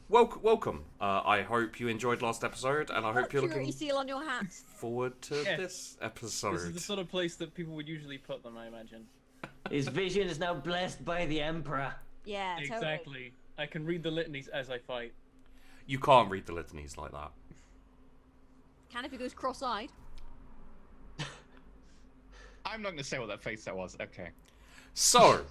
welcome. I hope you enjoyed last episode, and I hope you're looking seal on your hat. forward to this episode. This is the sort of place that people would usually put them, I imagine. His vision is now blessed by the Emperor. Yeah, Exactly. Totally. I can read the litanies as I fight. You can't read the litanies like that. Can if he goes cross-eyed. I'm not going to say what that face that was. Okay. So,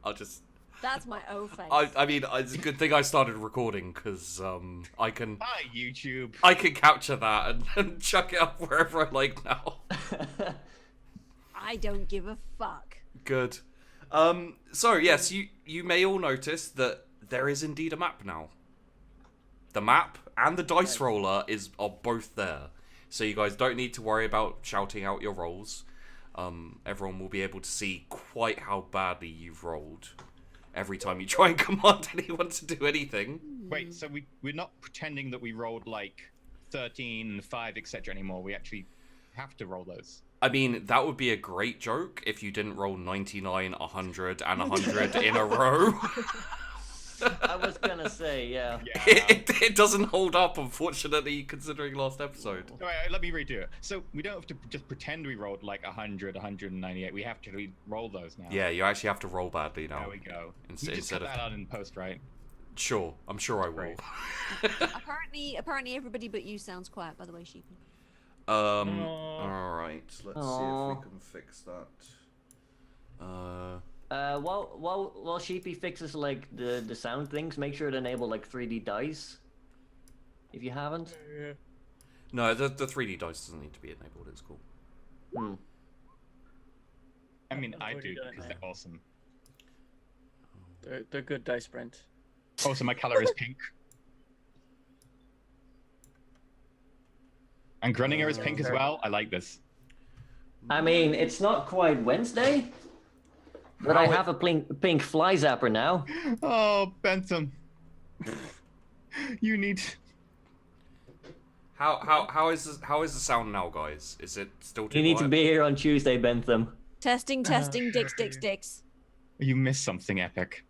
I'll just. That's my O face. I mean, it's a good thing I started recording because I can. Hi, YouTube. I can capture that and chuck it up wherever I like now. I don't give a fuck. Good. So yes, you may all notice that there is indeed a map now. The map and the dice roller are both there, so you guys don't need to worry about shouting out your rolls. Everyone will be able to see quite how badly you've rolled every time you try and command anyone to do anything. Wait, so we're not pretending that we rolled like 13, 5, etc. anymore. We actually have to roll those. I mean, that would be a great joke if you didn't roll 99, 100, and 100 in a row. I was gonna say, yeah. It doesn't hold up, unfortunately, considering last episode. All right, let me redo it. So we don't have to just pretend we rolled like 100, 198. We have to roll those now. Yeah, you actually have to roll badly now. There we go. You just Instead cut of that out in post, right? Sure, I'm sure I will. Great. Apparently everybody but you sounds quiet, by the way, Sheepy. Alright, let's see if we can fix that. While Sheepy fixes like the sound things, make sure to enable like 3D dice. If you haven't. No, the 3D dice doesn't need to be enabled, it's cool. Hmm. I mean, I already do done it. because they're awesome. They're good dice, Brent. Also, my color is pink. And Gruninger is pink as well. I like this. I mean, it's not quite Wednesday, but I have a pink fly zapper now. Oh, Bentham. You need. How is the sound now, guys? Is it still too You need to quiet? be here on Tuesday, Bentham. Testing, dicks. You missed something epic.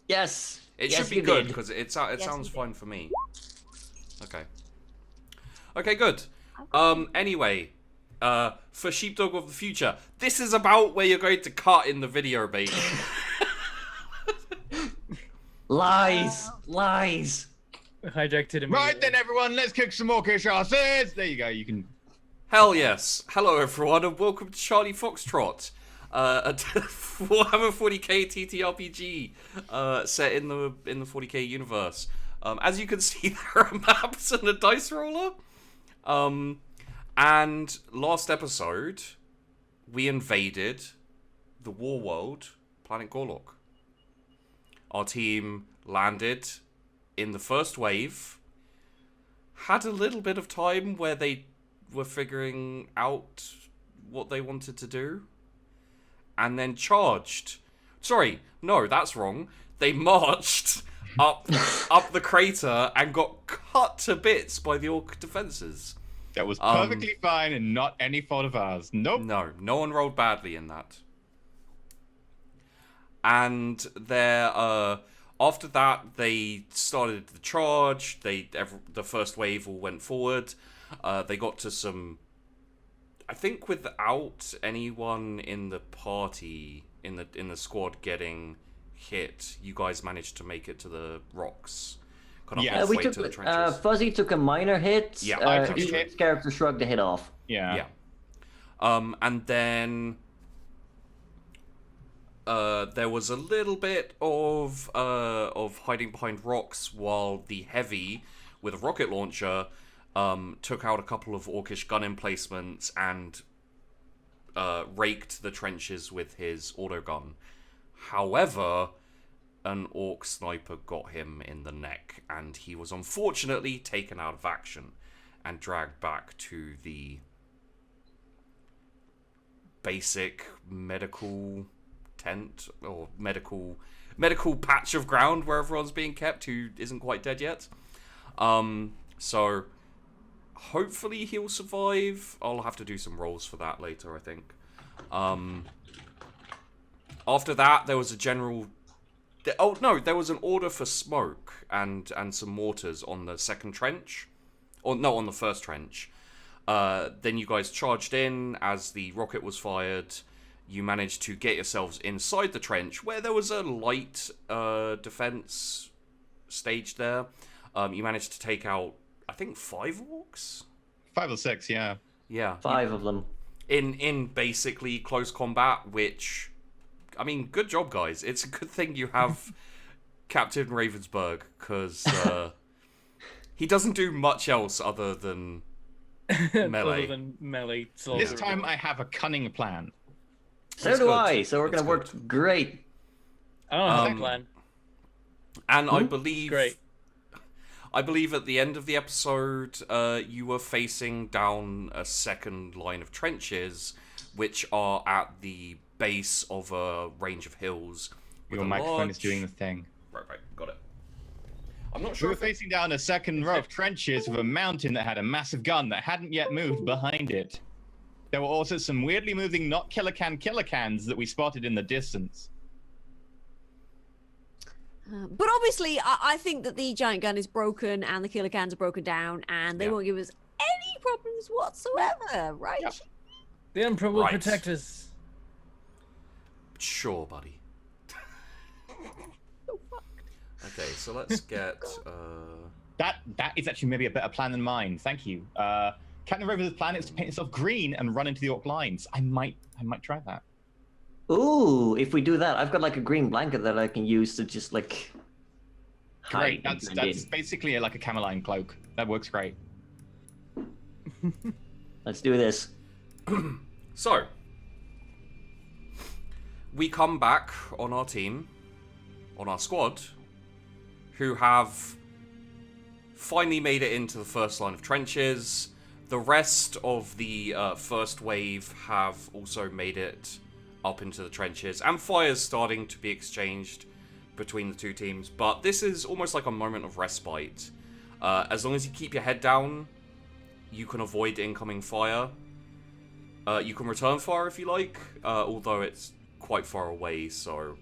Yes. It yes, should be you good did. because it you sounds did. fine for me. Okay. Okay, good. Anyway, for Sheepdog of the Future, this is about where you're going to cut in the video, baby. Lies. Lies. Hijacked it immediately. Right then, everyone, let's kick some more kick asses. There you go. You can. Hell yes. Hello, everyone, and welcome to Charlie Foxtrot, a Warhammer 40k TTRPG set in the 40k universe. As you can see, there are maps and a dice roller. And last episode, we invaded the war world, planet Gorlok. Our team landed in the first wave, had a little bit of time where they were figuring out what they wanted to do, and then charged. Sorry, no, that's wrong. They marched up the crater and got cut to bits by the Orc defenses. That was perfectly fine and not any fault of ours. Nope. No one rolled badly in that. And after that, they started the charge. The first wave all went forward. They got to some, I think, without anyone in the party in the squad getting hit, you guys managed to make it to the rocks. Yeah, we halfway took to the trenches. Fuzzy took a minor hit. Yeah, I took a Each hit. character shrugged the hit off. Yeah. And then there was a little bit of hiding behind rocks while the heavy with a rocket launcher took out a couple of orcish gun emplacements and raked the trenches with his autogun. However, an orc sniper got him in the neck, and he was unfortunately taken out of action and dragged back to the basic medical tent or medical patch of ground where everyone's being kept who isn't quite dead yet. So hopefully he'll survive. I'll have to do some rolls for that later, I think. After that, there was a general Oh no, there was an order for smoke and some mortars on the second trench, or no, on the first trench. Then you guys charged in as the rocket was fired. You managed to get yourselves inside the trench where there was a light defense staged there. You managed to take out, I think, 5 orcs? 5 or 6, yeah. Yeah. 5 of them. In basically close combat, which, I mean, good job, guys. It's a good thing you have Captain Ravensburg, because he doesn't do much else other than melee. Other than melee. This time I have a cunning plan. So It's do good. I. So we're It's gonna work great. I don't have a plan. And I believe... Great. I believe at the end of the episode, you were facing down a second line of trenches, which are at the base of a range of hills. with Your a microphone is large- doing the thing. Right, got it. I'm not We sure were if facing down a second row of trenches with a mountain that had a massive gun that hadn't yet moved behind it. There were also some weirdly moving not kilocans that we spotted in the distance. But obviously, I think that the giant gun is broken and the killer cans are broken down, and they Yeah. won't give us any problems whatsoever, right? Yep. The Emperor will Right. protect us. Sure, buddy. Okay, so let's get... That is actually maybe a better plan than mine. Thank you. Captain Rover's plan is to paint itself green and run into the orc lines. I might try that. Ooh, if we do that, I've got like a green blanket that I can use to just like Great. hide. and blend That's in. basically like a cameline cloak. That works great. Let's do this. So, we come back on our team, on our squad, who have finally made it into the first line of trenches. The rest of the first wave have also made it up into the trenches, and fire's starting to be exchanged between the two teams, but this is almost like a moment of respite. As long as you keep your head down, you can avoid incoming fire. You can return fire if you like, although it's quite far away, so...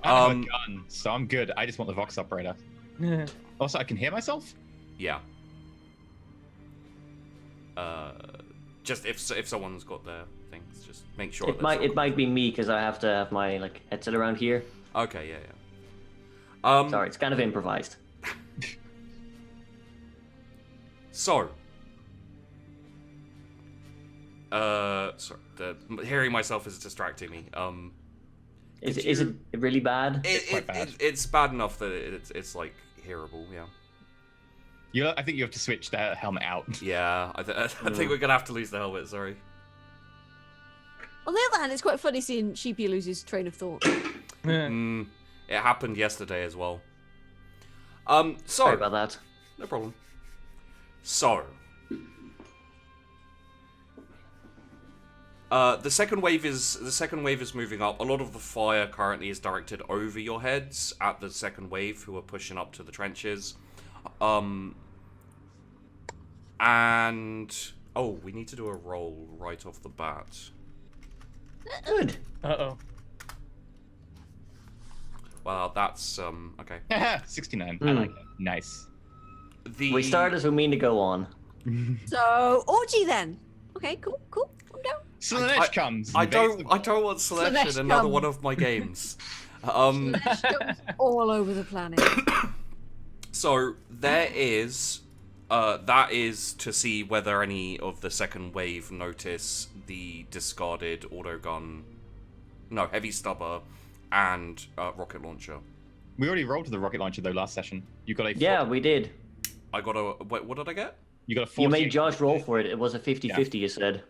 I have a gun, so I'm good. I just want the Vox operator. Yeah. Also, I can hear myself? Yeah. Just if someone's got their things, just make sure. It might be me because I have to have my like headset around here. Okay, yeah. Sorry, it's kind of improvised. So. Sorry. Hearing myself is distracting me. Is it really bad? It's quite bad. It's bad enough that it's like hearable. Yeah. I think you have to switch the helmet out. Yeah. I think we're gonna have to lose the helmet. Sorry. On the other hand, it's quite funny seeing Sheepy lose his train of thought. It happened yesterday as well. Sorry about that. No problem. So, the second wave is moving up. A lot of the fire currently is directed over your heads at the second wave, who are pushing up to the trenches. And we need to do a roll right off the bat. Good. Uh-oh. Well, that's okay. 69. I like it. Nice. We started, so we mean to go on. So, orgy then. Okay, cool. I'm down. Slanesh comes. I invades don't the- want Slanesh Slanesh in another comes. one of my games. Slash goes all over the planet. So there is, that is to see whether any of the second wave notice the discarded heavy stubber and rocket launcher. We already rolled to the rocket launcher though last session. You got a Yeah, we did. I got a wait. What did I get? You got a 40. You made Josh roll for it. It was a 50-50, you said.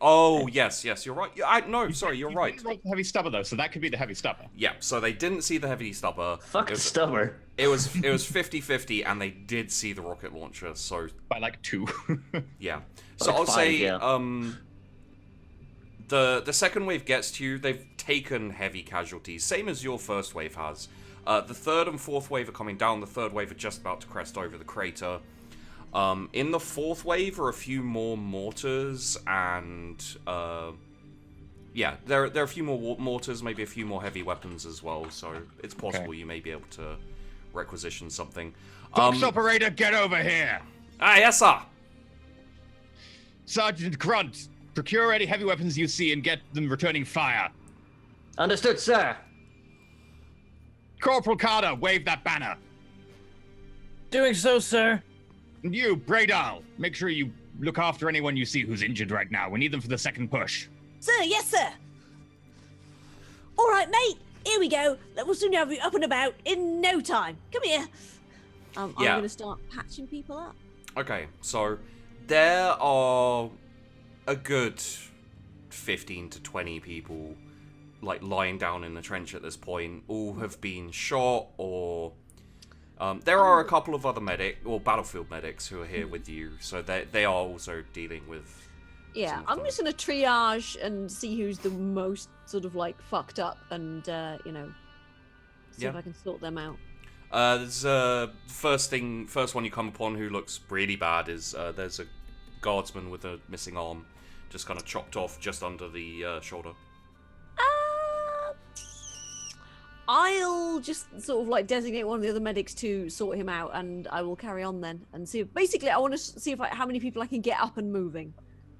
Oh yes, you're right. No, sorry, you're right. You rolled the heavy stubber though, so that could be the heavy stubber. Yeah, so they didn't see the heavy stubber. Fuck the stubber. It was 50-50, and they did see the rocket launcher. So By like 2. yeah. So Like I'll 5, say yeah. the second wave gets to you. They've taken heavy casualties, same as your first wave has. The third and fourth wave are coming down. The third wave are just about to crest over the crater. In the fourth wave are a few more mortars and yeah, there are a few more mortars, maybe a few more heavy weapons as well. So it's possible you may be able to requisition something. Fox operator, get over here. Ah, yes, sir. Sergeant Grunt, procure any heavy weapons you see and get them returning fire. Understood, sir. Corporal Carter, wave that banner. Doing so, sir. And you, Bradal, make sure you look after anyone you see who's injured right now. We need them for the second push. Sir, yes, sir. All right, mate. Here we go. We'll soon have you up and about in no time. Come here. I'm going to start patching people up. Okay, so there are a good 15 to 20 people like lying down in the trench at this point. All have been shot, or there are a couple of other battlefield medics who are here with you, so they are also dealing with. Yeah, I'm just gonna triage and see who's the most sort of like fucked up, and see if I can sort them out. There's first one you come upon who looks really bad is there's a guardsman with a missing arm, just kind of chopped off just under the shoulder. I'll just sort of like designate one of the other medics to sort him out, and I will carry on then and see. Basically, I want to see how many people I can get up and moving.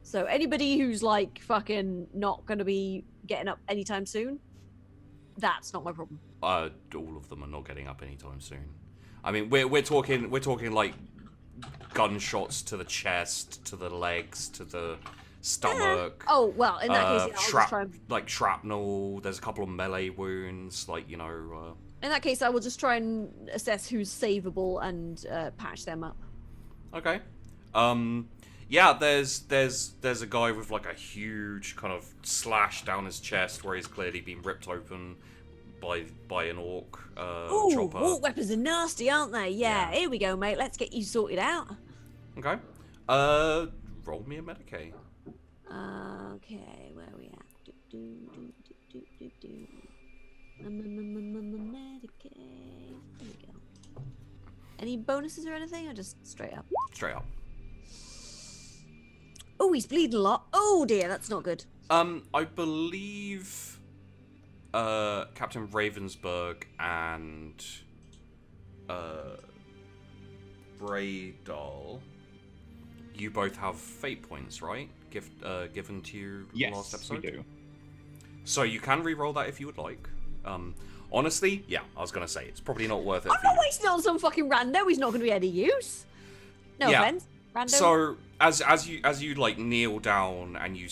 So anybody who's like fucking not gonna be getting up anytime soon, that's not my problem. All of them are not getting up anytime soon. I mean, we're talking like gunshots to the chest, to the legs, to the stomach. Oh well, in that case, I'll just try and... like shrapnel. There's a couple of melee wounds, like In that case, I will just try and assess who's savable and patch them up. Okay. Yeah, there's a guy with like a huge kind of slash down his chest where he's clearly been ripped open by an orc chopper. Orc weapons are nasty, aren't they? Yeah, here we go, mate. Let's get you sorted out. Okay. Roll me a Medicaid. Okay, where are we at? Medicaid. There we go. Any bonuses or anything, or just straight up? Straight up. Oh, he's bleeding a lot. Oh dear, that's not good. I believe Captain Ravensburg and Bradal, you both have fate points, right? Given to you last episode? Yes, we do. So you can re-roll that if you would like. Honestly, yeah, I was gonna say it's probably not worth it. I'm not wasting on some fucking rando. He's not going to be any use. No offense, rando. So as you like kneel down and you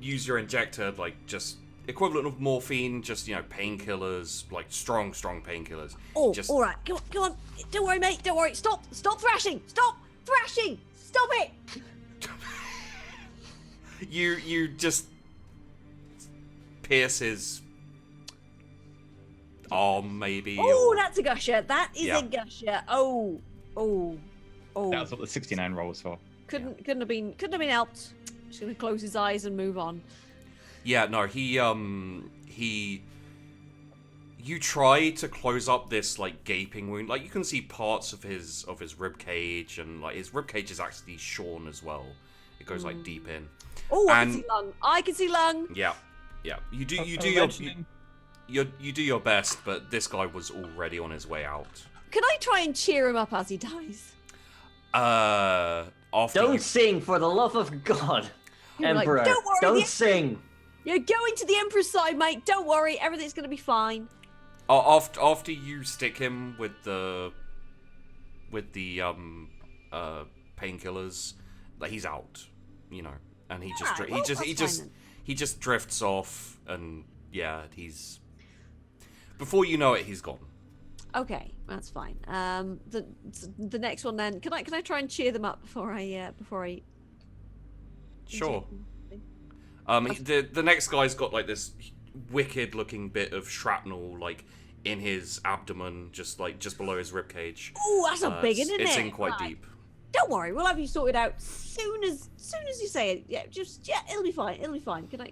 use your injector, like just equivalent of morphine, just painkillers, like strong painkillers. Oh, all right, go on. Don't worry, mate. Don't worry. Stop thrashing. Stop thrashing. Stop it. You just pierce his arm, maybe. Oh, that's a gusher. That is a gusher. Oh. That's what the 69 roll was for. Couldn't have been helped. Just gonna close his eyes and move on. Yeah, no, he you try to close up this like gaping wound. Like you can see parts of his rib cage, and like his rib cage is actually shorn as well. It goes like deep in. Oh, I can see lung. I can see lung. Yeah. You do your best, but this guy was already on his way out. Can I try and cheer him up as he dies? Don't sing, for the love of God, Emperor. Like, don't worry, don't sing. You're going to the Emperor's side, mate. Don't worry, everything's gonna be fine. After you stick him with the painkillers, like he's out, and he just drifts off, and he's before you know it, he's gone. Okay, that's fine. The next one then. Can I try and cheer them up before I Sure. The next guy's got like this wicked looking bit of shrapnel like in his abdomen, just below his rib cage. Oh, that's a big one, isn't it? It's in quite deep. Don't worry, we'll have you sorted out soon as you say it. Yeah, it'll be fine.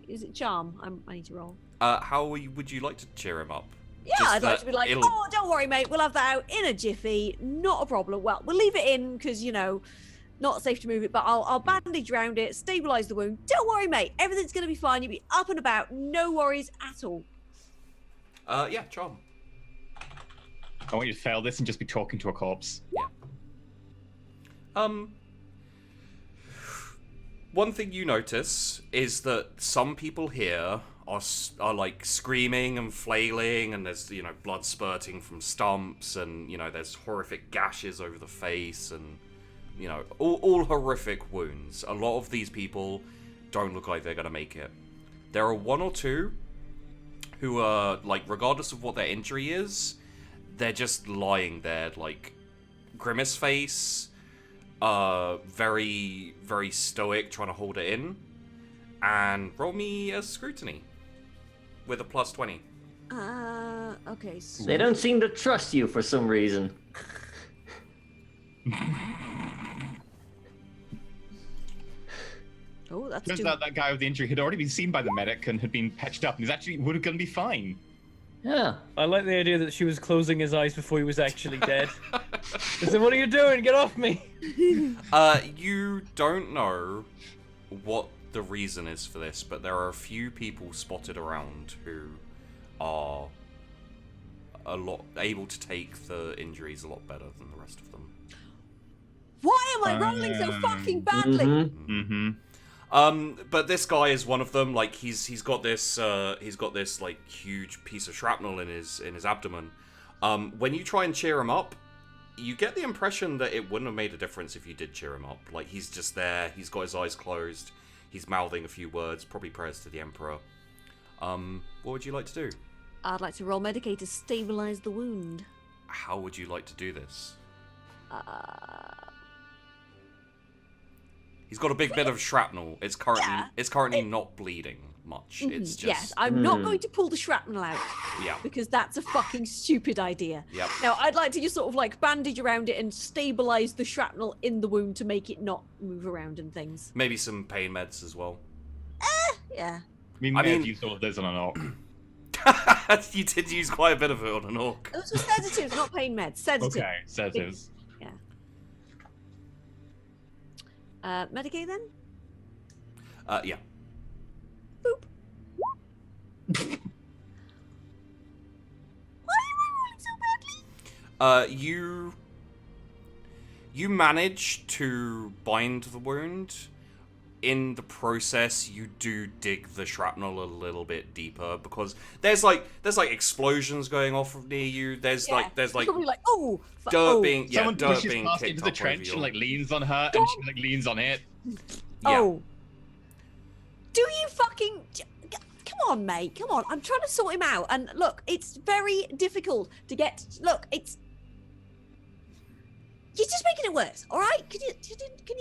Is it charm? I need to roll. How would you like to cheer him up? Yeah, I'd like to be like, don't worry, mate. We'll have that out in a jiffy. Not a problem. Well, we'll leave it in because, not safe to move it, but I'll bandage around it, stabilize the wound. Don't worry, mate. Everything's gonna be fine. You'll be up and about. No worries at all. Yeah, charm. I want you to fail this and just be talking to a corpse. One thing you notice is that some people here are like screaming and flailing, and there's, you know, blood spurting from stumps, and, you know, there's horrific gashes over the face, and, you know, all horrific wounds. A lot of these people don't look like they're gonna make it. There are one or two who are, like, regardless of what their injury is, they're just lying there, like, grimace face, very, very stoic, trying to hold it in. And roll me a scrutiny with a plus 20. Okay. So... They don't seem to trust you for some reason. Oh, that's Turns too... out that guy with the injury had already been seen by the medic and had been patched up, and he's actually would have gonna be fine. Yeah. I like the idea that she was closing his eyes before he was actually dead. She said, "What are you doing? Get off me!" You don't know what the reason is for this, but there are a few people spotted around who are a lot able to take the injuries a lot better than the rest of them. Why am I rolling so fucking badly? Mm-hmm. But this guy is one of them. Like, he's got this like huge piece of shrapnel in his abdomen. When you try and cheer him up, you get the impression that it wouldn't have made a difference if you did cheer him up. Like, he's just there. He's got his eyes closed. He's mouthing a few words, probably prayers to the Emperor. What would you like to do? I'd like to roll Medicaid to stabilize the wound. How would you like to do this? He's got a big bit of shrapnel. It's currently not bleeding much. It's just... Yes, I'm not going to pull the shrapnel out. Yeah. Because that's a fucking stupid idea. Yep. Now, I'd like to just sort of like bandage around it and stabilize the shrapnel in the wound to make it not move around and things. Maybe some pain meds as well. Yeah. I mean, you thought there's on an orc. You did use quite a bit of it on an orc. Those were sedatives, not pain meds. Sedatives. Okay, sedatives. Yeah. Medicaid then? Yeah. Boop. Why am I rolling so badly? You manage to bind the wound. In the process, you do dig the shrapnel a little bit deeper because there's like explosions going off near you. There's like probably like dirt being Someone dirt pushes being past kicked into the up trench over and you. like leans on her, and she like leans on it. Yeah. Oh. Do you fucking... Come on, mate. Come on. I'm trying to sort him out. And look, it's very difficult to get... Look, it's... You're just making it worse, all right? Can you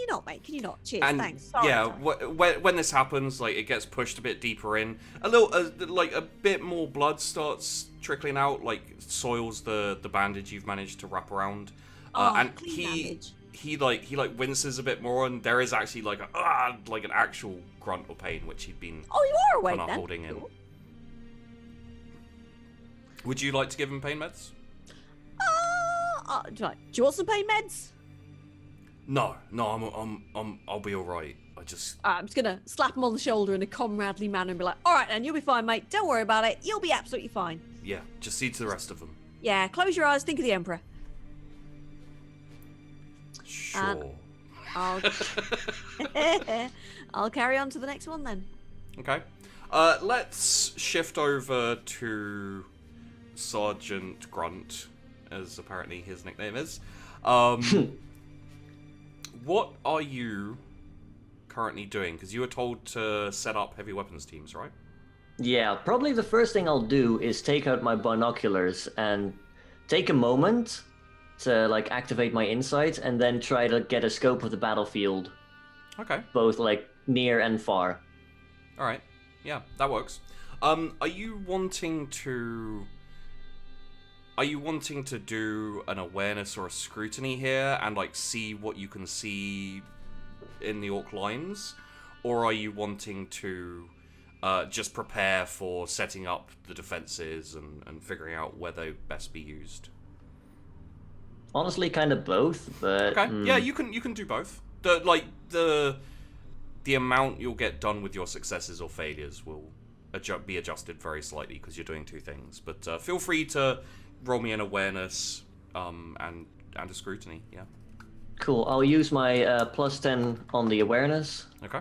not, mate? Can you not? Cheers, And thanks. Sorry, yeah, sorry. when this happens, like it gets pushed a bit deeper in, a bit more blood starts trickling out, like soils the bandage you've managed to wrap around, and clean bandage. he winces a bit more, and there is actually like an actual grunt or pain which he'd been Oh, you are awake kind of then. holding in. Cool. Would you like to give him pain meds? Do you want some pain meds? No, I'll be all right. I'm just gonna slap him on the shoulder in a comradely manner and be like, all right then, you'll be fine, mate. Don't worry about it. You'll be absolutely fine. yeah, just see to the rest of them. Yeah, close your eyes, think of the Emperor. Sure. I'll carry on to the next one then. Okay. Let's shift over to Sergeant Grunt, as apparently his nickname is. What are you currently doing? Because you were told to set up heavy weapons teams, right? Yeah, probably the first thing I'll do is take out my binoculars and take a moment to like activate my insight and then try to get a scope of the battlefield, Okay. both like near and far. All right. Yeah, that works. Are you wanting to do an awareness or a scrutiny here and like see what you can see in the orc lines, or are you wanting to just prepare for setting up the defenses and figuring out where they best be used? Honestly, kind of both, but Okay. Yeah, you can do both. The amount you'll get done with your successes or failures will be adjusted very slightly because you're doing two things. But feel free to roll me an awareness and a scrutiny. Yeah. Cool. I'll use my +10 on the awareness. Okay.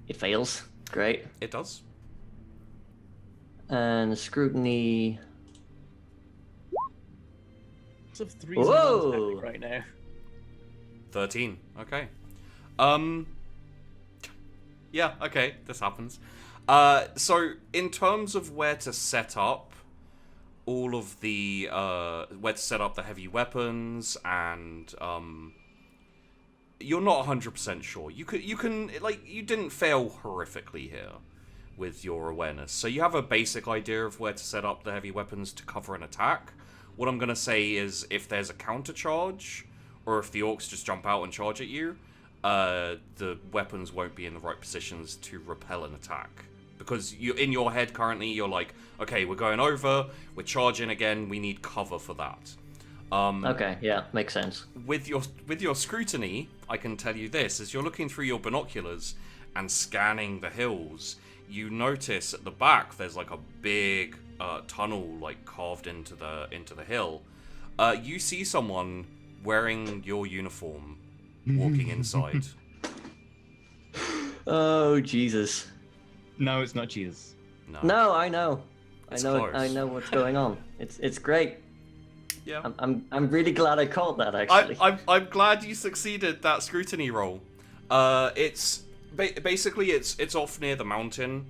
It fails. Great. It does. And scrutiny. It's of 3 Whoa! right now. 13. Okay. Yeah, okay, this happens. So in terms of where to set up all of the where to set up the heavy weapons and you're not 100% sure. You can like you didn't fail horrifically here with your awareness. So you have a basic idea of where to set up the heavy weapons to cover an attack. What I'm going to say is if there's a counter charge or if the orcs just jump out and charge at you, the weapons won't be in the right positions to repel an attack. Because you, in your head currently, you're like, okay, we're going over, we're charging again, we need cover for that. Okay, yeah, makes sense. With your scrutiny, I can tell you this: as you're looking through your binoculars and scanning the hills, you notice at the back there's like a big tunnel like carved into the hill. You see someone wearing your uniform walking inside. Oh Jesus! No, it's not Jesus. No, I know. It's I close. know what's going on. It's great. Yeah. I'm really glad I caught that actually. I'm glad you succeeded that scrutiny roll. It's basically it's off near the mountain.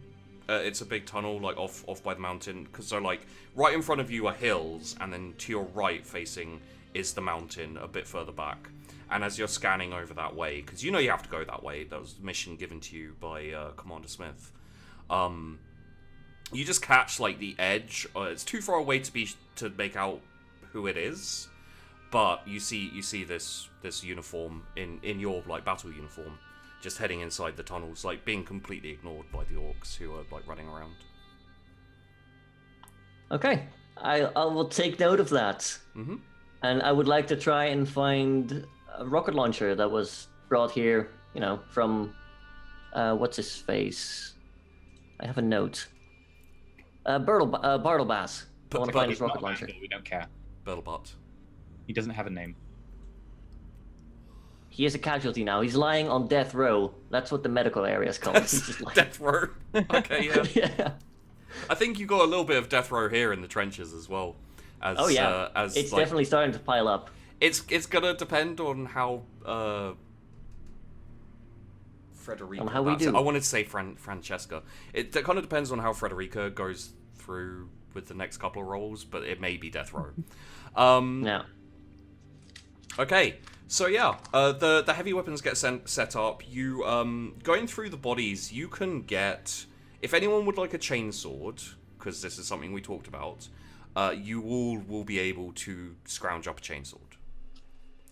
It's a big tunnel like off by the mountain. So like right in front of you are hills, and then to your right facing is the mountain a bit further back. And as you're scanning over that way, because you know you have to go that way, that was the mission given to you by Commander Smith. You just catch like the edge. It's too far away to make out who it is, but you see this uniform in your like battle uniform, just heading inside the tunnels, like being completely ignored by the orcs who are like running around. Okay, I will take note of that. Mm-hmm. And I would like to try and find a rocket launcher that was brought here, you know, from what's his face? I have a note. Bartlebass. I want to find his rocket launcher. We don't care. Battlebot. He doesn't have a name. He is a casualty now. He's lying on death row. That's what the medical area is called. He's just lying. Death row. Okay, yeah. Yeah. I think you got a little bit of death row here in the trenches as well. As, Oh yeah. as It's like, definitely starting to pile up. It's gonna depend on how Frederica. On how we do. I wanted to say Francesca. It kind of depends on how Frederica goes through with the next couple of rolls, but it may be death row. Yeah. Okay, so yeah, the heavy weapons get set up. You going through the bodies, you can get, if anyone would like a chainsword, because this is something we talked about, you all will be able to scrounge up a chainsword.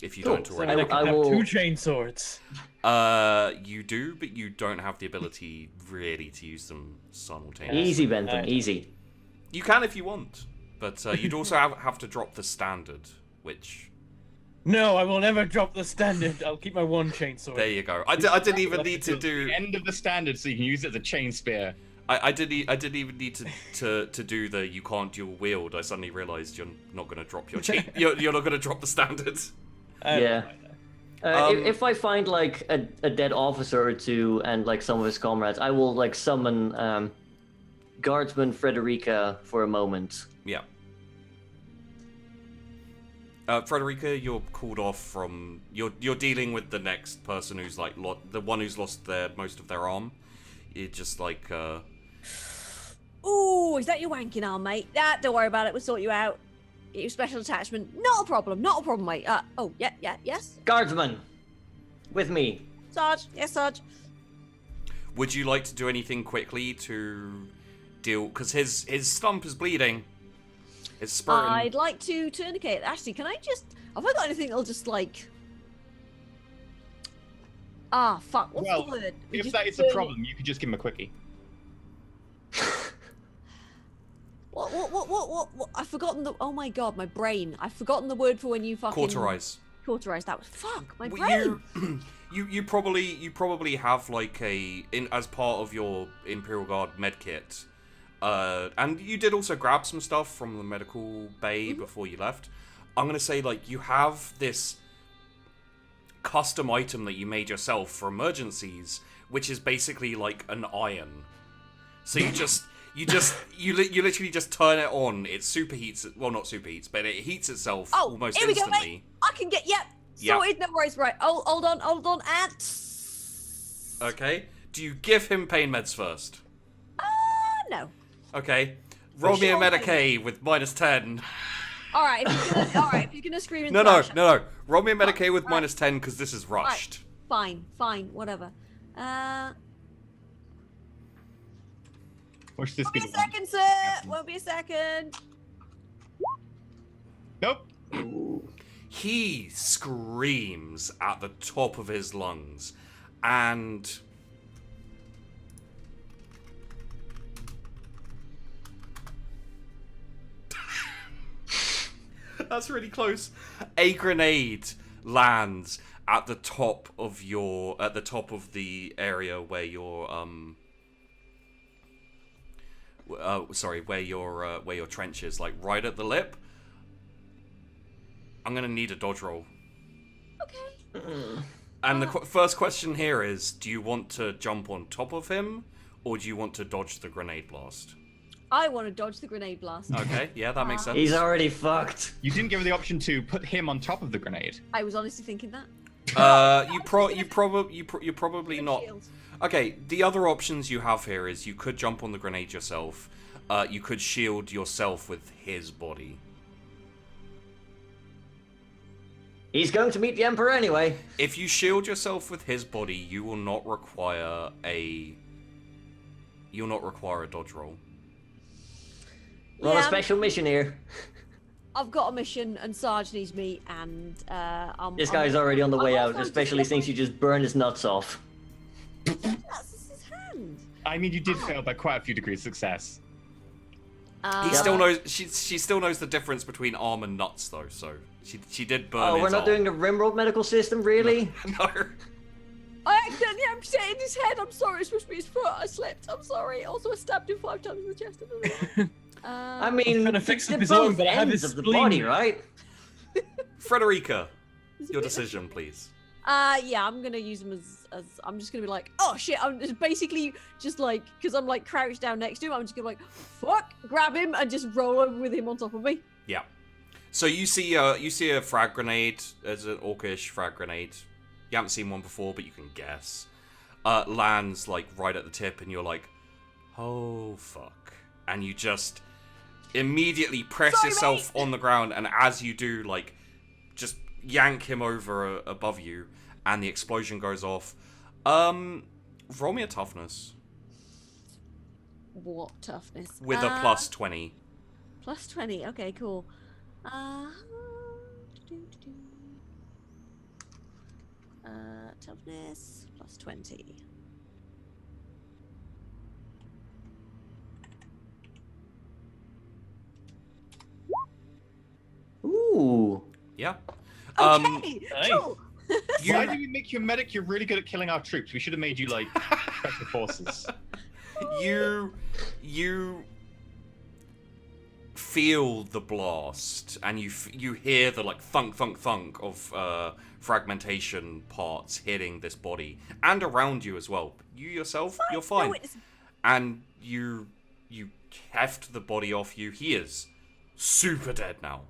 If you don't So already. I can have 2 chain swords. You do, but you don't have the ability really to use them simultaneously. Easy, Bentham. Easy. You can if you want, but you'd also have to drop the standard, which... No, I will never drop the standard. I'll keep my 1 chain sword. There you go. I didn't even need to do... The end of the standard, so you can use it as a chain spear. I didn't even need to do the you can't dual wield. I suddenly realised you're not going to drop your chain. You're not going to drop the standard. Yeah. If I find like a dead officer or two and like some of his comrades, I will like summon Guardsman Frederica for a moment. Yeah. Frederica, you're called off from. You're dealing with the next person who's like the one who's lost most of their arm. You're just like. Ooh, is that your wanking arm, mate? Don't worry about it. We'll sort you out. Get you special attachment. Not a problem, mate. Oh, yeah, yes. Guardsman, with me. Sarge, yes, Sarge. Would you like to do anything quickly to deal? Because his stump is bleeding. It's spurting. I'd like to tourniquet. Actually, can I just... Have I got anything that'll just, like... Ah, fuck. What's the word? If that is a problem, you could just give him a quickie. What? I've forgotten the. Oh my god, my brain. I've forgotten the word for when you fucking. Cauterize. Cauterize. That was fuck. My Well, brain. You probably have like as part of your Imperial Guard medkit, and you did also grab some stuff from the medical bay before you left. I'm gonna say like you have this custom item that you made yourself for emergencies, which is basically like an iron. So you literally just turn it on. It superheats. Well, not superheats, but it heats itself almost here we go, instantly. mate. I can get sorted. No worries. Right. Hold on. And Okay. Do you give him pain meds first? no. Okay. Roll me a Sure, Medicaid with -10. All right. If you're gonna scream and No. thrash, Roll me a Medicaid with Right. -10 because this is rushed. Fine. Whatever. Watch this Won't be be a the one. second, sir. Won't be a second. Nope. He screams at the top of his lungs, and that's really close. A grenade lands at the top of the area where your where your trench is, like right at the lip. I'm gonna need a dodge roll. Okay. And the first question here is: do you want to jump on top of him, or do you want to dodge the grenade blast? I want to dodge the grenade blast. Okay, yeah, that makes sense. He's already fucked. You didn't give her the option to put him on top of the grenade. I was honestly thinking that. You're probably not. Shield. Okay, the other options you have here is you could jump on the grenade yourself. You could shield yourself with his body. He's going to meet the Emperor anyway. If you shield yourself with his body, you will not require a. You'll not require a dodge roll. Well, Yeah, a special mission here. I've got a mission, and Sarge needs me, and This guy's already on the way out, also especially just- since you just burned his nuts off. That's his hand. I mean, you did fail by quite a few degrees of success. He still knows. She still knows the difference between arm and nuts, though. So she did burn. Oh, his we're not arm. doing the Rimworld medical system, really? No. I accidentally amputated his head. I'm sorry. It's supposed to be his foot. I slipped. I'm sorry. Also, I stabbed him 5 times in the chest. I mean, trying to fix they're up his arm, both but I have ends his of the spleen. body, right? Frederica, your decision, please. Yeah, I'm gonna use him as I'm just gonna be like, oh shit, I'm just basically just like, because I'm like crouched down next to him, I'm just gonna like, fuck, grab him and just roll over with him on top of me. Yeah. So you see a frag grenade as an orcish frag grenade. You haven't seen one before, but you can guess. Lands like right at the tip, and you're like, oh fuck, and you just immediately press Sorry, yourself mate. on the ground, and as you do, like, just yank him over above you, and the explosion goes off. Roll me a toughness What toughness? with a plus 20. Plus 20. Okay, cool. Toughness plus 20. Ooh. Yeah. Okay, nice. cool. Why do we make you a medic? You're really good at killing our troops. We should have made you like special forces. You feel the blast, and you hear the like thunk thunk thunk of fragmentation parts hitting this body and around you as well. You yourself, you're fine, No, it's... and you heft the body off you. He is super dead now.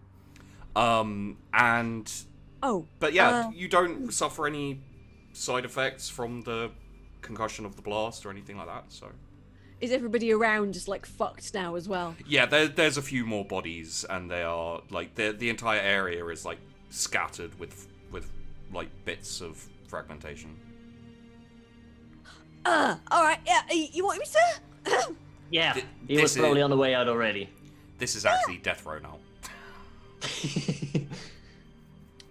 And Oh. but yeah, you don't suffer any side effects from the concussion of the blast or anything like that. So Is everybody around just like fucked now as well? yeah, there's a few more bodies, and they are like the entire area is like scattered with like bits of fragmentation. All right. Yeah. You want me, sir? Yeah, Th- he was this is- probably on the way out already. This is actually death row now.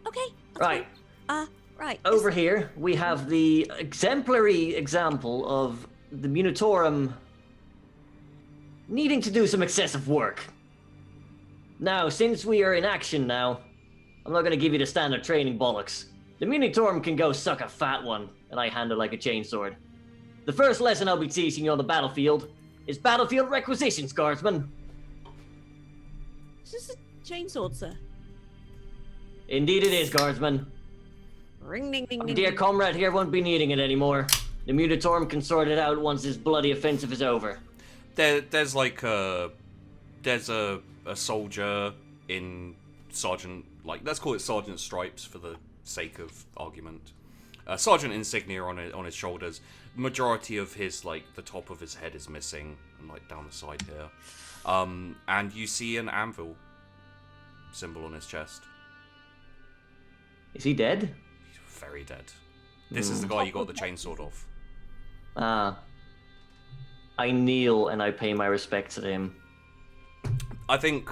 Okay. that's Right. fine. Right. Over here, we have the exemplary example of the Munitorum needing to do some excessive work. Now, since we are in action now, I'm not gonna give you the standard training bollocks. The Munitorm can go suck a fat one, and I handle like a chainsword. The first lesson I'll be teaching you on the battlefield is battlefield requisitions, guardsmen. Is this a chainsword, sir? Indeed it is, guardsmen. Ring, ding, ding, My ding. dear ding. comrade here won't be needing it anymore. The Munitorm can sort it out once this bloody offensive is over. There's like a soldier in Sergeant, like, let's call it Sergeant Stripes for the sake of argument. Sergeant insignia on his shoulders. Majority of his, like, the top of his head is missing, and like down the side here. And you see an anvil symbol on his chest. Is he dead? He's very dead. This is the guy you got the chainsword off. Ah. I kneel and I pay my respects to him. I think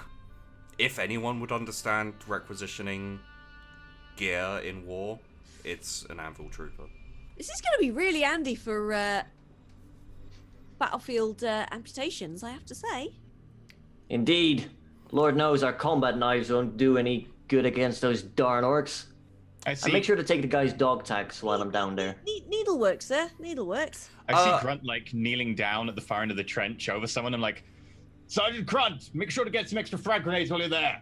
if anyone would understand requisitioning gear in war, it's an anvil trooper. This is going to be really handy for battlefield amputations, I have to say. Indeed. Lord knows our combat knives won't do any good against those darn orcs. I And see. make sure to take the guy's dog tags while I'm down there. Needlework, sir. Needleworks. I see Grunt like kneeling down at the far end of the trench over someone. I'm like, Sergeant Grunt, make sure to get some extra frag grenades while you're there.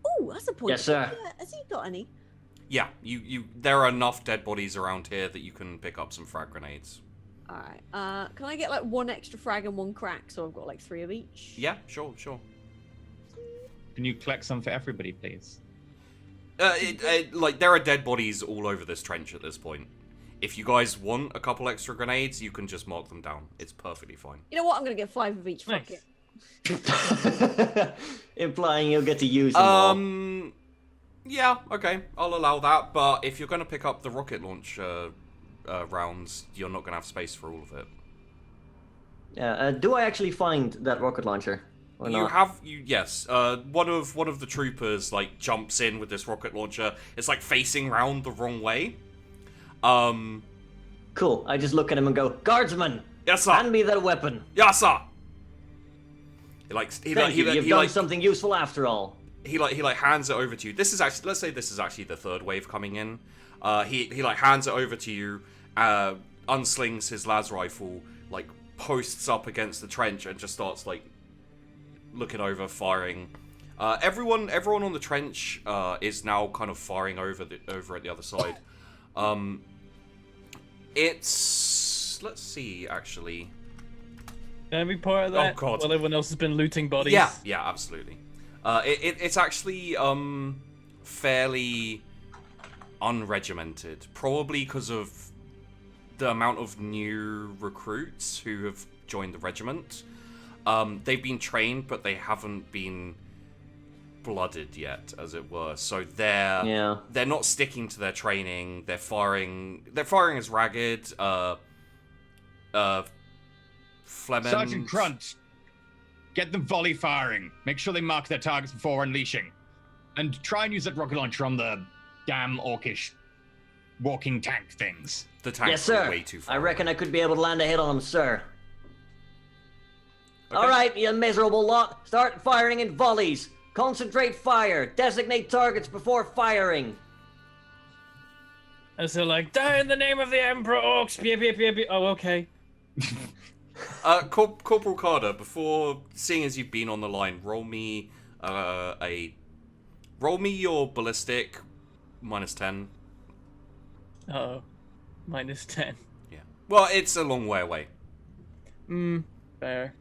Oh, that's a point. Yes, sir. Has he got any? Yeah, you. There are enough dead bodies around here that you can pick up some frag grenades. All right. Can I get like one extra frag and one crack, so I've got like 3 of each? Yeah, sure. Can you collect some for everybody, please? Like, there are dead bodies all over this trench at this point. If you guys want a couple extra grenades, you can just mark them down. It's perfectly fine. You know what? I'm gonna get 5 of each. Fuck Nice. it. Implying you'll get to use them all. Yeah, okay, I'll allow that. But if you're going to pick up the rocket launch rounds, you're not going to have space for all of it. Yeah, do I actually find that rocket launcher? Or not? Yes. One of the troopers like jumps in with this rocket launcher. It's like facing round the wrong way. Cool. I just look at him and go, Guardsman! Yes, sir. Hand me that weapon. Yes, sir. Thank you. You've done something useful after all. He hands it over to you. This is actually, let's say this is actually the third wave coming in. He like hands it over to you, unslings his las rifle, like posts up against the trench and just starts like looking over, firing. Everyone on the trench is now kind of firing over at the other side. Let's see actually. Can I be part of that? Oh, God. While everyone else has been looting bodies. Yeah, absolutely. It's actually fairly unregimented, probably because of the amount of new recruits who have joined the regiment. They've been trained, but they haven't been blooded yet, as it were. So they're not sticking to their training. They're firing as ragged. Fleming. Sergeant Grunt, get them volley firing. Make sure they mark their targets before unleashing. And try and use that rocket launcher on the damn orcish walking tank things. The tanks Yes, sir. are way too far. I reckon I could be able to land a hit on him, sir. Okay. All right, you miserable lot. Start firing in volleys. Concentrate fire. Designate targets before firing. And so like, die in the name of the Emperor Orcs. Beep. Oh, okay. Corporal Carter, before, seeing as you've been on the line, roll me your ballistic -10. Uh-oh. -10. Yeah. Well, it's a long way away. Fair.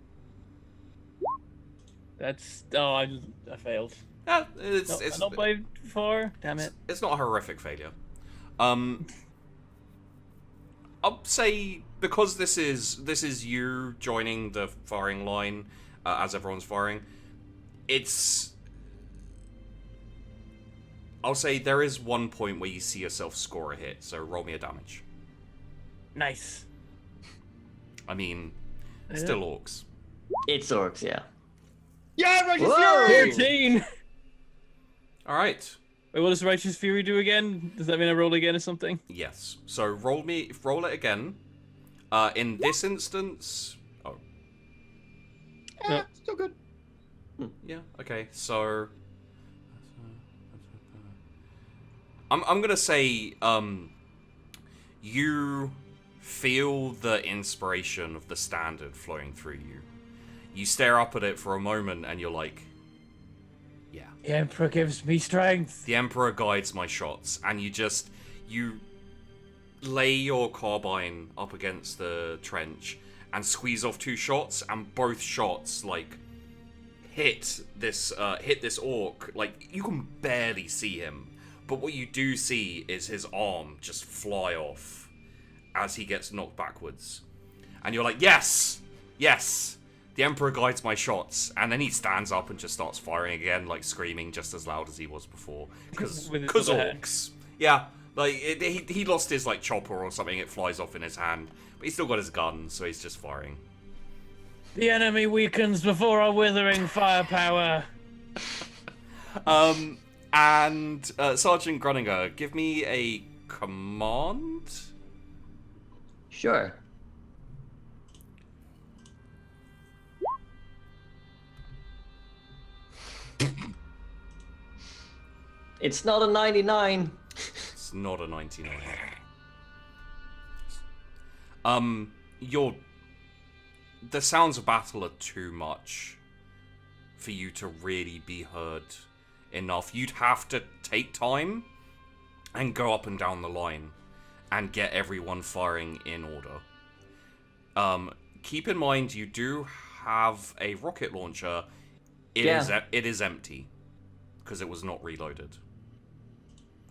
That's... Oh, I failed. Yeah, it's not by 4? Damn it. It's not a horrific failure. I'll say because this is you joining the firing line as everyone's firing. I'll say there is one point where you see yourself score a hit. So roll me a damage. Nice. I mean, still orcs. It's orcs, yeah. Yeah, Righteous Whoa! Fury! 13! All right. Wait, what does Righteous Fury do again? Does that mean I roll again or something? Yes. So roll it again. In this instance, Still good. Yeah. Okay. So, I'm gonna say, you feel the inspiration of the standard flowing through you. You stare up at it for a moment, and you're like, yeah. The Emperor gives me strength. The Emperor guides my shots, and you lay your carbine up against the trench and squeeze off 2 shots, and both shots like hit this orc. Like, you can barely see him, but what you do see is his arm just fly off as he gets knocked backwards, and you're like, yes, the Emperor guides my shots. And then he stands up and just starts firing again, like screaming just as loud as he was before, because orcs. Yeah, like he lost his like chopper or something. It flies off in his hand, but he's still got his gun, so he's just firing. The enemy weakens before our withering firepower. And Sergeant Gruninger, give me a command. Sure. It's not a 99. It's not a 99. The sounds of battle are too much for you to really be heard enough. You'd have to take time and go up and down the line and get everyone firing in order. Keep in mind, you do have a rocket launcher. It is empty because it was not reloaded.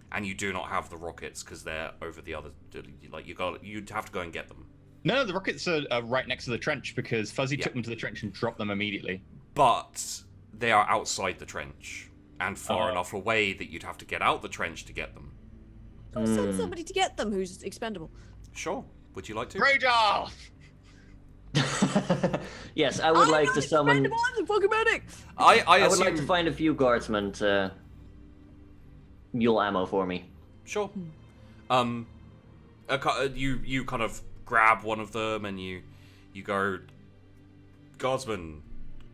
And you do not have the rockets because they're over the other. Like you'd have to go and get them. No, the rockets are right next to the trench because Fuzzy took them to the trench and dropped them immediately. But they are outside the trench and far enough away that you'd have to get out the trench to get them. I'll send somebody to get them who's expendable. Sure. Would you like to? Ragel! Yes, I would like to summon. I'm the fucking medic. I would assume... like to find a few guardsmen to mule ammo for me. Sure. You kind of grab one of them and you go, Guardsman,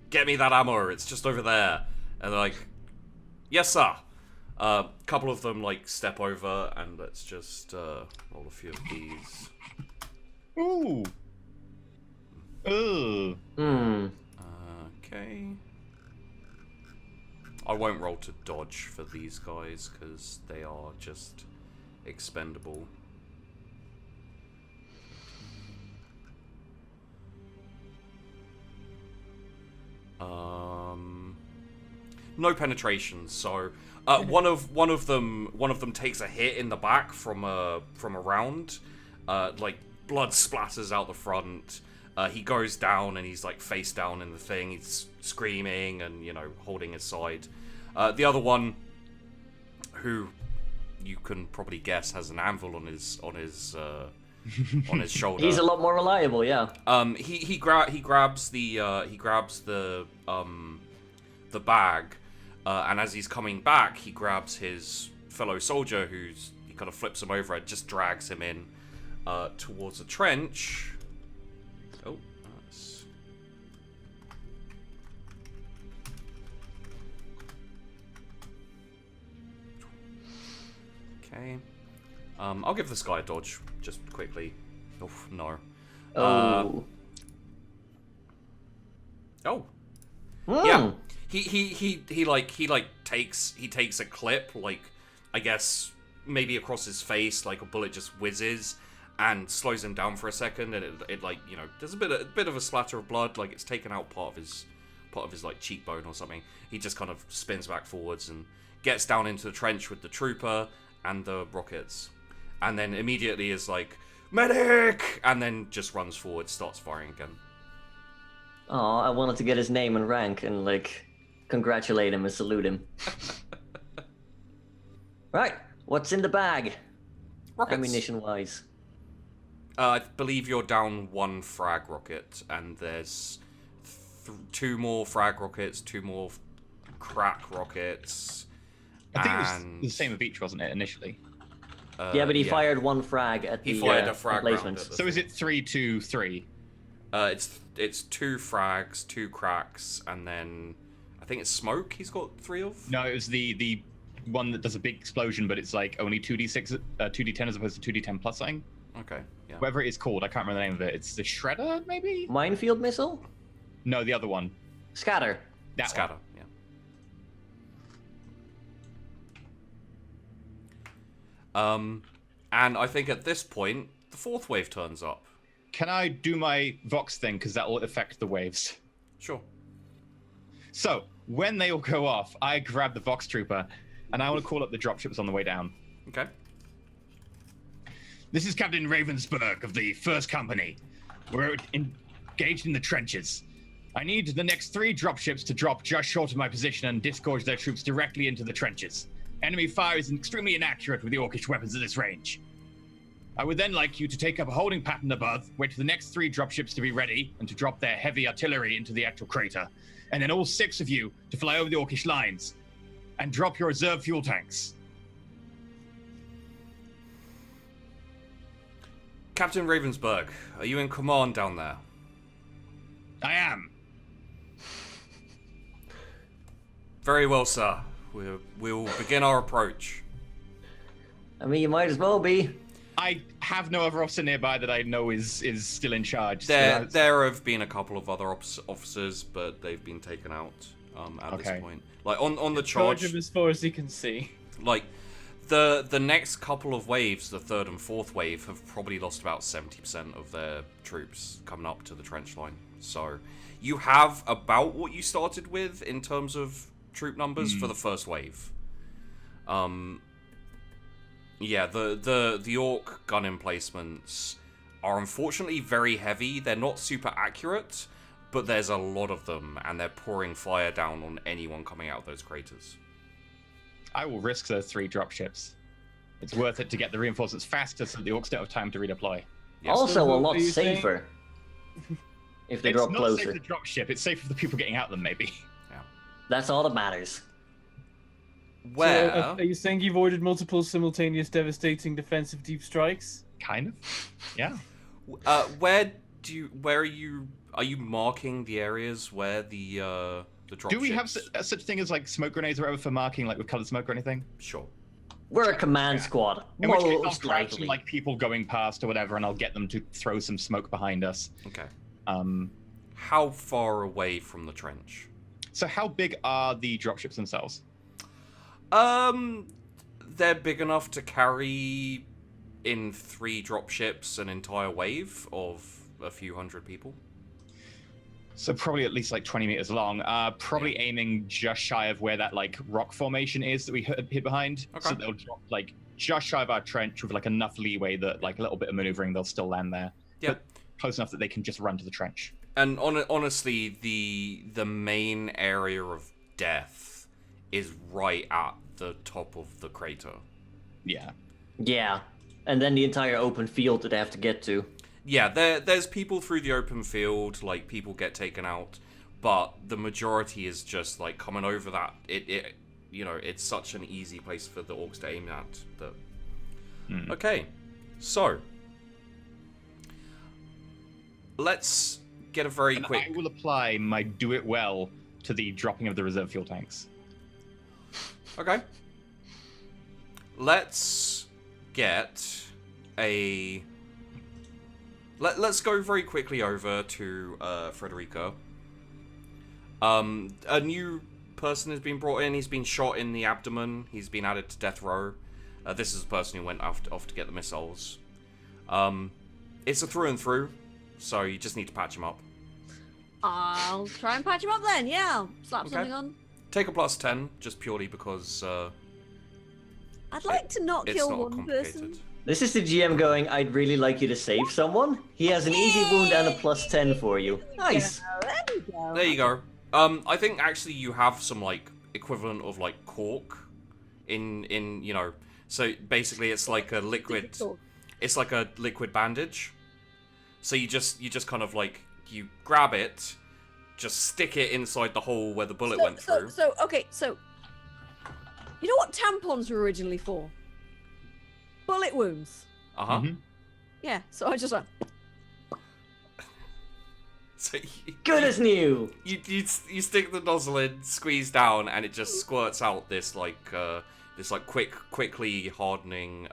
get me that ammo. It's just over there. And they're like, yes, sir. A couple of them like step over and let's just roll a few of these. Ooh. Ooh. Okay. I won't roll to dodge for these guys because they are just expendable. No penetration. So one of them takes a hit in the back from a round. Like blood splatters out the front. He goes down and he's like face down in the thing. He's screaming and holding his side. The other one, who you can probably guess has an anvil on his shoulder. He's a lot more reliable, yeah. He grabs the bag, and as he's coming back, he grabs his fellow soldier, he kind of flips him over and just drags him in towards a trench. Oh, that's... Okay. I'll give this guy a dodge, just quickly. Oh, no. Oh. Oh. Mm. Yeah. He takes a clip, like, I guess, maybe across his face, like a bullet just whizzes and slows him down for a second, and it like, there's a bit of a splatter of blood, like it's taken out part of his like cheekbone or something. He just kind of spins back forwards and gets down into the trench with the trooper and the rockets, and then immediately is like, medic, and then just runs forward, starts firing again. Oh, I wanted to get his name and rank and like congratulate him and salute him. Right, what's in the bag? Rockets. Ammunition wise. I believe you're down 1 frag rocket, and there's 2 more frag rockets, 2 more crack rockets. I think it was the same of each, wasn't it, initially? Yeah, but he fired 1 frag at the He fired a frag round placement. at the So is it 3, 2, 3? It's 2 frags, 2 cracks, and then I think it's smoke. He's got 3 of. No, it was the one that does a big explosion, but it's like only 2d6, 2d10 as opposed to 2d10 plus something. Okay, yeah. Whatever it is called, I can't remember the name of it. It's the Shredder, maybe? Minefield missile? No, the other one. Scatter. That Scatter, one. yeah. And I think at this point, the 4th wave turns up. Can I do my Vox thing, because that will affect the waves? Sure. So, when they all go off, I grab the Vox Trooper, and I want to call up the dropships on the way down. Okay. This is Captain Ravensburg of the 1st Company. We're engaged in the trenches. I need the next 3 dropships to drop just short of my position and disgorge their troops directly into the trenches. Enemy fire is extremely inaccurate with the Orcish weapons at this range. I would then like you to take up a holding pattern above, wait for the next 3 dropships to be ready, and to drop their heavy artillery into the actual crater. And then all 6 of you to fly over the Orcish lines, and drop your reserve fuel tanks. Captain Ravensburg, are you in command down there? I am. Very well, sir. We'll begin our approach. I mean, you might as well be. I have no other officer nearby that I know is still in charge. There have been a couple of other officers, but they've been taken out at this point. Like on the charge, Charge him as far as he can see. like the next couple of waves, the 3rd and 4th wave, have probably lost about 70% of their troops coming up to the trench line. So you have about what you started with in terms of troop numbers for the 1st wave. Yeah, the Orc gun emplacements are unfortunately very heavy. They're not super accurate, but there's a lot of them, and they're pouring fire down on anyone coming out of those craters. I will risk those 3 dropships. It's worth it to get the reinforcements faster so that the Orcs don't have time to redeploy. Yes. Also, So a what lot are you saying? safer. If they It's drop not closer. safe for the dropship, it's safe for the people getting out them, maybe. That's all that matters. Where? So, are you saying you've ordered multiple simultaneous devastating defensive deep strikes? Kind of. Yeah. Where are you marking the areas where the dropships? Do we have such a thing as like smoke grenades or whatever for marking, like with colored smoke or anything? Sure. We're a command squad. In which case, I'll Most crouch likely. like people going past or whatever, and I'll get them to throw some smoke behind us. Okay. Um. How far away from the trench? So how big are the dropships themselves? They're big enough to carry in 3 dropships an entire wave of a few hundred people. So probably at least like 20 meters long. Probably aiming just shy of where that like rock formation is that we hid behind. Okay. So they'll drop like just shy of our trench with like enough leeway that like a little bit of maneuvering they'll still land there. Yeah. But close enough that they can just run to the trench. And honestly, the main area of death is right at the top of the crater. Yeah. Yeah. And then the entire open field that they have to get to. Yeah, there's people through the open field, like people get taken out, but the majority is just like coming over that. It it's such an easy place for the Orcs to aim at. That. Okay, so let's get a very And quick. I will apply my do it well to the dropping of the reserve fuel tanks. Okay. Let's get a. Let's go very quickly over to Frederica. A new person has been brought in. He's been shot in the abdomen. He's been added to death row. This is the person who went off to get the missiles. It's a through and through, so you just need to patch him up. I'll try and patch him up then. Yeah, slap Okay. something on. Take a +10, just purely because I'd like to not it's kill not one complicated. person. This is the GM going, I'd really like you to save someone. He has an easy wound and a +10 for you. Nice. Yeah, there we go. There you go. I think actually you have some like equivalent of like cork in so basically it's like a liquid it's like a liquid bandage. So you just kind of like you grab it, just stick it inside the hole where the bullet went through. Okay, so you know what tampons were originally for? Bullet wounds. Uh-huh. Mhm. Yeah, so I just went. So Good as new. you stick the nozzle in, squeeze down, and it just squirts out this quickly hardening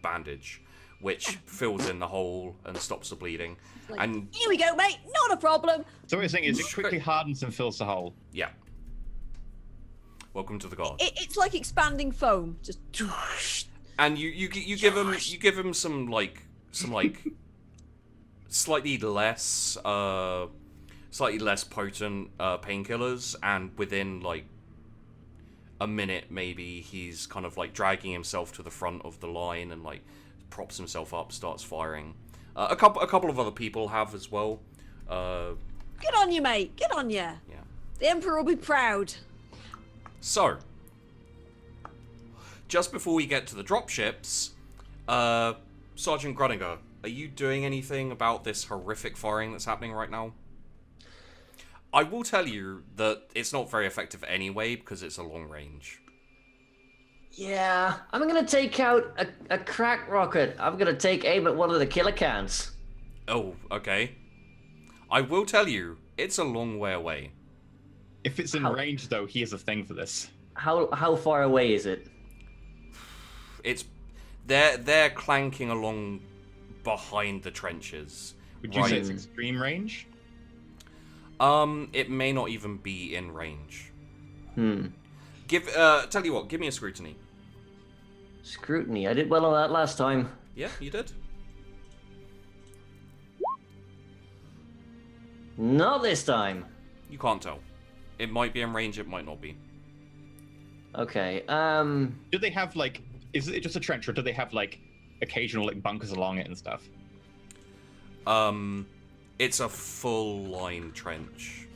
bandage, which fills in the hole and stops the bleeding. Like, And here we go, mate. Not a problem. So what you're saying is it quickly hardens and fills the hole. yeah, welcome to the guard. It's like expanding foam. Just. And you give him some slightly less potent painkillers, and within like a minute maybe he's kind of like dragging himself to the front of the line and like props himself up, starts firing. A couple of other people have as well. Good on you, mate. Good on you. Yeah. The Emperor will be proud. So, just before we get to the dropships, Sergeant Gruninger, are you doing anything about this horrific firing that's happening right now? I will tell you that it's not very effective anyway because it's a long range. Yeah, I'm gonna take out a crack rocket. I'm gonna take aim at one of the killer cans. Oh, okay. I will tell you, it's a long way away. If it's in range, though, he has a thing for this. How far away is it? It's they're clanking along behind the trenches. Would you say it's extreme range? It may not even be in range. Hmm. Tell you what, give me a scrutiny. Scrutiny. I did well on that last time. Yeah, you did. Not this time. You can't tell. It might be in range, it might not be. Okay. Do they have like? Is it just a trench, or do they have like occasional like bunkers along it and stuff? It's a full line trench.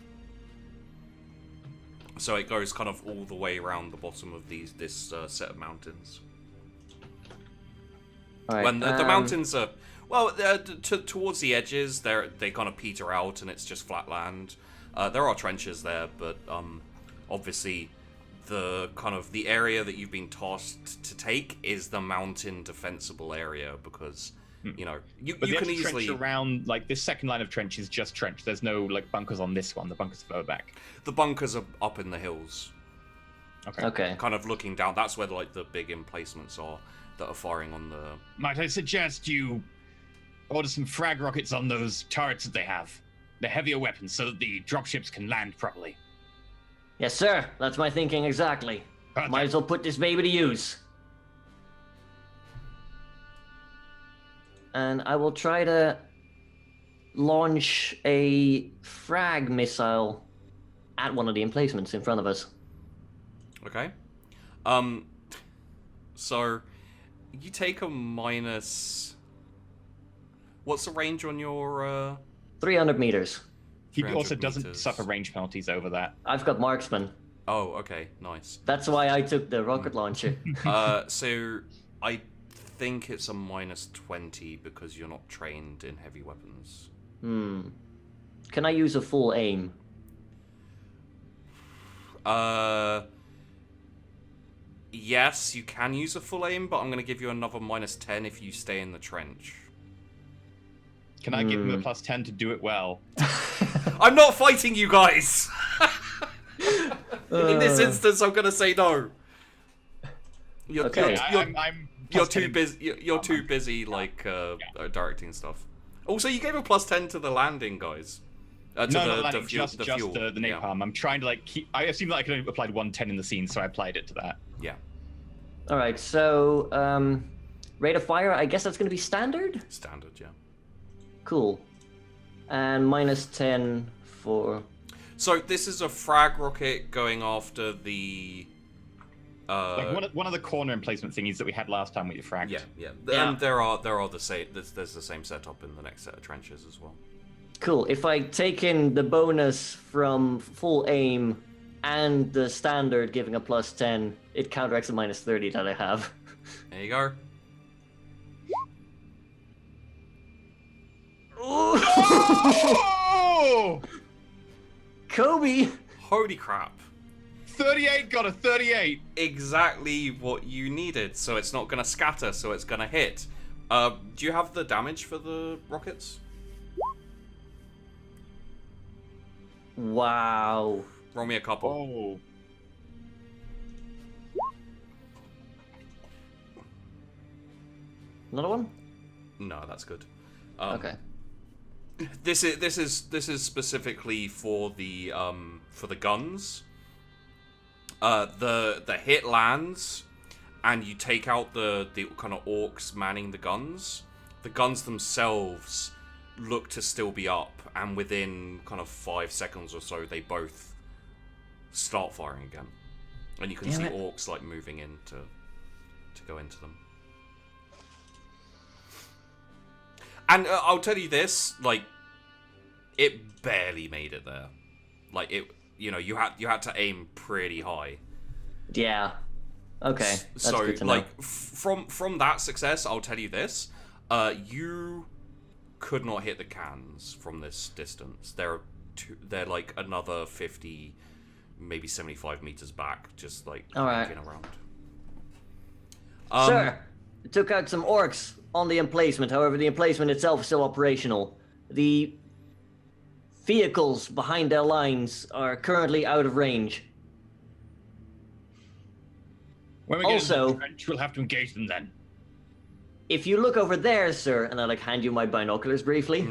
So it goes kind of all the way around the bottom of this set of mountains. All right, When the mountains are towards the edges, they kind of peter out and it's just flat land. There are trenches there, but obviously the kind of the area that you've been tasked to take is the mountain defensible area because you know you can easily trench around like this second line of trench is just trench. There's no like bunkers on this one. The bunkers are further back. The bunkers are up in the hills. Okay. Kind of looking down. That's where like the big emplacements are that are firing on the. Might I suggest you order some frag rockets on those turrets that they have? The heavier weapons, so that the dropships can land properly. Yes, sir. That's my thinking exactly. Perfect. Might as well put this baby to use. And I will try to launch a frag missile at one of the emplacements in front of us. Okay. So you take a minus. What's the range on your? 300 meters. He 300 also doesn't meters. suffer range penalties over that. I've got marksman. Oh, okay, nice. That's why I took the rocket launcher. So I think it's a minus 20 because you're not trained in heavy weapons. Can I use a full aim? Yes, you can use a full aim, but I'm going to give you another minus 10 if you stay in the trench. Can I give him a plus 10 to do it well? I'm not fighting you guys! In this instance, I'm going to say no. You're too busy. You're too busy, like directing stuff. Also, you gave a plus 10 to the landing, guys. Not landing, just the fuel. the napalm. Yeah. I'm trying to like keep. I assume that I could only apply 110 in the scene, so I applied it to that. Yeah. All right, so rate of fire. I guess that's going to be standard. Standard, yeah. Cool. And minus 10 for. So this is a frag rocket going after the. Like one of the corner emplacement thingies that we had last time with your frags. Yeah. Yeah. And there are the same. There's the same setup in the next set of trenches as well. Cool. If I take in the bonus from full aim and the standard giving a plus 10, it counteracts the minus 30 that I have. There you go. Oh! Kobe! Holy crap. 38 got a 38. Exactly what you needed. So it's not going to scatter, so it's going to hit. Do you have the damage for the rockets? Wow. Roll me a couple. Oh. Another one? No, that's good. Okay. This is specifically for the guns. The hit lands, and you take out the kind of orcs manning the guns. The guns themselves look to still be up, and within kind of 5 seconds or so, they both start firing again, and you can see orcs like moving in to go into them. And I'll tell you this, like, it barely made it there. Like, it, you know, you had to aim pretty high. Yeah. Okay. That's so, good to know. like, from that success, I'll tell you this: you could not hit the cans from this distance. They're like another 50, maybe 75 meters back, just like looking around. Sir, took out some orcs on the emplacement. However, the emplacement itself is still operational. The vehicles behind their lines are currently out of range. When we get into Also, the trench, we'll have to engage them then. if you look over there, sir, and I like hand you my binoculars briefly.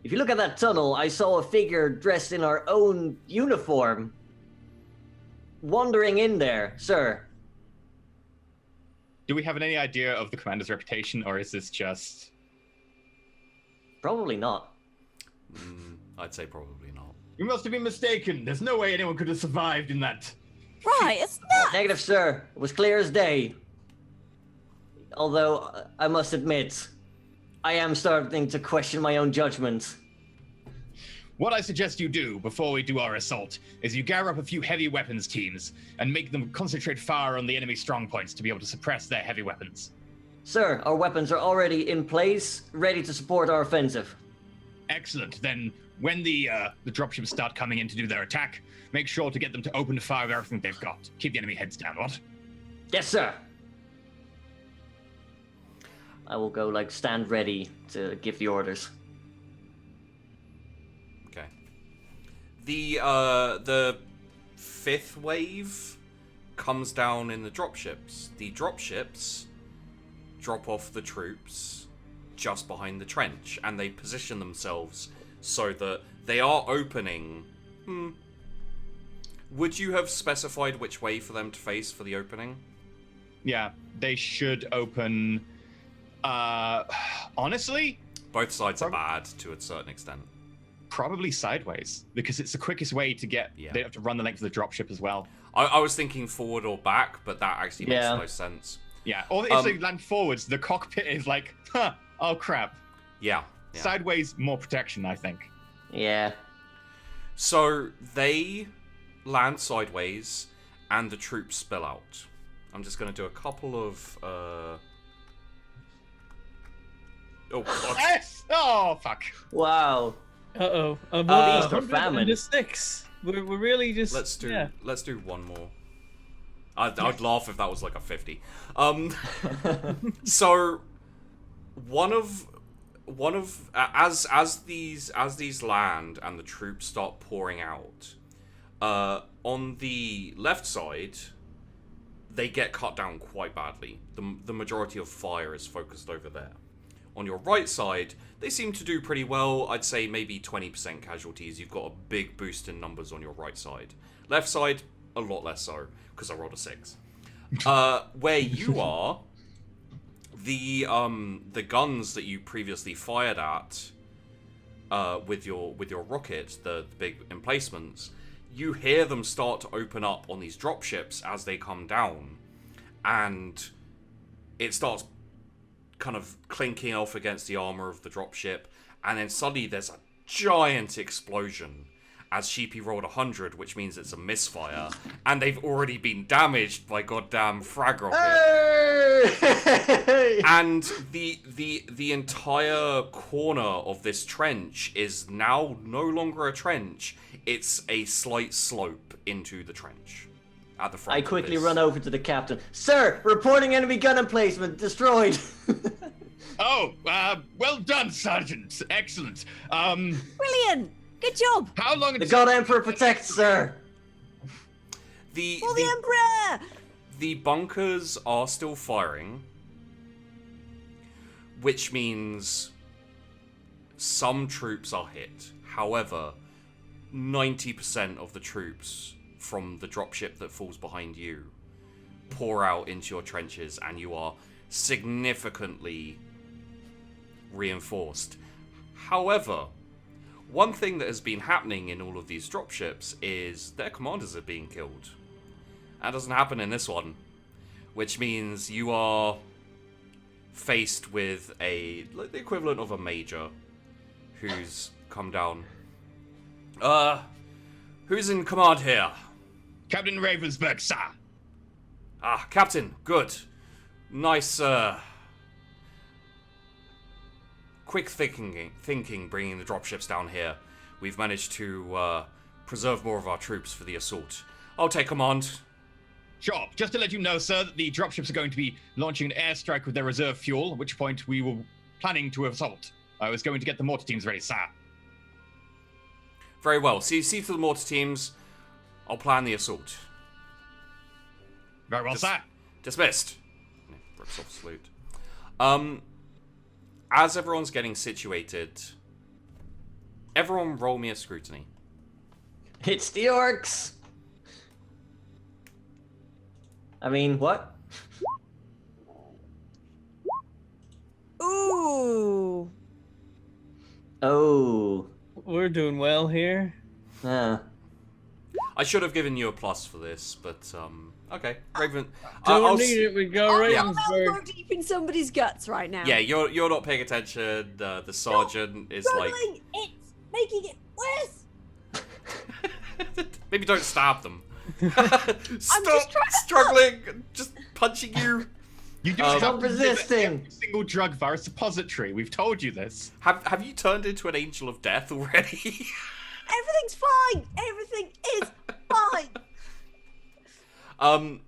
If you look at that tunnel, I saw a figure dressed in our own uniform wandering in there, sir. Do we have any idea of the commander's reputation, or is this just... Probably not. I'd say probably not. You must have been mistaken. There's no way anyone could have survived in that. Right, it's not. Negative, sir. It was clear as day. Although, I must admit, I am starting to question my own judgment. What I suggest you do before we do our assault is you gather up a few heavy weapons teams and make them concentrate fire on the enemy strong points to be able to suppress their heavy weapons. Sir, our weapons are already in place, ready to support our offensive. Excellent. Then when the dropships start coming in to do their attack, make sure to get them to open fire with everything they've got. Keep the enemy heads down, what? Yes, sir. I will go, like, stand ready to give the orders. Okay. The fifth wave comes down in the dropships. The dropships drop off the troops just behind the trench, and they position themselves so that they are opening. Would you have specified which way for them to face for the opening? Yeah, they should open. Honestly, both sides are bad to a certain extent. Probably sideways, because it's the quickest way to get. Yeah. They have to run the length of the dropship as well. I was thinking forward or back, but that actually makes no sense. Yeah, or if they land forwards, the cockpit is like, oh crap. Yeah. Sideways, more protection, I think. Yeah. So they land sideways, and the troops spill out. I'm just going to do a couple of... Oh, God. Yes! Oh, fuck. Wow. Uh-oh. Easter famine. 106. We're really just... Let's do one more. I'd laugh if that was like a 50. So as these land and the troops start pouring out, on the left side, they get cut down quite badly. The majority of fire is focused over there. On your right side, they seem to do pretty well. I'd say maybe 20% casualties. You've got a big boost in numbers on your right side. Left side, a lot less so, because I rolled a 6. Where you are, the guns that you previously fired at with your rocket, the big emplacements, you hear them start to open up on these dropships as they come down, and it starts kind of clinking off against the armor of the dropship, and then suddenly there's a giant explosion as Sheepy rolled 100, which means it's a misfire, and they've already been damaged by goddamn frag rocket. Hey! And the entire corner of this trench is now no longer a trench, it's a slight slope into the trench at the front. I quickly run over to the captain. Sir, reporting enemy gun emplacement destroyed. Oh, well done, Sergeant. Excellent. Brilliant. Good job. How long The until God Emperor protects, sir. For the Emperor. The bunkers are still firing, which means some troops are hit. However, 90% of the troops from the dropship that falls behind you pour out into your trenches, and you are significantly reinforced. However, one thing that has been happening in all of these dropships is their commanders are being killed. That doesn't happen in this one, which means you are faced with the equivalent of a major who's come down. Who's in command here? Captain Ravensburg, sir. Ah, Captain, good. Nice, quick thinking bringing the dropships down here. We've managed to, preserve more of our troops for the assault. I'll take command. Sure. Just to let you know, sir, that the dropships are going to be launching an airstrike with their reserve fuel, at which point we were planning to assault. I was going to get the mortar teams ready, sir. Very well. See to the mortar teams. I'll plan the assault. Very well, sir. Dismissed. Rips off salute. As everyone's getting situated, everyone roll me a scrutiny. It's the orcs. I mean, what? Ooh. Oh. We're doing well here. Yeah. I should have given you a plus for this, but okay. Raven. Don't need it. We go I'm Ravensburg. going deep in somebody's guts right now. Yeah, you're not paying attention. The sergeant is like. Struggling. It's making it worse. Maybe don't stab them. just Stop trying to struggling. Just punching you. You do Stop have resisting. every single drug virus suppository. We've told you this. Have you turned into an angel of death already? Everything's fine. Everything is fine.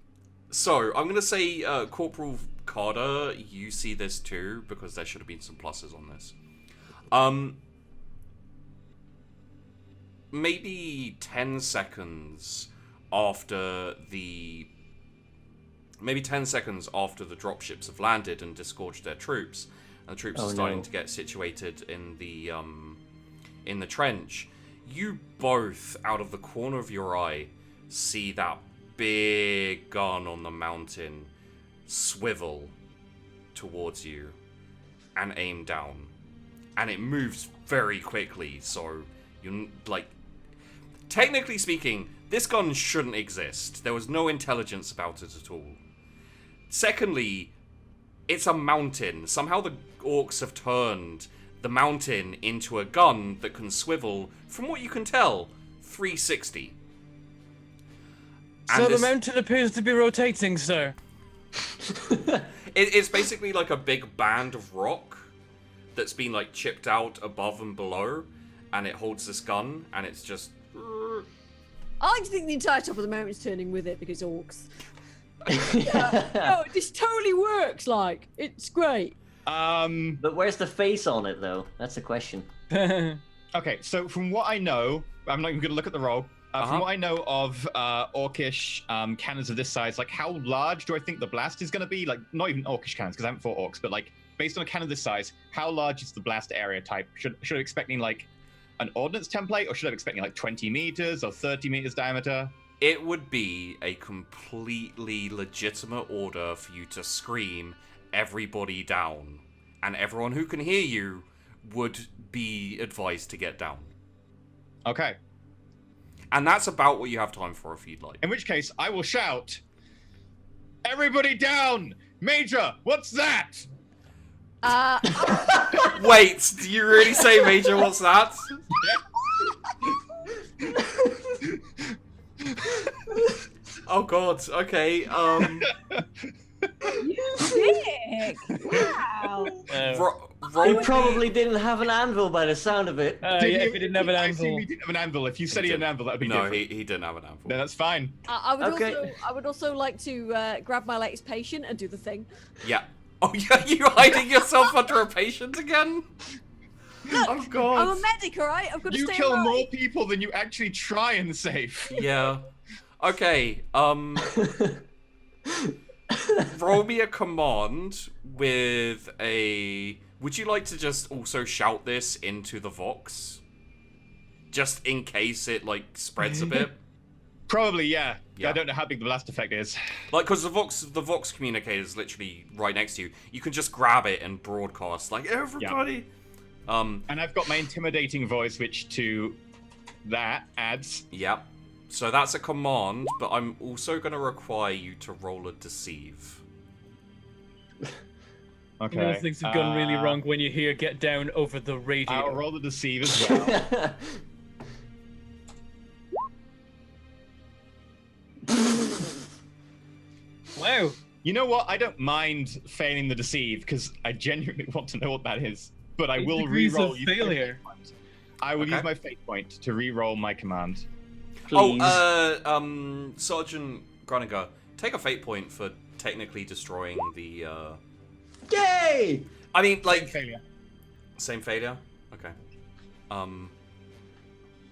So I'm gonna say, Corporal Carter, you see this too, because there should have been some pluses on this. Maybe 10 seconds after the dropships have landed and disgorged their troops, and the troops are starting to get situated in the trench, you both, out of the corner of your eye, see that big gun on the mountain swivel towards you and aim down. And it moves very quickly, so you're like... Technically speaking, this gun shouldn't exist. There was no intelligence about it at all. Secondly, it's a mountain. Somehow the orcs have turned the mountain into a gun that can swivel, from what you can tell, 360. So the mountain appears to be rotating, sir. It's basically like a big band of rock that's been like chipped out above and below, and it holds this gun, and it's just... I like to think the entire top of the mountain's turning with it because orcs. No, this totally works. Like, it's great. But where's the face on it, though? That's the question. Okay, so from what I know, I'm not even going to look at the roll. From what I know of orcish cannons of this size, like how large do I think the blast is going to be? Like, not even orcish cannons, because I haven't fought orcs, but like based on a cannon this size, how large is the blast area type? Should I be expecting like an ordnance template, or should I be expecting like 20 meters or 30 meters diameter? It would be a completely legitimate order for you to scream everybody down, and everyone who can hear you would be advised to get down. Okay. And that's about what you have time for if you'd like. In which case, I will shout, "Everybody down! Major, what's that?" Wait, do you really say, Major, what's that? Oh god, okay, You dick! Wow. He probably didn't have an anvil by the sound of it. Yeah, if he didn't have an I assume anvil. he didn't have an anvil. If you said he had an anvil, that would be No, different. he didn't have an anvil. No, that's fine. I would also like to grab my latest patient and do the thing. Yeah. Oh yeah, you hiding yourself under a patient again? Oh god. I'm a medic, alright? I've got to You stay kill alive. more people than you actually try and save. Yeah. Okay. Roll me a command with a. Would you like to just also shout this into the Vox? Just in case it like spreads a bit. Probably, yeah. Yeah. I don't know how big the blast effect is. Like, because the Vox communicator is literally right next to you. You can just grab it and broadcast like everybody. And I've got my intimidating voice, which to that adds. Yeah. So that's a command, but I'm also going to require you to roll a deceive. Okay. You know things have gone really wrong when you hear "get down" over the radio. I'll roll the deceive as well. Wow. You know what? I don't mind failing the deceive because I genuinely want to know what that is. But I 8 will degrees re-roll. of failure. I will Okay. use my fate point to re-roll my command. Please. Sergeant Gruninger, take a fate point for technically destroying the. Yay! I mean, like Failure. same failure. Okay.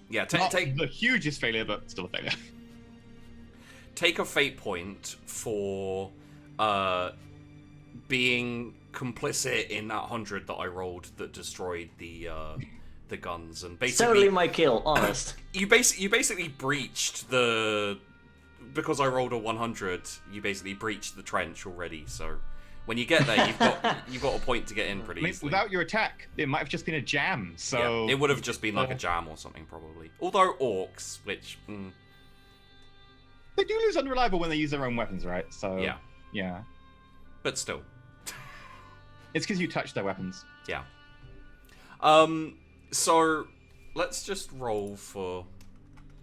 Yeah. Not Take the hugest failure, but still a failure. take a fate point for being complicit in that 100 that I rolled that destroyed the guns, and basically Totally my kill, honest. you basically breached the, because I rolled a 100. You basically breached the trench already. So when you get there, you've got a point to get in pretty I mean, easily. without your attack, it might have just been a jam. So Yeah, it would have just been like a jam or something probably. Although orcs, which they do lose unreliable when they use their own weapons, right? So yeah, but still. It's because you touch their weapons. Yeah. So let's just roll for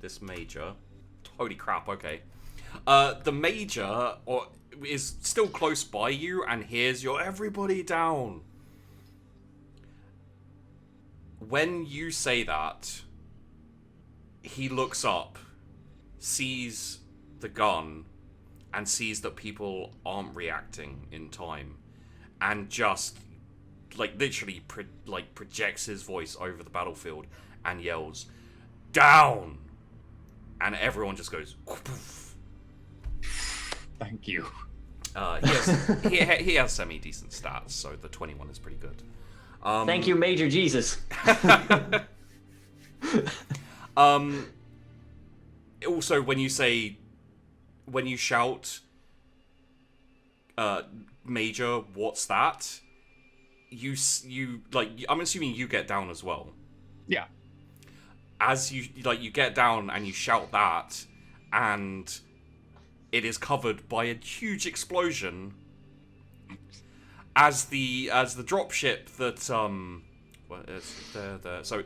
this major. Holy crap, okay. The major is still close by you and hears your everybody down. When you say that, he looks up, sees the gun, and sees that people aren't reacting in time, and just like literally projects his voice over the battlefield and yells, "Down!" And everyone just goes. Thank you. He has semi-decent stats, so the 21 is pretty good. Thank you, Major Jesus. Also, when you shout, Major, what's that? You like, I'm assuming you get down as well. Yeah. As you get down and you shout that, and it is covered by a huge explosion. As the dropship that so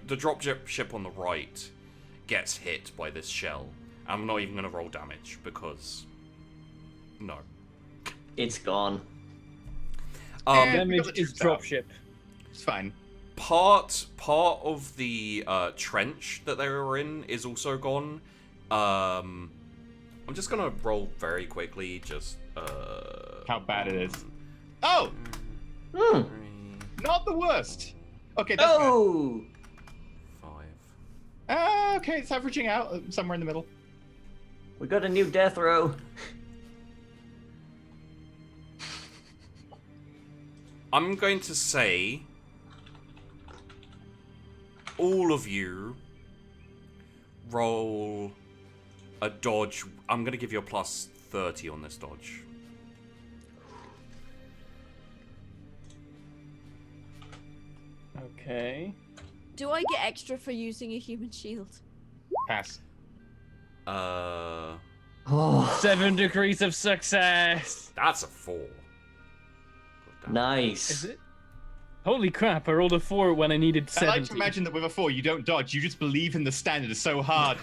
the dropship on the right gets hit by this shell. I'm not even gonna roll damage because no. It's gone. Damage is Because it dropship. It's fine. Part of the trench that they were in is also gone. I'm just gonna roll very quickly. Just How bad it is. Oh, Hmm. not the worst. Okay, that's Oh! 5. okay, it's averaging out somewhere in the middle. We got a new death row. I'm going to say all of you roll a dodge. I'm going to give you a plus 30 on this dodge. Okay. Do I get extra for using a human shield? Pass. Oh. 7 degrees of success. That's a 4. God damn. Nice. Is it? Holy crap! I rolled a 4 when I needed I 70. like to imagine that with a 4, you don't dodge. You just believe in the standard so hard.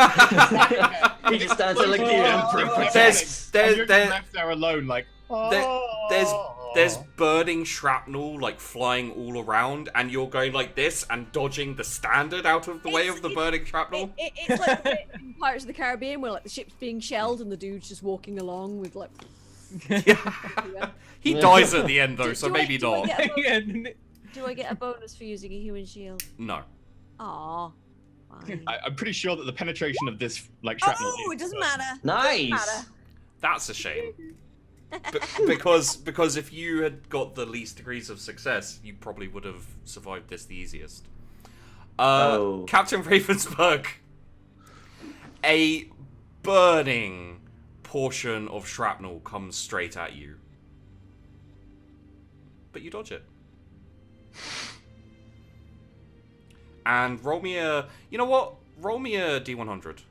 He just stands there like the Oh, emperor. There's- And you're there- left there alone, like. There's burning shrapnel like flying all around, and you're going like this and dodging the standard out of the way of the burning shrapnel. It's like the bit in Pirates of the Caribbean where like the ship's being shelled and the dude's just walking along with like. He dies at the end though, so Do I- maybe do I not. get a bonus- Yeah, Do I get a bonus for using a human shield? No. Aw. Fine. I'm pretty sure that the penetration of this like shrapnel. Oh, it doesn't matter. Nice. Doesn't matter. That's a shame. Because if you had got the least degrees of success, you probably would have survived this the easiest. Captain Ravensburg. A burning portion of shrapnel comes straight at you. But you dodge it. And roll me a... You know what? Roll me a D100.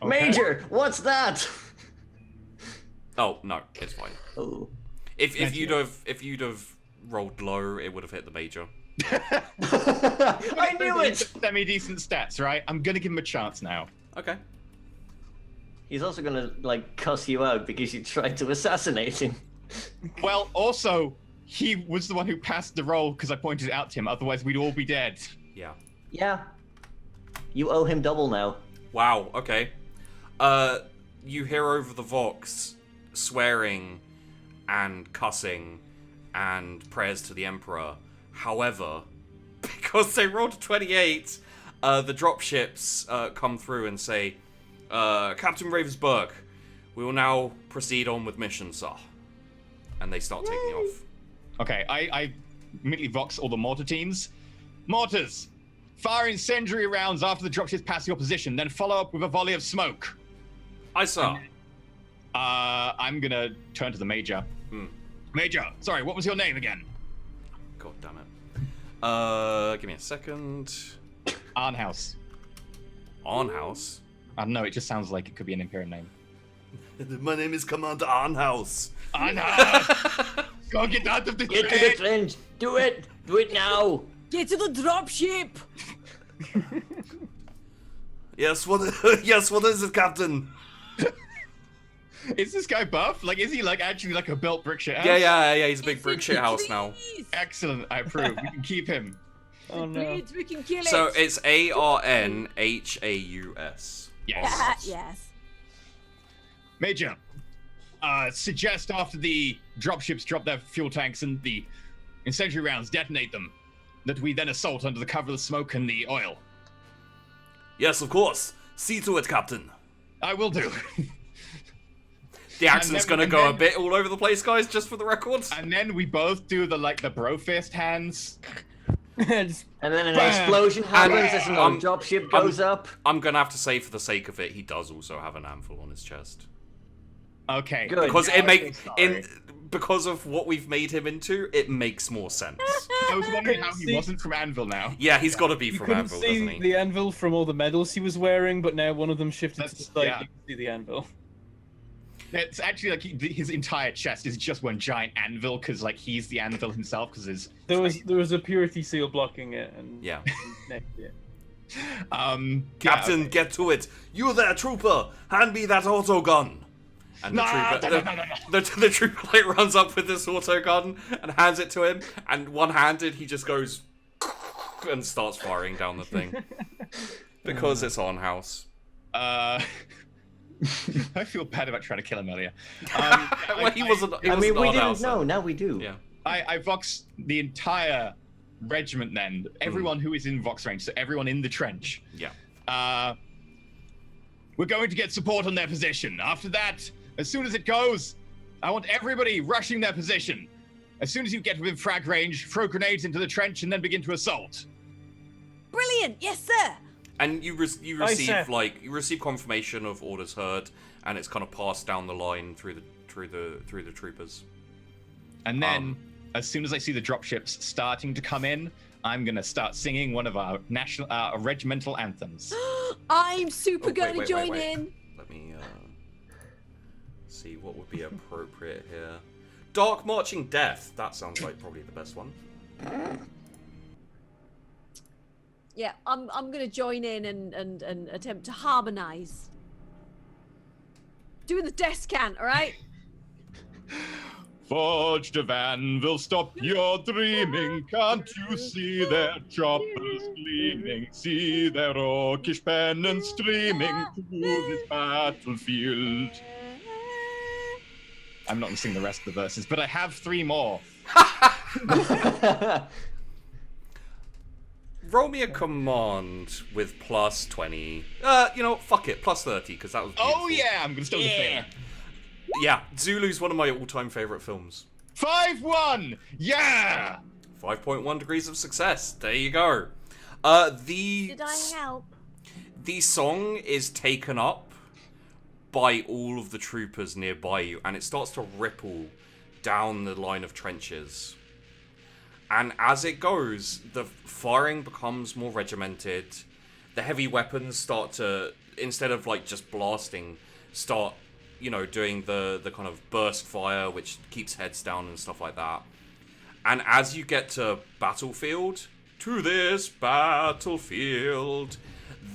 Okay. Major, what's that? Oh, no. It's fine. Oh. If you'd have rolled low, it would have hit the major. I knew it! Semi-decent stats, right? I'm gonna give him a chance now. Okay. He's also gonna, like, cuss you out because you tried to assassinate him. Well, also, he was the one who passed the roll because I pointed it out to him. Otherwise, we'd all be dead. Yeah. Yeah. You owe him double now. Wow, okay. You hear over the Vox swearing and cussing and prayers to the Emperor. However, because they rolled a 28, the dropships come through and say, Captain Ravensburg, we will now proceed on with mission, sir. And they start taking off. Okay, I immediately vox all the mortar teams. Mortars, fire incendiary rounds after the dropships pass your position, then follow up with a volley of smoke. Aye, sir. I'm gonna turn to the Major. Major, sorry, what was your name again? God damn it. Give me a second. Arnhouse. Arnhouse? I don't know, it just sounds like it could be an Imperial name. My name is Commander Arnhouse. Arnhouse! Go get out of the Get to the trench! Do it! Do it now! Get to the dropship! Yes, what is it, Captain? Is this guy buff? Like, is he like actually like a built brick shit house? Yeah, he's a big brick shit house now. Excellent, I approve. We can keep him. Oh no. We can kill it! So it's Arnhaus. Yes. Yes. Major, suggest after the dropships drop their fuel tanks and the incendiary rounds detonate them, that we then assault under the cover of the smoke and the oil. Yes, of course. See to it, Captain. I will do. The accent's then- gonna and go a then- bit all over the place, guys, just for the record. And then we both do the bro fist hands. Just- And then an Bam. explosion happens as another dropship goes up. I'm gonna have to say, for the sake of it, he does also have an anvil on his chest. Okay. Good. Because Now it I feel sorry. because of what we've made him into, it makes more sense. I was wondering how he See- wasn't from Anvil now. Yeah, he's got to be You from couldn't Anvil, see doesn't he? the anvil from all the medals he was wearing, but now one of them shifted to the That's- side. yeah. You can see the anvil. It's actually like his entire chest is just one giant anvil because like he's the anvil himself because his There was a purity seal blocking it, and Yeah. next to it. Captain, yeah, get to it! You there, trooper! Hand me that auto gun! And the No, trooper, no. the trooper like runs up with this auto gun and hands it to him, and one-handed he just goes and starts firing down the thing because it's on house. I feel bad about trying to kill him earlier. Well, he wasn't. He I mean, wasn't we on didn't house, know. then. Now we do. Yeah. I vox the entire regiment then, everyone who is in vox range, so everyone in the trench. Yeah. We're going to get support on their position. After that, as soon as it goes, I want everybody rushing their position. As soon as you get within frag range, throw grenades into the trench and then begin to assault. Brilliant! Yes, sir! And you Aye, receive sir. you receive confirmation of orders heard, and it's kind of passed down the line through the troopers. And then, as soon as I see the dropships starting to come in, I'm gonna start singing one of our national, regimental anthems. I'm super Oh, gonna wait, join wait. in. Let me see what would be appropriate here. Dark Marching Death. That sounds like probably the best one. Yeah, I'm gonna join in and attempt to harmonize. Doing the death count, alright? Forged of anvil, stop your dreaming. Can't you see their choppers gleaming? See their rockish pennants streaming through this battlefield. I'm not gonna sing the rest of the verses, but I have 3 more. Roll me a command with plus 20. You know what? Fuck it. Plus 30, because that was beautiful. Oh yeah, I'm gonna steal the thing. Yeah, Zulu's one of my all-time favorite films. 5-1. Yeah. 5.1 degrees of success. There you go. Did I help? The song is taken up by all of the troopers nearby you, and it starts to ripple down the line of trenches. And as it goes, the firing becomes more regimented. The heavy weapons start to, instead of like just blasting, start, you know, doing the kind of burst fire, which keeps heads down and stuff like that. And as you get to battlefield, to this battlefield,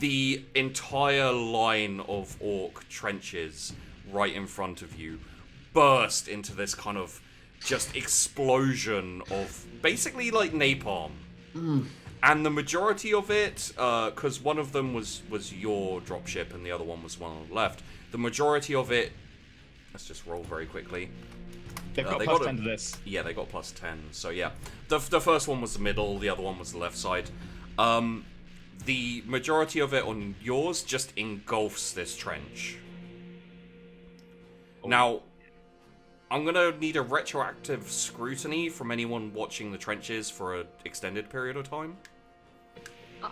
the entire line of orc trenches right in front of you burst into this kind of just explosion of basically like napalm. And the majority of it, because one of them was your dropship and the other one was one on the left, the majority of it, let's just roll very quickly. They've got they plus got 10 to this. Yeah, they got plus 10. So yeah, the first one was the middle, the other one was the left side. The majority of it on yours just engulfs this trench. Now, I'm gonna need a retroactive scrutiny from anyone watching the trenches for an extended period of time.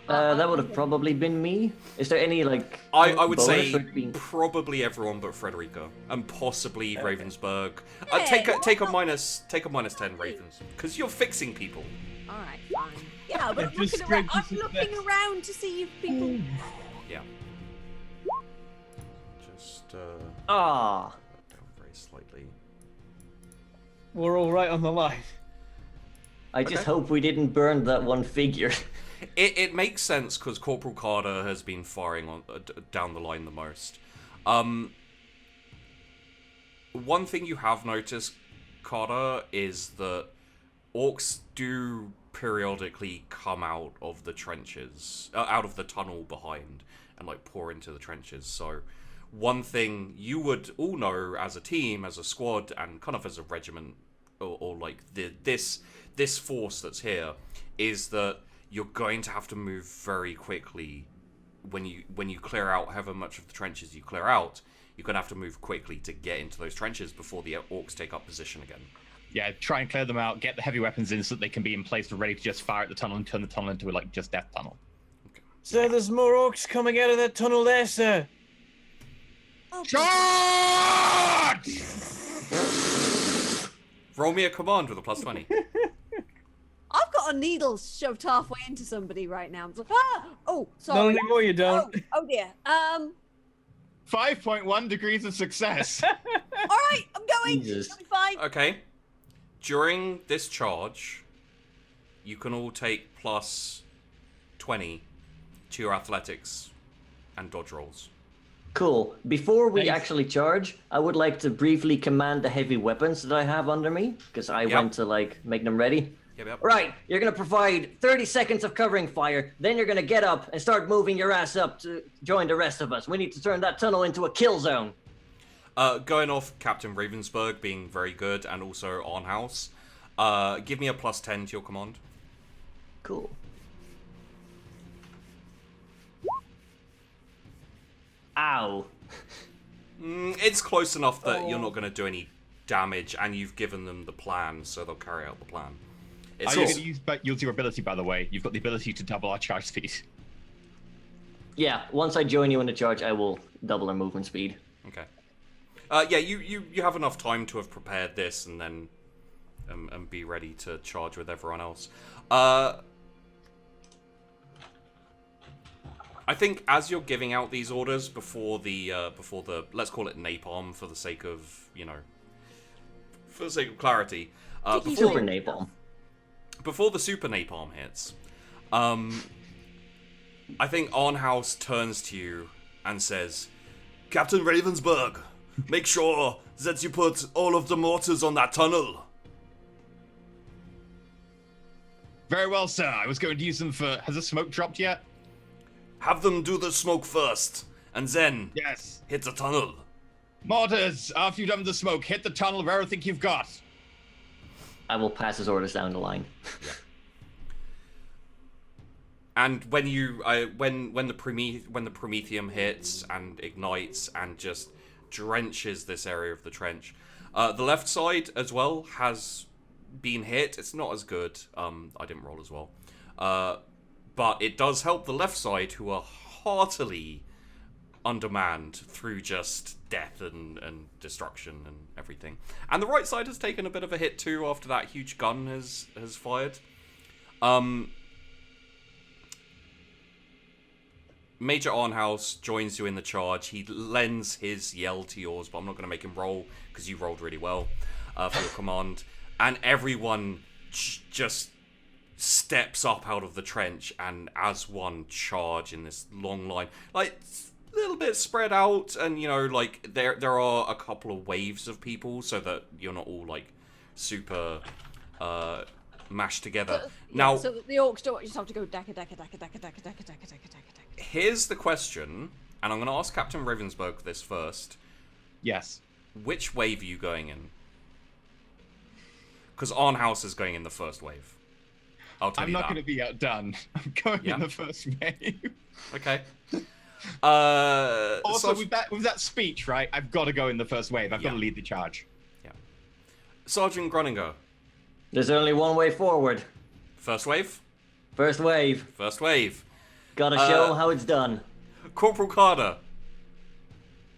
That would have probably been me. Is there any like? I would bonus say for it being- probably everyone but Frederica, and possibly Ravensburg. Hey, Take a minus 10 Ravens, because you're fixing people. All right, fine. Yeah, but I'm Just looking, around, strength I'm is looking success. around to see if people. Yeah. Just Ah, down very slightly. We're all right on the line. I just Okay. hope we didn't burn that one figure. It makes sense because Corporal Carter has been firing on down the line the most. One thing you have noticed, Carter, is that orcs do periodically come out of the trenches, out of the tunnel behind, and like pour into the trenches. So, one thing you would all know as a team, as a squad, and kind of as a regiment, or like this force that's here, is that you're going to have to move very quickly when you clear out however much of the trenches you clear out. You're going to have to move quickly to get into those trenches before the orcs take up position again. Yeah, try and clear them out, get the heavy weapons in so that they can be in place ready to just fire at the tunnel and turn the tunnel into a like just death tunnel. Sir, there's more orcs coming out of that tunnel there, sir. Oh, Charge! Roll me a command with a plus 20. I've got a needle shoved halfway into somebody right now. I'm like, ah! Oh, Not sorry. anymore, you don't. Oh dear. 5.1 degrees of success. All right, I'm going. Jesus. I'll be fine. Okay. During this charge, you can all take plus 20 to your athletics and dodge rolls. Cool. Before we Nice. actually charge, I would like to briefly command the heavy weapons that I have under me, because I went to like make them ready. Yep. Right, you're gonna provide 30 seconds of covering fire, then you're gonna get up and start moving your ass up to join the rest of us. We need to turn that tunnel into a kill zone. Going off Captain Ravensburg being very good, and also Arnhouse, give me a plus 10 to your command. Cool. Ow. It's close enough that you're not going to do any damage, and you've given them the plan, so they'll carry out the plan. It's Are you all- going to use your ability, by the way? You've got the ability to double our charge speed. Yeah, once I join you in the charge, I will double our movement speed. Okay. Yeah, you have enough time to have prepared this and then and be ready to charge with everyone else. I think as you're giving out these orders before the let's call it napalm for the sake of clarity, Super napalm. before the super napalm hits, I think Arnhouse turns to you and says, "Captain Ravensburg, make sure that you put all of the mortars on that tunnel." Very well, sir. I was going to use them for... Has the smoke dropped yet? Have them do the smoke first, and then Yes. hit the tunnel. Mortars, after you've done the smoke, hit the tunnel of everything you've got. I will pass his orders down the line. And when you when the Promethium hits and ignites and just drenches this area of the trench, the left side as well has been hit. It's not as good. I didn't roll as well, but it does help the left side, who are heartily undermanned through just death and destruction and everything. And the right side has taken a bit of a hit too after that huge gun has fired. Major Arnhouse joins you in the charge. He lends his yell to yours, but I'm not going to make him roll because you rolled really well for your command. And everyone just steps up out of the trench and as one charge in this long line. Like, a little bit spread out, and, you know, like, there are a couple of waves of people so that you're not all, like, super mashed together. Now, so that the orcs don't just have to go dakka. Here's the question, and I'm going to ask Captain Ravensburg this first. Yes. Which wave are you going in? Because Arnhouse is going in the first wave. I'll tell I'm you not that. going to be outdone. I'm going Yeah. in the first wave. Okay. Also, Sarge- with that speech, right? I've got to go in the first wave. I've got to lead the charge. Sergeant Gruninger. There's only one way forward. First wave? First wave. First wave. Gotta show 'em how it's done. Corporal Carter.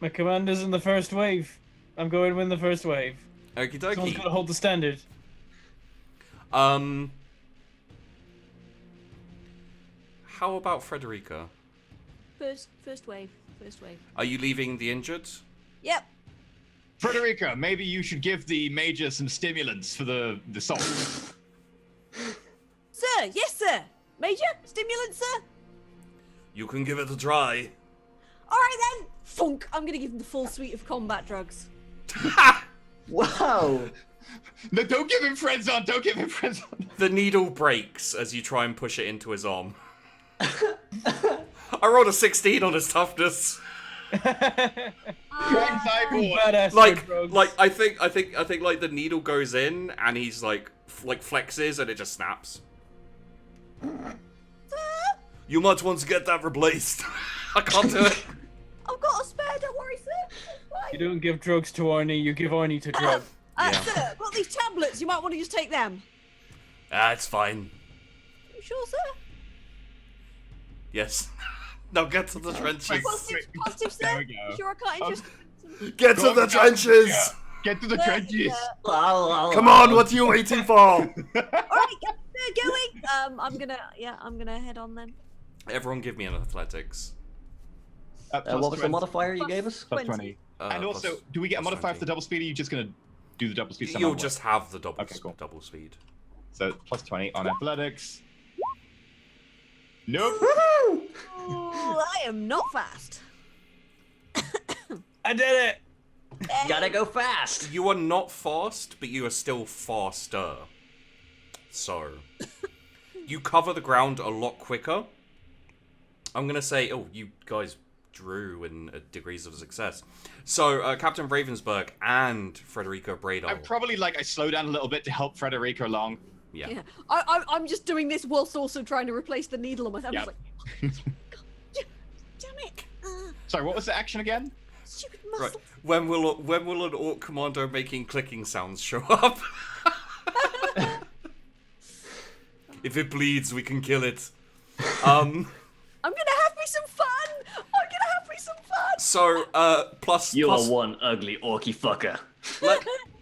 My commander's in the first wave. I'm going to win the first wave. Okie Someone's dokie. got to hold the standard. How about Frederica? First wave. Are you leaving the injured? Yep. Frederica, maybe you should give the major some stimulants for the salt. Sir, yes, sir. Major, stimulant, sir. You can give it a try. All right then. Funk. I'm gonna give him the full suite of combat drugs. Wow. No, don't give him friends on. Don't give him friends on. The needle breaks as you try and push it into his arm. I rolled a 16 on his toughness. Badass Like, drugs. I think like the needle goes in and he's like flexes and it just snaps. You might want to get that replaced. I can't do it. I've got a spare. Don't worry, sir. Right. You don't give drugs to Arnie, you give Arnie to drugs. Yeah. Sir, I've got these tablets. You might want to just take them. It's fine. You sure, sir? Yes. Now get to the trenches. Positive, There sir. we go. You sure I can't interest? Get to the trenches. Get to the trenches. Come on, what are you waiting for? All right, they're going. I'm gonna head on then. Everyone give me an athletics. What was the modifier you gave us? Plus 20. And also, plus- do we get a plus modifier 20. for the double speed, or are you just going to do the double speed somehow? You'll just have the double, Okay, cool. double speed. So, plus 20 on athletics. Nope. Oh, I am not fast. I did it! Gotta go fast. You are not fast, but you are still faster. So, you cover the ground a lot quicker. I'm going to say, you guys drew in degrees of success. So, Captain Ravensburg and Frederica Bradal. I'm probably I slow down a little bit to help Frederica along. Yeah. I'm just doing this whilst also trying to replace the needle on myself. Yeah. I'm just like, damn it! Sorry, what was the action again? Stupid Right. muscle. When will an orc commando making clicking sounds show up? If it bleeds, we can kill it. I'm gonna have me some fun. So, plus. You plus are one ugly orky fucker.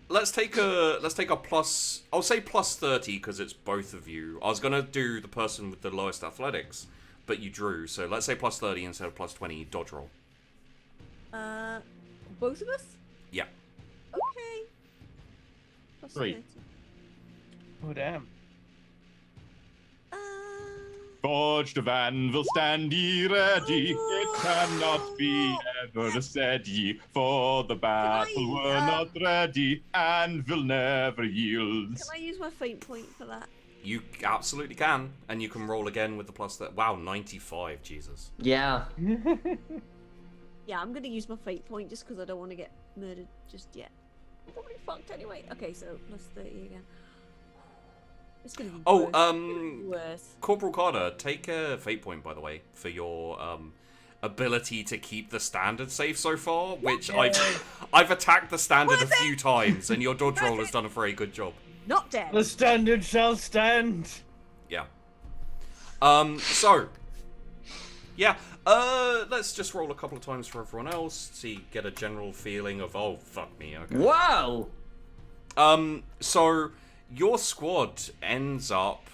Let's take a plus. I'll say plus 30 because it's both of you. I was gonna do the person with the lowest athletics, but you drew, so let's say plus 30 instead of plus 20. Dodge roll. Both of us? Yeah. Okay. Plus 3. 30. Oh, damn. Forged of anvil, stand ye ready. It cannot be ever said ye, for the battle were not ready. Anvil never yields. Can I use my fate point for that? You absolutely can, and you can roll again with the plus that. Wow, 95. Jesus. Yeah. Yeah, I'm gonna use my fate point just because I don't want to get murdered just yet. I'm probably fucked anyway. Okay, so plus 30 again. It's gonna be Oh, worse. Corporal Carter, take a fate point, by the way, for your ability to keep the standard safe so far, which I've attacked the standard a few times, and your dodge roll has done a very good job. Not dead. The standard shall stand. Yeah. So, yeah, let's just roll a couple of times for everyone else, see, get a general feeling of, oh, fuck me, okay. Wow! So, your squad ends up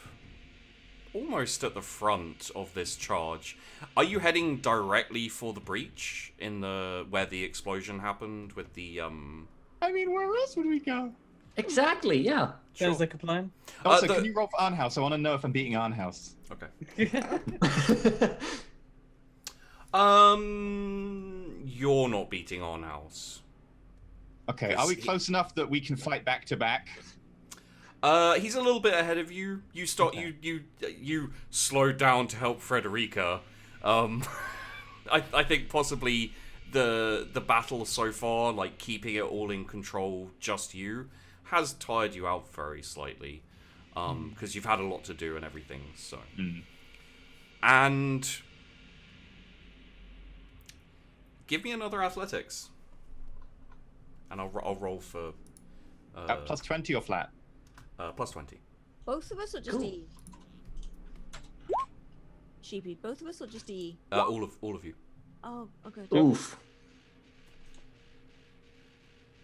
almost at the front of this charge. Are you heading directly for the breach in where the explosion happened with the, I mean, where else would we go? Exactly, yeah. Sounds like a plan. Also, can you roll for Arnhouse? I want to know if I'm beating Arnhouse. Okay. You're not beating Arnhouse. Okay, are we close enough that we can fight back to back? He's a little bit ahead of you. You start. Okay. You slowed down to help Frederica. I think possibly the battle so far, like keeping it all in control, just you, has tired you out very slightly. Because you've had a lot to do and everything. So, and give me another athletics, and I'll roll for plus 20 or flat. Plus 20. Both of us or just Cool. E? Sheepy, both of us or just E? All of you. Oh, okay. Oof.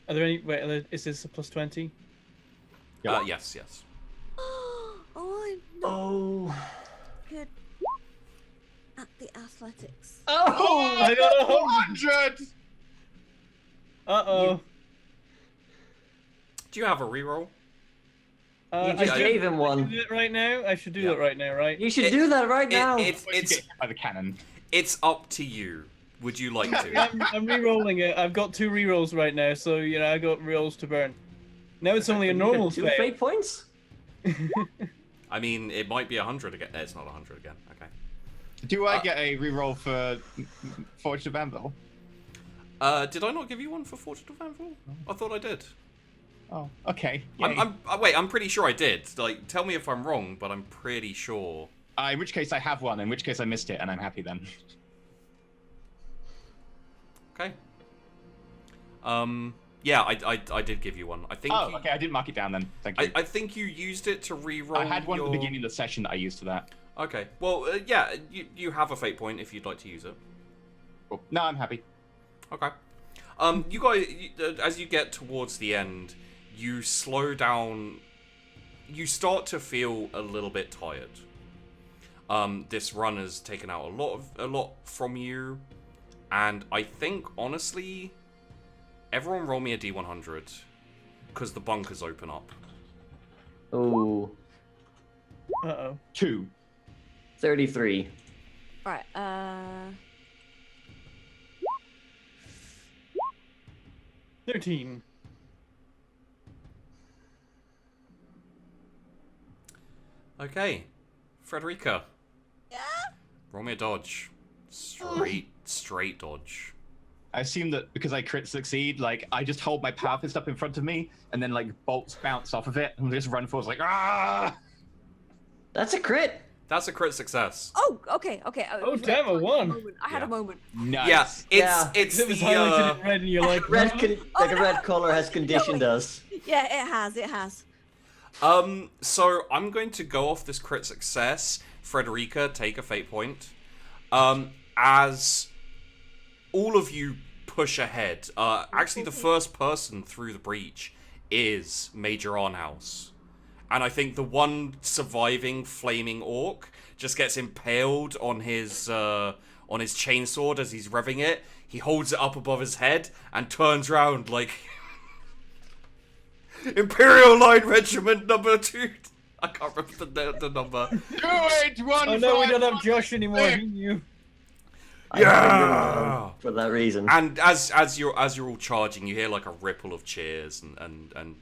Are there any? Wait, is this a plus 20? Yes. Oh, I'm not Oh. good at the athletics. Oh! I got a 100! Uh-oh. Do you have a reroll? You just gave him one. Do that right now? I should do that right now, right? You should do that right now. It's By the cannon. it's up to you. Would you like to? I'm re-rolling it. I've got 2 re-rolls right now, so, you know, I got rolls to burn. Now it's only a normal Two fail. fate points? I mean, it might be 100 again. It's not 100 again. Okay. Do I get a reroll for Forged of Anvil? Did I not give you one for Fortune of Anvil? I thought I did. Oh, okay. Wait, I'm pretty sure I did. Like, tell me if I'm wrong, but I'm pretty sure. In which case I have one, in which case I missed it, and I'm happy then. Okay. Yeah, I did give you one. I think. Oh, okay, I didn't mark it down then. Thank you. I think you used it to re-roll. I had one at the beginning of the session that I used for that. Okay. Well, yeah, you have a fate point if you'd like to use it. Cool. No, I'm happy. Okay. You guys, as you get towards the end, you slow down. You start to feel a little bit tired. This run has taken out a lot from you, and I think honestly, everyone roll me a D100 because the bunkers open up. Ooh. Uh-oh. 2. 33. Right, 13. Okay, Frederica. Yeah? Roll me a dodge. Straight dodge. I assume that because I crit succeed, like, I just hold my power fist up in front of me, and then, like, bolts bounce off of it, and just run forward, like, ah! That's a crit. That's a crit success. Oh, okay. Oh, damn, a 1. I had a moment. Nice. Yeah, it's It was the highlighted in red, and you're like, Red "Huh?" a red color has conditioned us. Yeah, it has. So I'm going to go off this crit success. Frederica, take a fate point. As all of you push ahead. Actually, the first person through the breach is Major Arnhouse. And I think the one surviving flaming orc just gets impaled on his chainsword as he's revving it. He holds it up above his head and turns around like Imperial Line Regiment number 2. I can't remember the number. 281. Oh no, we don't have Josh anymore. He knew. Yeah. For that reason. And as you're all charging, you hear like a ripple of cheers and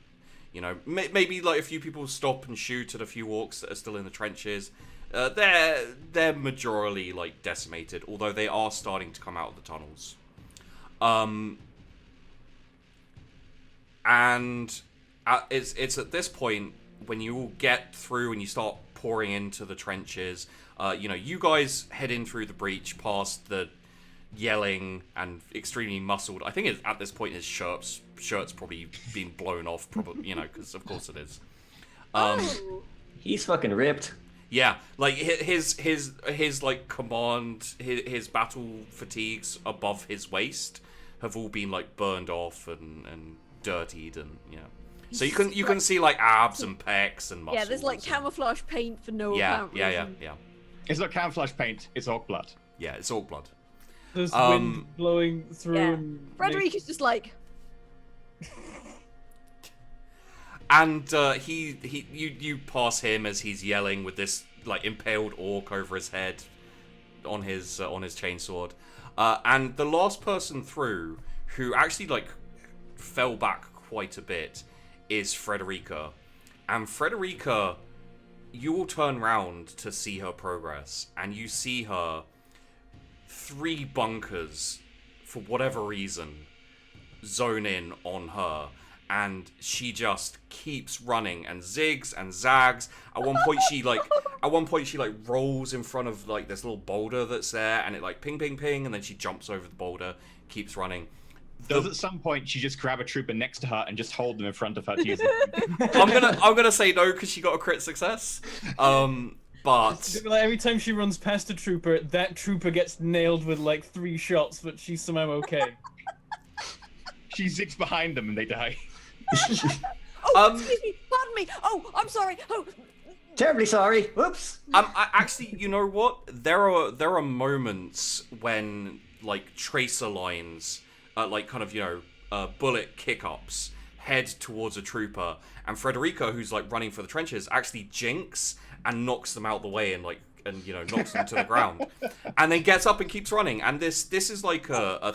you know, maybe like a few people stop and shoot at a few orcs that are still in the trenches. They're majorly like decimated, although they are starting to come out of the tunnels. And it's at this point when you all get through and you start pouring into the trenches, you guys head in through the breach past the yelling and extremely muscled. I think at this point his shirt's probably been blown off, probably, because of course it is. He's fucking ripped. Yeah, like his like command, his battle fatigues above his waist have all been like burned off and dirtied, and so you can see like abs and pecs and muscles. Yeah, there's like camouflage paint for no apparent reason. Yeah. It's not camouflage paint, it's orc blood. Yeah, it's all blood. There's wind blowing through. Yeah. And Frederica's just like, and you pass him as he's yelling with this like impaled orc over his head on his chainsword, and the last person through who actually like fell back quite a bit is Frederica. And Frederica, you will turn round to see her progress, and you see her 3 bunkers, for whatever reason, zone in on her, and she just keeps running and zigs and zags. At one point she rolls in front of like this little boulder that's there, and it like ping ping ping, and then she jumps over the boulder, keeps running. Does at some point she just grab a trooper next to her and just hold them in front of her to use it? I'm gonna say no because she got a crit success. But like, every time she runs past a trooper, that trooper gets nailed with like 3 shots, but she's somehow okay. She zigs behind them and they die. excuse me, pardon me. Oh, I'm sorry. Oh, Terribly sorry. Whoops. actually, you know what? There are moments when like tracer lines, like kind of bullet kick-ups head towards a trooper, and Frederica, who's like running for the trenches, actually jinx and knocks them out the way and knocks them to the ground, and then gets up and keeps running. And this is like a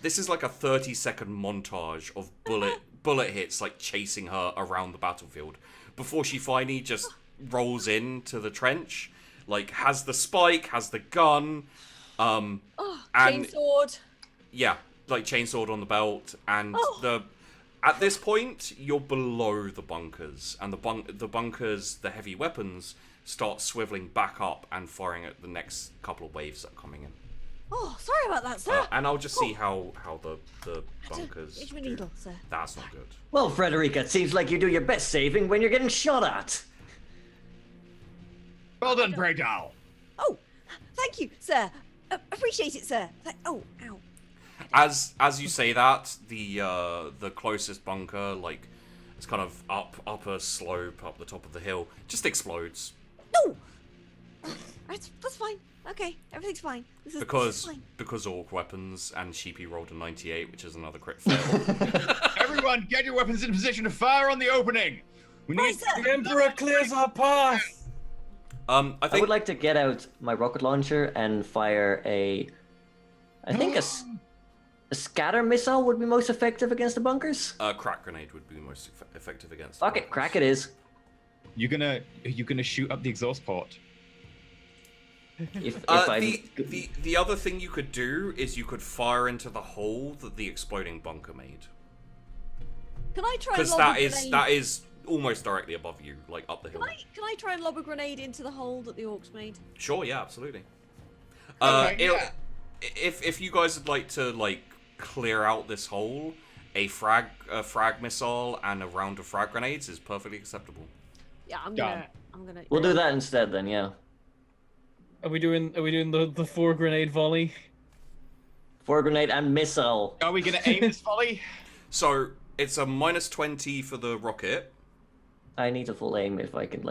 30-second montage of bullet hits like chasing her around the battlefield before she finally just rolls into the trench, like has the spike, has the gun, and chainsword. yeah, like chainsword on the belt, and at this point you're below the bunkers, and the bunkers, the heavy weapons start swiveling back up and firing at the next couple of waves that are coming in. Oh, sorry about that, sir. And I'll just see how the bunkers Here's my do. needle, sir. That's not good. Well, Frederica, it seems like you do your best saving when you're getting shot at. Well done, Bradal. Oh, thank you, sir. Appreciate it, sir. Oh, ow. As you say that, the closest bunker, like it's kind of up a slope up the top of the hill, just explodes. No. That's fine. Okay, everything's fine. This is fine. Because orc weapons, and Sheepy rolled a 98, which is another crit fail. Everyone, get your weapons in position to fire on the opening. We need. The Emperor clears our path. I I would like to get out my rocket launcher and fire a scatter missile would be most effective against the bunkers. Crack grenade would be most effective against. Fuck it, crack it is. Are you gonna shoot up the exhaust port? If The other thing you could do is you could fire into the hole that the exploding bunker made. Can I try and Because lob a grenade? that is almost directly above you, like up the hill. Can I try and lob a grenade into the hole that the orcs made? Sure, yeah, absolutely. Yeah. If you guys would like to like clear out this hole, a frag missile and a round of frag grenades is perfectly acceptable. Yeah, I'm Done. gonna. we'll do that instead then, yeah. Are we doing the 4 grenade volley? 4 grenade and missile. Are we gonna aim this volley? So it's a -20 for the rocket. I need a full aim if I can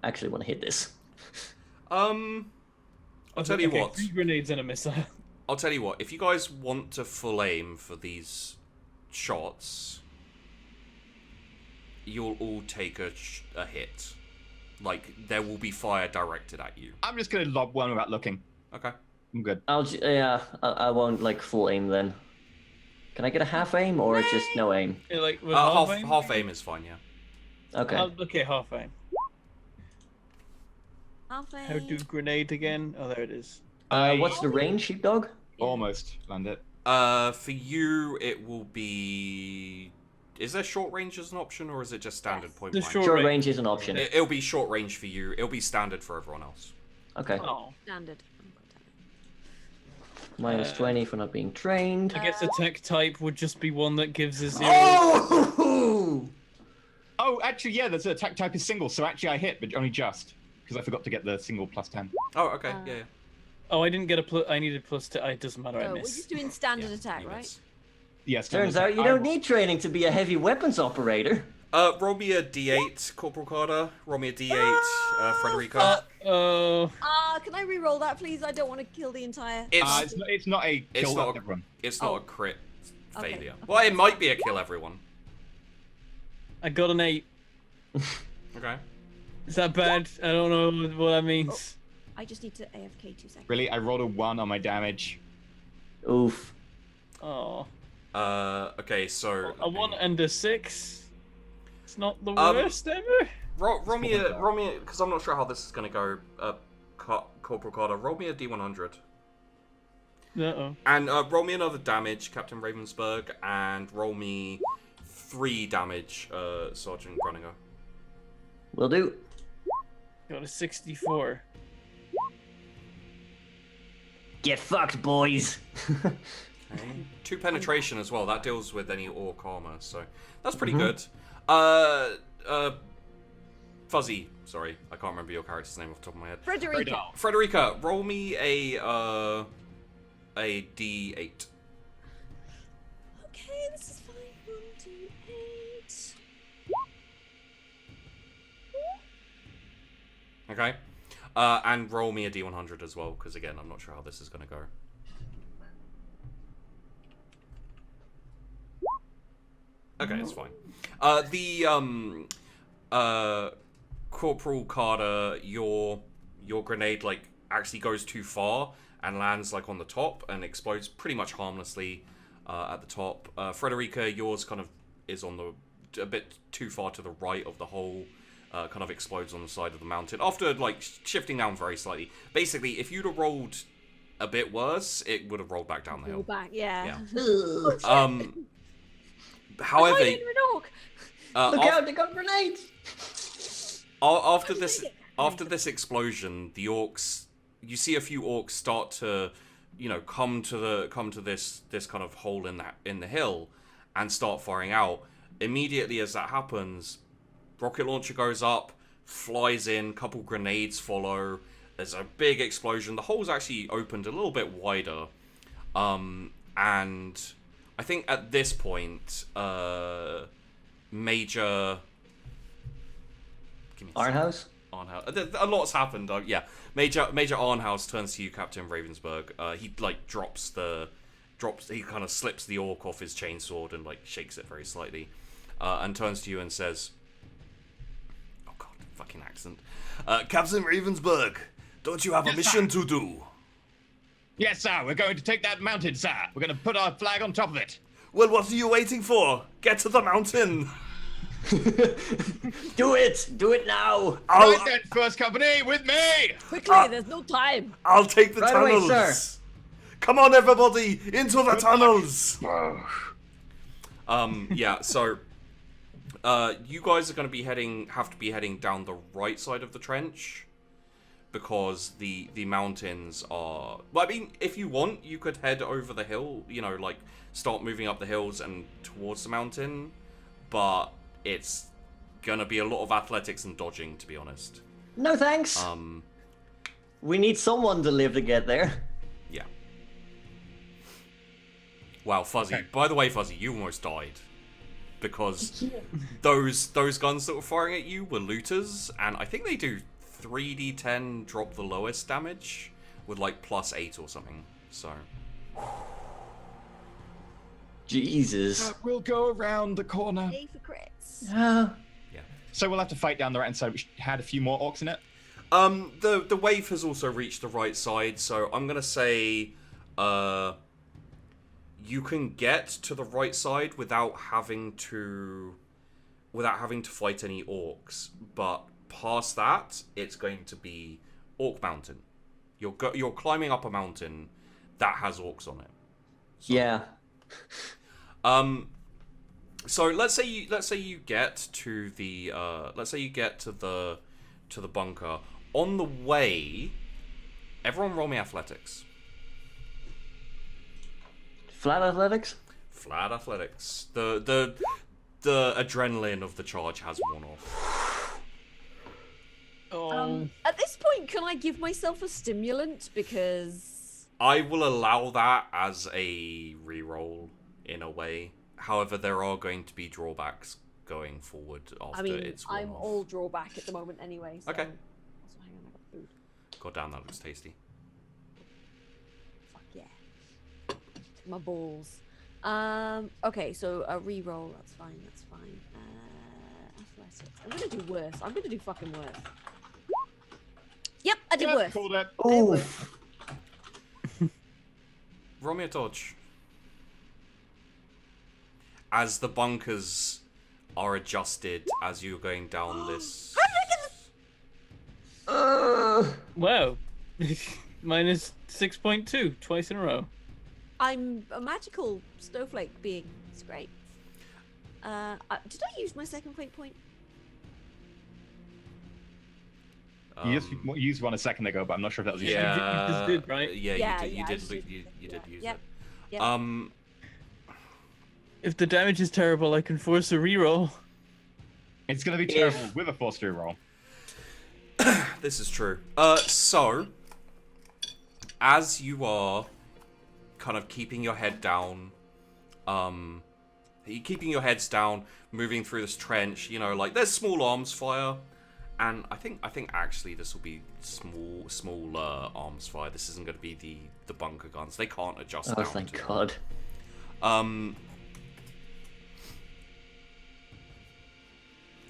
actually want to hit this. I'll tell you what. 3 grenades and a missile. I'll tell you what. If you guys want to full aim for these shots, you'll all take a hit. Like, there will be fire directed at you. I'm just gonna lob one without looking. Okay. I'm good. I won't full aim then. Can I get a half aim or just no aim? Yeah, like with Half aim is fine, yeah. Okay. Okay, half aim. Half aim. How do grenade again? Oh, there it is. What's the range, sheepdog? Almost land it. For you, it will be Is there short range as an option, or is it just standard point The blank? short Short range. range is an option. It'll be short range for you. It'll be standard for everyone else. Okay. Oh. Standard. Minus 20 for not being trained. I guess attack type would just be one that gives a 0. Oh! Oh, actually, yeah, there's attack type is single, so actually I hit, but only just. Because I forgot to get the single plus 10. Oh, okay. Yeah. Oh, I didn't get a plus. I needed plus 10. It doesn't matter. I So we're missed. just doing standard attack, You right? miss. Yes. Turns out you don't need training to be a heavy weapons operator. Roll me a D8, Corporal Carter. Roll me a D8, Frederica. Oh. Can I re-roll that, please? I don't want to kill the entire. It's not a It's kill not a- everyone. It's not Oh. a crit Okay. failure. Well, it might be a kill everyone. I got an 8. Okay. Is that bad? I don't know what that means. I just need to AFK 2 seconds. Really, I rolled a 1 on my damage. Oof. Oh. Okay, so A 1 and a 6. It's not the Um, worst ever. roll me a, because I'm not sure how this is gonna go. Corporal Carter, roll me a D100, Uh-oh. and roll me another damage, Captain Ravensburg, and roll me 3 damage, Sergeant Gruninger. Will do. Got a 64. Get fucked, boys. Okay. 2 penetration as well. That deals with any orc armor, so that's pretty Mm-hmm. good. Fuzzy. Sorry, I can't remember your character's name off the top of my head. Frederica. Frederica, roll me a D8. Okay, this is fine. 1, 2, 8. Okay. And roll me a D100 as well, because again, I'm not sure how this is gonna go. Okay, it's fine. Corporal Carter, your grenade actually goes too far and lands on the top and explodes pretty much harmlessly at the top. Frederica, yours kind of is on a bit too far to the right of the hole. Kind of explodes on the side of the mountain after shifting down very slightly. Basically, if you'd have rolled a bit worse, it would have rolled back down the Go hill. back, yeah. However, Hide in an orc. Look out, they got grenades! after this explosion, the orcs, you see a few orcs start to, come to this kind of hole in the hill, and start firing out. Immediately as that happens, rocket launcher goes up, flies in, couple grenades follow. There's a big explosion. The hole's actually opened a little bit wider, and I think at this point, Major Arnhouse? Arnhouse. A lot's happened. Yeah, Major Arnhouse turns to you, Captain Ravensburg. He he kind of slips the orc off his chainsword and shakes it very slightly, and turns to you and says, "Oh God, fucking accent, Captain Ravensburg, don't you have a mission to do?" Yes, sir. We're going to take that mountain, sir. We're going to put our flag on top of it. Well, what are you waiting for? Get to the mountain. Do it! Do it now! I'll, Right then, first company, with me! Quickly, there's no time. I'll take the Right away, tunnels. sir. Come on, everybody, into the tunnels. Yeah. So, you guys are going to have to be heading down the right side of the trench, because the mountains are. Well, I mean, if you want, you could head over the hill. Start moving up the hills and towards the mountain, but it's gonna be a lot of athletics and dodging, to be honest. No thanks. We need someone to live to get there. Yeah. Wow, Fuzzy. Okay. By the way, Fuzzy, you almost died. Because those guns that were firing at you were looters, and I think they do 3d10 drop the lowest damage with +8 or something. So Jesus. We'll go around the corner. A for crits. Yeah. So we'll have to fight down the right hand side, which had a few more orcs in it. the wave has also reached the right side, so I'm gonna say you can get to the right side without having to fight any orcs, but past that it's going to be Orc Mountain. You're climbing up a mountain that has orcs on it. Yeah. So let's say you get to the bunker. On the way, everyone roll me athletics. Flat athletics? Flat athletics. The adrenaline of the charge has worn off. At this point, can I give myself a stimulant? Because I will allow that as a reroll in a way. However, there are going to be drawbacks going forward after it's worn I'm off. all drawback at the moment anyway. So. Okay. Also, hang on, I got food. God damn, that looks tasty. Fuck yeah. My balls. Okay, so a reroll. That's fine. That's fine. Athletics. I'm gonna do worse. I'm gonna do fucking worse. Yep, I did worse. Called it. Oh. Roll me a dodge. As the bunkers are adjusted as you're going down this. Wow. Minus 6.2 twice in a row. I'm a magical snowflake being. It's great. Did I use my second fate point? You just used one a second ago, but I'm not sure if that was your Yeah, You just did, right? Yeah, you I did just use Yep. it. Yep. If the damage is terrible, I can force a reroll. It's going to be terrible with a forced roll. This is true. So, as you are kind of keeping your head down, you're keeping your heads down, moving through this trench, you know, like, there's small arms fire, and I think actually this will be smaller arms fire. This isn't going to be the bunker guns. They can't adjust down. Oh, thank God.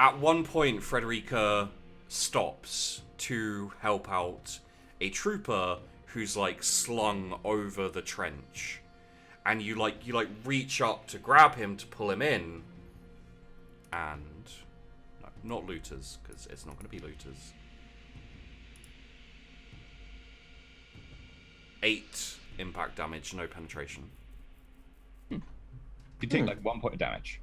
At one point, Frederica stops to help out a trooper who's like slung over the trench, and you reach up to grab him to pull him in, and no, not looters, because it's not going to be looters. 8 impact damage, no penetration. You take like 1 point of damage.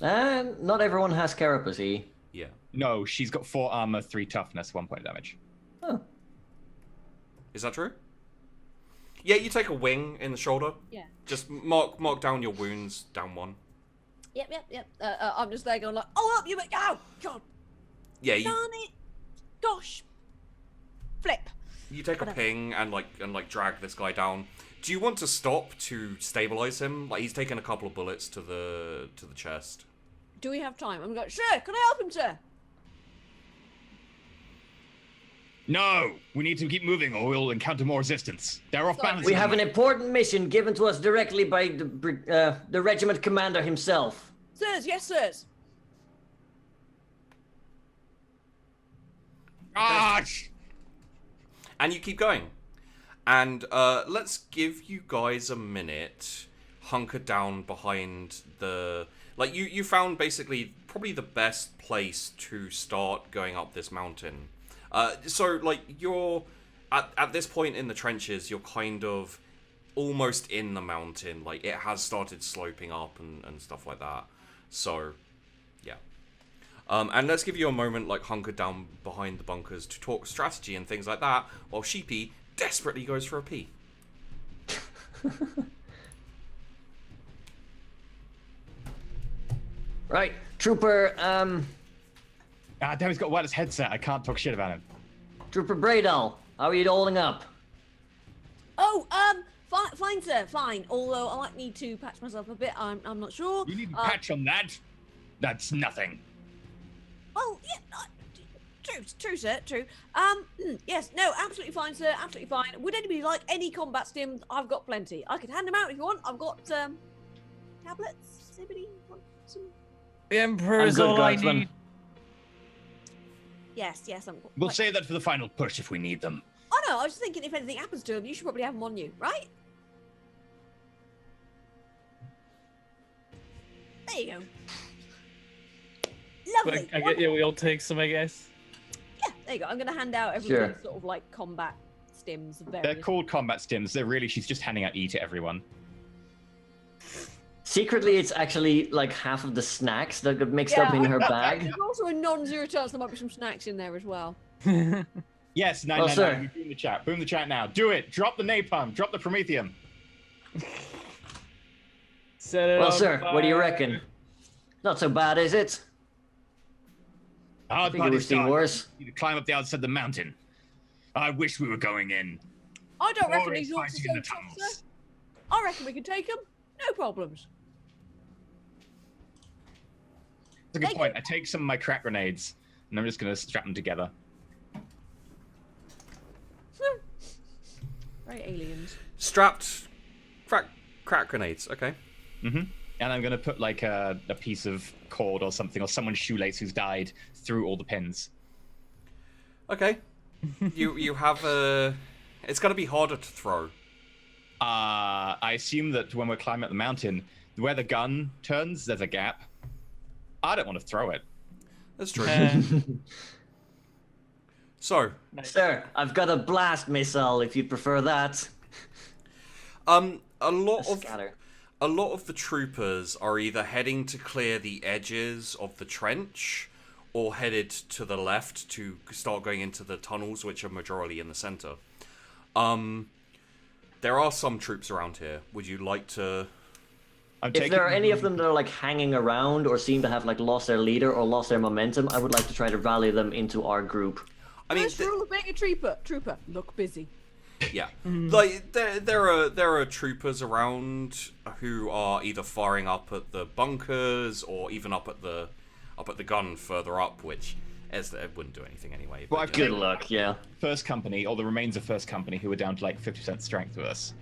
Not everyone has carapace. Yeah. No, she's got 4 armor, 3 toughness, 1 point of damage. Oh. Is that true? Yeah, you take a wing in the shoulder. Yeah. Just mark down your wounds, down 1. Yep. I'm just there going like, oh, up you, oh, God. Yeah, you Darn it. Gosh. Flip. take a ping and drag this guy down. Do you want to stop to stabilize him? Like, he's taken a couple of bullets to the chest. Do we have time? I'm going, sure, can I help him, sir? No! We need to keep moving or we'll encounter more resistance. They're off balance. We have an important mission given to us directly by the regiment commander himself. Sirs, yes, sirs. Gosh! And you keep going. And let's give you guys a minute, hunker down behind the... Like, you found basically probably the best place to start going up this mountain. So, like, you're... At this point in the trenches, you're kind of almost in the mountain. Like, it has started sloping up and stuff like that. So, yeah. And let's give you a moment, like, hunkered down behind the bunkers to talk strategy and things like that, while Sheepy desperately goes for a pee. Right, Trooper, damn, he's got a wireless headset. I can't talk shit about him. Trooper Bradall, how are you holding up? Oh, fine, sir, fine. Although I might need to patch myself a bit. I'm not sure. You need a patch on that? That's nothing. Oh, yeah, true, sir, true. Yes, no, absolutely fine, sir, absolutely fine. Would anybody like any combat stims? I've got plenty. I could hand them out if you want. I've got tablets. Does anybody want some? The Emperor is I'm good, all I Guardsman. need. Yes, I'm. We'll save that for the final push if we need them. Oh no, I was just thinking if anything happens to them, you should probably have them on you, right? There you go. Lovely. We all take some, I guess. Yeah, there you go. I'm going to hand out everything sort of like combat stims. Of They're various... called combat stims. They're really, she's just handing out E to everyone. Secretly, it's actually like half of the snacks that got mixed up in her bag. There's also a non-zero chance there might be some snacks in there as well. Yes, Well, sir. 999. Boom the chat. Boom the chat now. Do it. Drop the napalm. Drop the promethium. Set it Well, on sir, what do you fire. reckon? Not so bad, is it? Hard think part we've is seen done. worse. We need to climb up the outside of the mountain. I wish we were going in. I don't reckon Glorious these orcs are fighting in so the tough, tunnels. sir. I reckon we can take them. No problems. That's a good Thank point. I take some of my crack grenades, and I'm just going to strap them together. Right, aliens. Strapped crack grenades. Okay. And I'm going to put like a piece of cord or something, or someone's shoelace who's died through all the pins. Okay. you have a. It's gonna be harder to throw. I assume that when we're climbing up the mountain, where the gun turns, there's a gap. I don't want to throw it. That's true. Uh, So, Sir, I've got a blast missile if you prefer that. a lot of Scatter. a lot of the troopers are either heading to clear the edges of the trench, or headed to the left to start going into the tunnels, which are majorly in the center. There are some troops around here. Would you like to? If there are any of them that are like hanging around or seem to have like lost their leader or lost their momentum, I would like to try to rally them into our group. I mean, First rule of being a trooper, look busy. yeah, like there are troopers around who are either firing up at the bunkers or even up at the gun further up, which it wouldn't do anything anyway. Well, But, I've yeah. Good luck, yeah. First Company, or the remains of First Company, who are down to like 50% strength with us.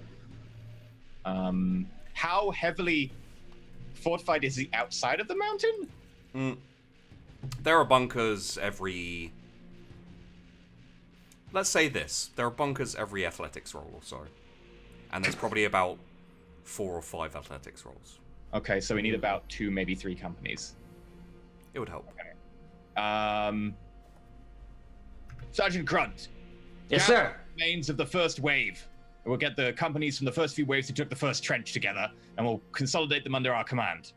How heavily fortified is the outside of the mountain? There are bunkers every. Let's say this: there are bunkers every athletics roll or so, and there's probably about 4 or 5 athletics rolls. Okay, so we need about 2, maybe 3 companies. It would help. Sergeant Grunt. Yes, gather sir. the remains of the first wave. We'll get the companies from the first few waves who took the first trench together, and we'll consolidate them under our command.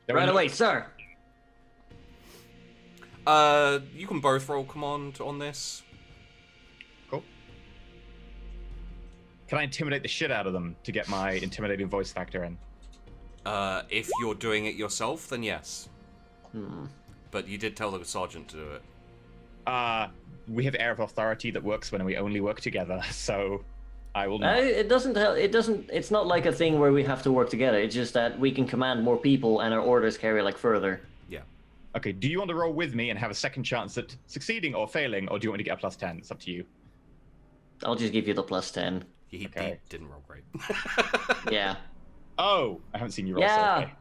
There are Right no- away, sir. You can both roll command on this. Cool. Can I intimidate the shit out of them to get my intimidating voice factor in? If you're doing it yourself, then yes. But you did tell the sergeant to do it. We have air of authority that works when we only work together, so I will not. It doesn't. It's not like a thing where we have to work together. It's just that we can command more people, and our orders carry like further. Yeah. Okay, do you want to roll with me and have a second chance at succeeding or failing, or do you want me to get a +10? It's up to you. I'll just give you the +10. He Okay. didn't roll great. Yeah. Oh, I haven't seen you roll. Yeah. So okay.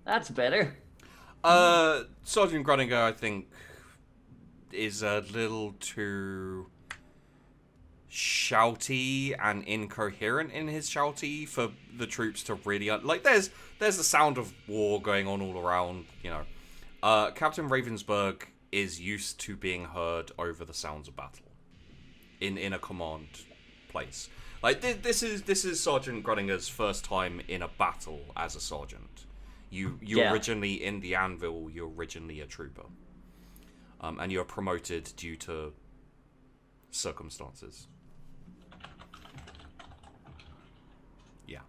That's better. Sergeant Gruninger, I think, is a little too shouty and incoherent in his shouty for the troops to really like. There's the sound of war going on all around, you know. Captain Ravensburg is used to being heard over the sounds of battle in a command place. Like this is Sergeant Gruninger's first time in a battle as a sergeant. You Yeah. originally in the Anvil, you're originally a trooper, and you're promoted due to circumstances. Yeah.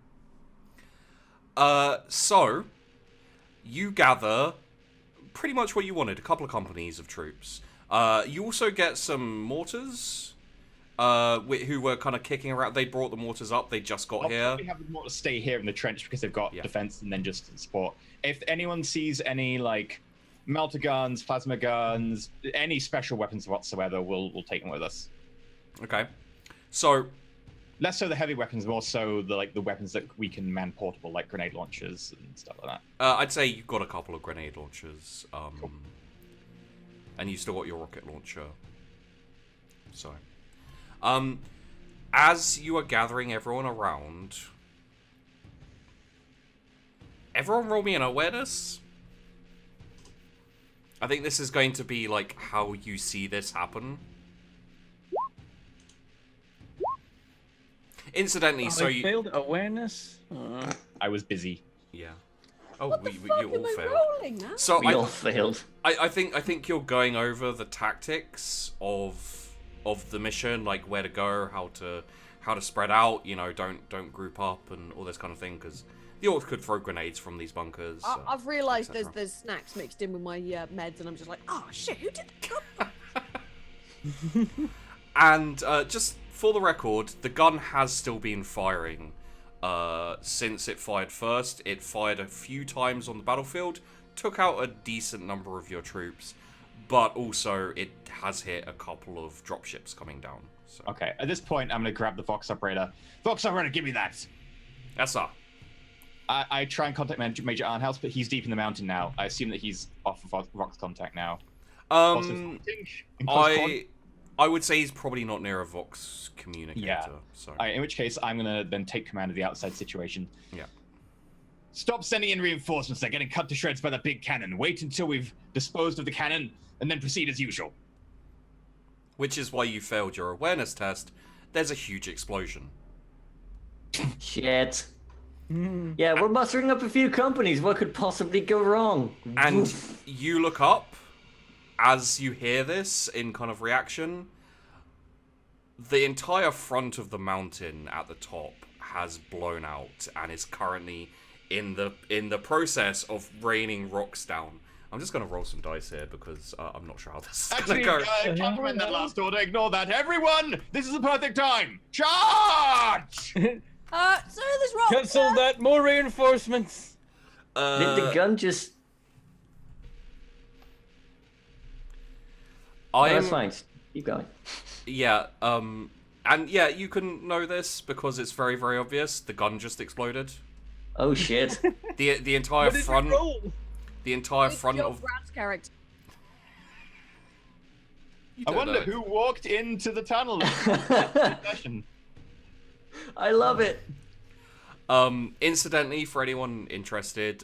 So you gather pretty much what you wanted, a couple of companies of troops. You also get some mortars, who were kind of kicking around. They brought the mortars up. They just got I'll here. probably have them want to stay here in the trench because they've got Yeah. defense and then just support. If anyone sees any like melter guns, plasma guns, any special weapons whatsoever, we'll take them with us. Okay. So Less so the heavy weapons, more so the weapons that we can man portable, like grenade launchers and stuff like that. I'd say you've got a couple of grenade launchers, and you still got your rocket launcher. So, as you are gathering everyone around, everyone roll me an awareness. I think this is going to be like how you see this happen. Incidentally, so I you... failed awareness. I was busy. Yeah. Oh, What the you fuck all am I failed. rolling now? So We all failed. I think you're going over the tactics of the mission, like where to go, how to spread out. You know, don't group up and all this kind of thing, because the orcs could throw grenades from these bunkers. I've realised etc. there's snacks mixed in with my meds, and I'm just like, oh shit, who did the gun? And just for the record, the gun has still been firing since it fired first. It fired a few times on the battlefield, took out a decent number of your troops, but also it has hit a couple of dropships coming down. So. Okay, at this point, I'm going to grab the Vox operator. Vox operator, give me that. Yes, sir. I try and contact Major Arnhouse, but he's deep in the mountain now. I assume that he's off of Vox contact now. I would say he's probably not near a Vox communicator. Yeah. So. In which case, I'm going to then take command of the outside situation. Yeah. Stop sending in reinforcements. They're getting cut to shreds by the big cannon. Wait until we've disposed of the cannon, and then proceed as usual. Which is why you failed your awareness test. There's a huge explosion. Shit. Yeah, we're mustering up a few companies. What could possibly go wrong? And you look up as you hear this in kind of reaction. The entire front of the mountain at the top has blown out and is currently in the process of raining rocks down. I'm just going to roll some dice here because I'm not sure how this is going to go. Compliment that last order. Ignore that. Everyone, this is the perfect time. Charge! So there's rocks. Cancel that. More reinforcements. Did the gun just... Oh, that's fine. Keep going. Yeah, and yeah, you can know this because it's very, very obvious. The gun just exploded. Oh shit. The entire What did front, you roll? the entire front Your of. Brad's character. You I don't wonder know. who walked into the tunnel. Session. I love it. Incidentally, for anyone interested,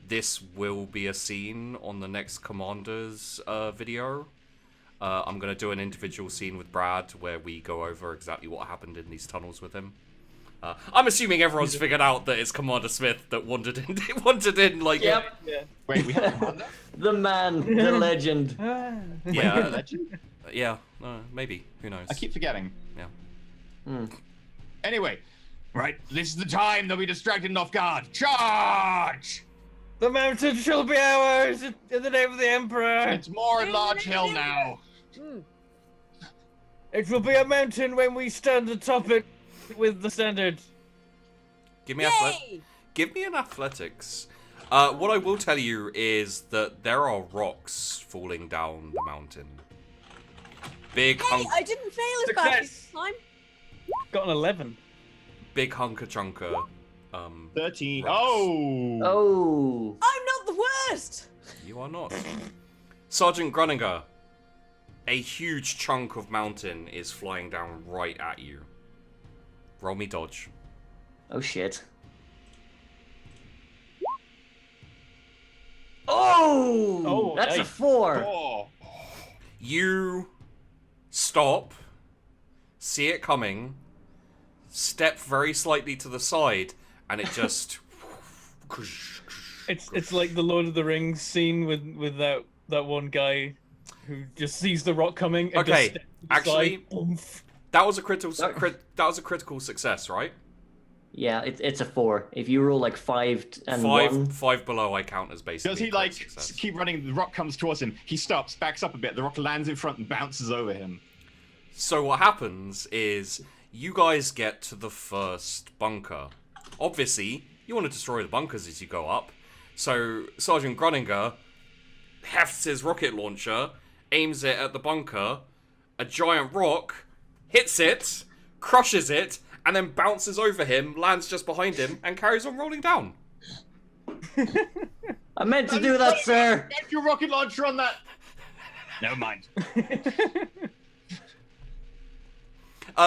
this will be a scene on the next Commander's video. I'm going to do an individual scene with Brad where we go over exactly what happened in these tunnels with him. I'm assuming everyone's figured out that it's Commander Smith that wandered in like... Yep. Yeah. Wait, we have a commander? The man, the legend. Yeah, Legend? yeah, maybe. Who knows? I keep forgetting. Yeah. Anyway, right, this is the time they'll be distracted and off guard. Charge! The mountain shall be ours in the name of the Emperor. It's more at Large Hill now. It will be a mountain when we stand atop it with the standard. Give me Yay! Give me an athletics. What I will tell you is that there are rocks falling down the mountain. Big Hey, I didn't fail as badly this Success. time. Got an 11. big hunker chunker. 13. Rocks. Oh! Oh. I'm not the worst. You are not. Sergeant Gruninger, a huge chunk of mountain is flying down right at you. Roll me dodge. Oh shit. Oh! That's a nice. 4. Oh. You stop, see it coming, step very slightly to the side, and it just... It's like the Lord of the Rings scene with that one guy who just sees the rock coming and Okay, just steps to the actually- side. Oomph. That was a critical success, right? Yeah, it's a 4. If you roll like 5 and 1. Five below I count as basically Does he crit like success. keep running? The rock comes towards him. He stops, backs up a bit. The rock lands in front and bounces over him. So what happens is you guys get to the first bunker. Obviously, you want to destroy the bunkers as you go up. So Sergeant Gruninger hefts his rocket launcher, aims it at the bunker. A giant rock hits it, crushes it, and then bounces over him, lands just behind him, and carries on rolling down. I meant to do that, sir. Get your rocket launcher on that. Never mind.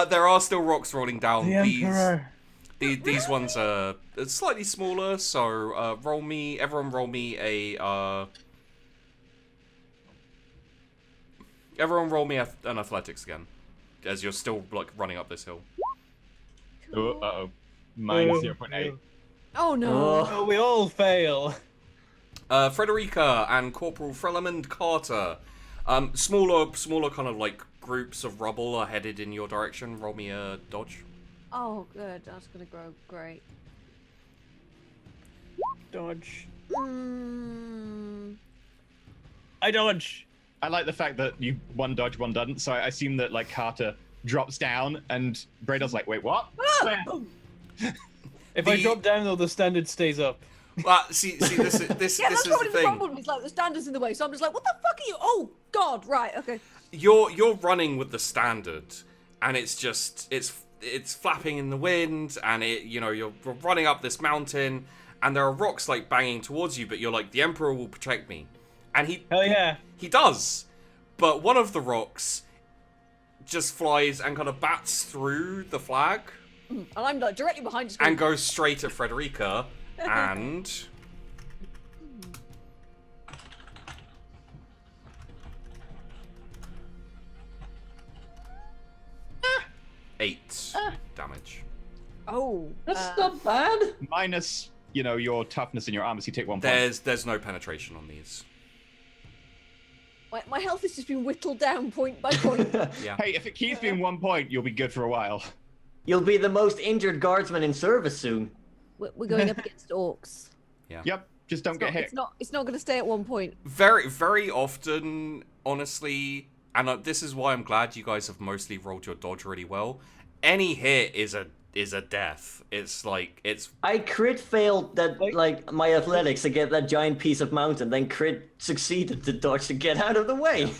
There are still rocks rolling down. The Emperor. These ones are slightly smaller, so everyone roll me an athletics again, as you're still like running up this hill. Uh-oh. Minus 0.8. Oh no. Oh, we all fail. Frederica and Corporal Frelemond Carter. Smaller kind of like groups of rubble are headed in your direction. Roll me a dodge. Oh, good. That's gonna grow great. Dodge. Mm. I dodge. I like the fact that you one dodge, one doesn't. So I assume that like Carter drops down and Brado's like, wait, what? Where? If I drop down though, the standard stays up. Well, see, this Yeah, is that's the probably the thing. problem. It's like the standard's in the way, so I'm just like, what the fuck are you? Oh God, right, okay. You're running with the standard, and it's just it's flapping in the wind, and you're running up this mountain, and there are rocks like banging towards you, but you're like, the Emperor will protect me, and Hell yeah. he does, but one of the rocks just flies and kind of bats through the flag And I'm like directly behind you. and goes straight at Frederica, and 8 damage. Oh, That's not bad. Minus, your toughness and your armor, so you take 1 point. There's no penetration on these. my health has just been whittled down point by point. Yeah. Hey, if it keeps being 1 point, you'll be good for a while. You'll be the most injured guardsman in service soon. We're going up against orcs. Yeah. Yep, just don't get hit. It's not going to stay at 1 point. Very, very often, honestly, and this is why I'm glad you guys have mostly rolled your dodge really well. Any hit is a death. It's like I crit failed that like my athletics to get that giant piece of mountain, then crit succeeded to dodge to get out of the way. Yeah.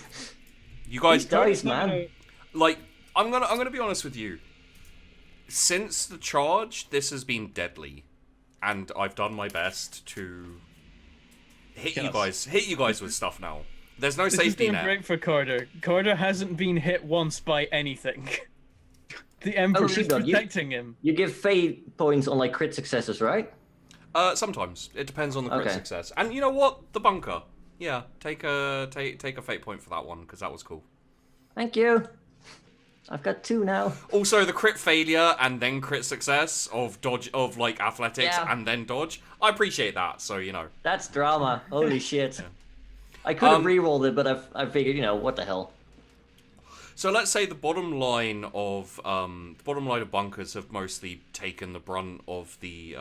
You guys These dice, man. like. I'm gonna be honest with you. Since the charge, this has been deadly, and I've done my best to hit you guys with stuff now. There's no This is safety doing net. great for Carter. Carter hasn't been hit once by anything. The Emperor is Sheepdog, protecting him. You give fate points on like crit successes, right? Sometimes it depends on the crit Okay. success. And you know what? The bunker. Yeah, take a fate point for that one because that was cool. Thank you. I've got 2 now. Also, the crit failure and then crit success of dodge of like athletics Yeah. and then dodge. I appreciate that. So That's drama. Holy shit. I could have re-rolled it, but I figured, what the hell. So let's say the bottom line of bunkers have mostly taken the brunt of the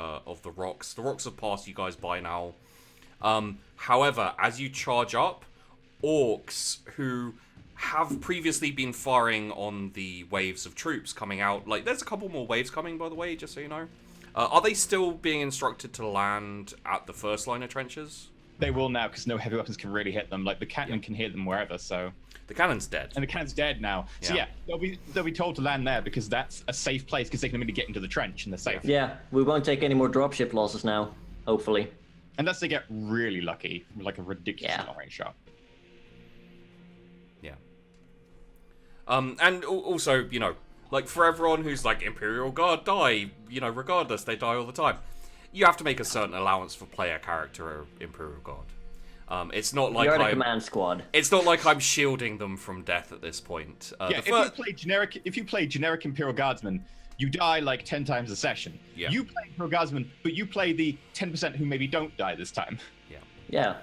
rocks. The rocks have passed you guys by now. However, as you charge up, orcs who have previously been firing on the waves of troops coming out, like there's a couple more waves coming, by the way, just so you know. Are they still being instructed to land at the first line of trenches? They will now, because no heavy weapons can really hit them. Like, the cannon can hit them wherever, so... The cannon's dead. And the cannon's dead now. So Yeah. yeah, they'll be told to land there, because that's a safe place, because they can immediately get into the trench, and they're safe. Yeah, we won't take any more dropship losses now, hopefully. Unless they get really lucky, with like a ridiculous Yeah. long-range shot. Yeah. And also, like for everyone who's like Imperial Guard die, regardless, they die all the time. You have to make a certain allowance for player character Imperial Guard. It's not like You're the command squad. It's not like I'm shielding them from death at this point. Yeah, if you play generic Imperial Guardsman, you die like 10 times a session. Yeah. You play Imperial Guardsman, but you play the 10% who maybe don't die this time. Yeah.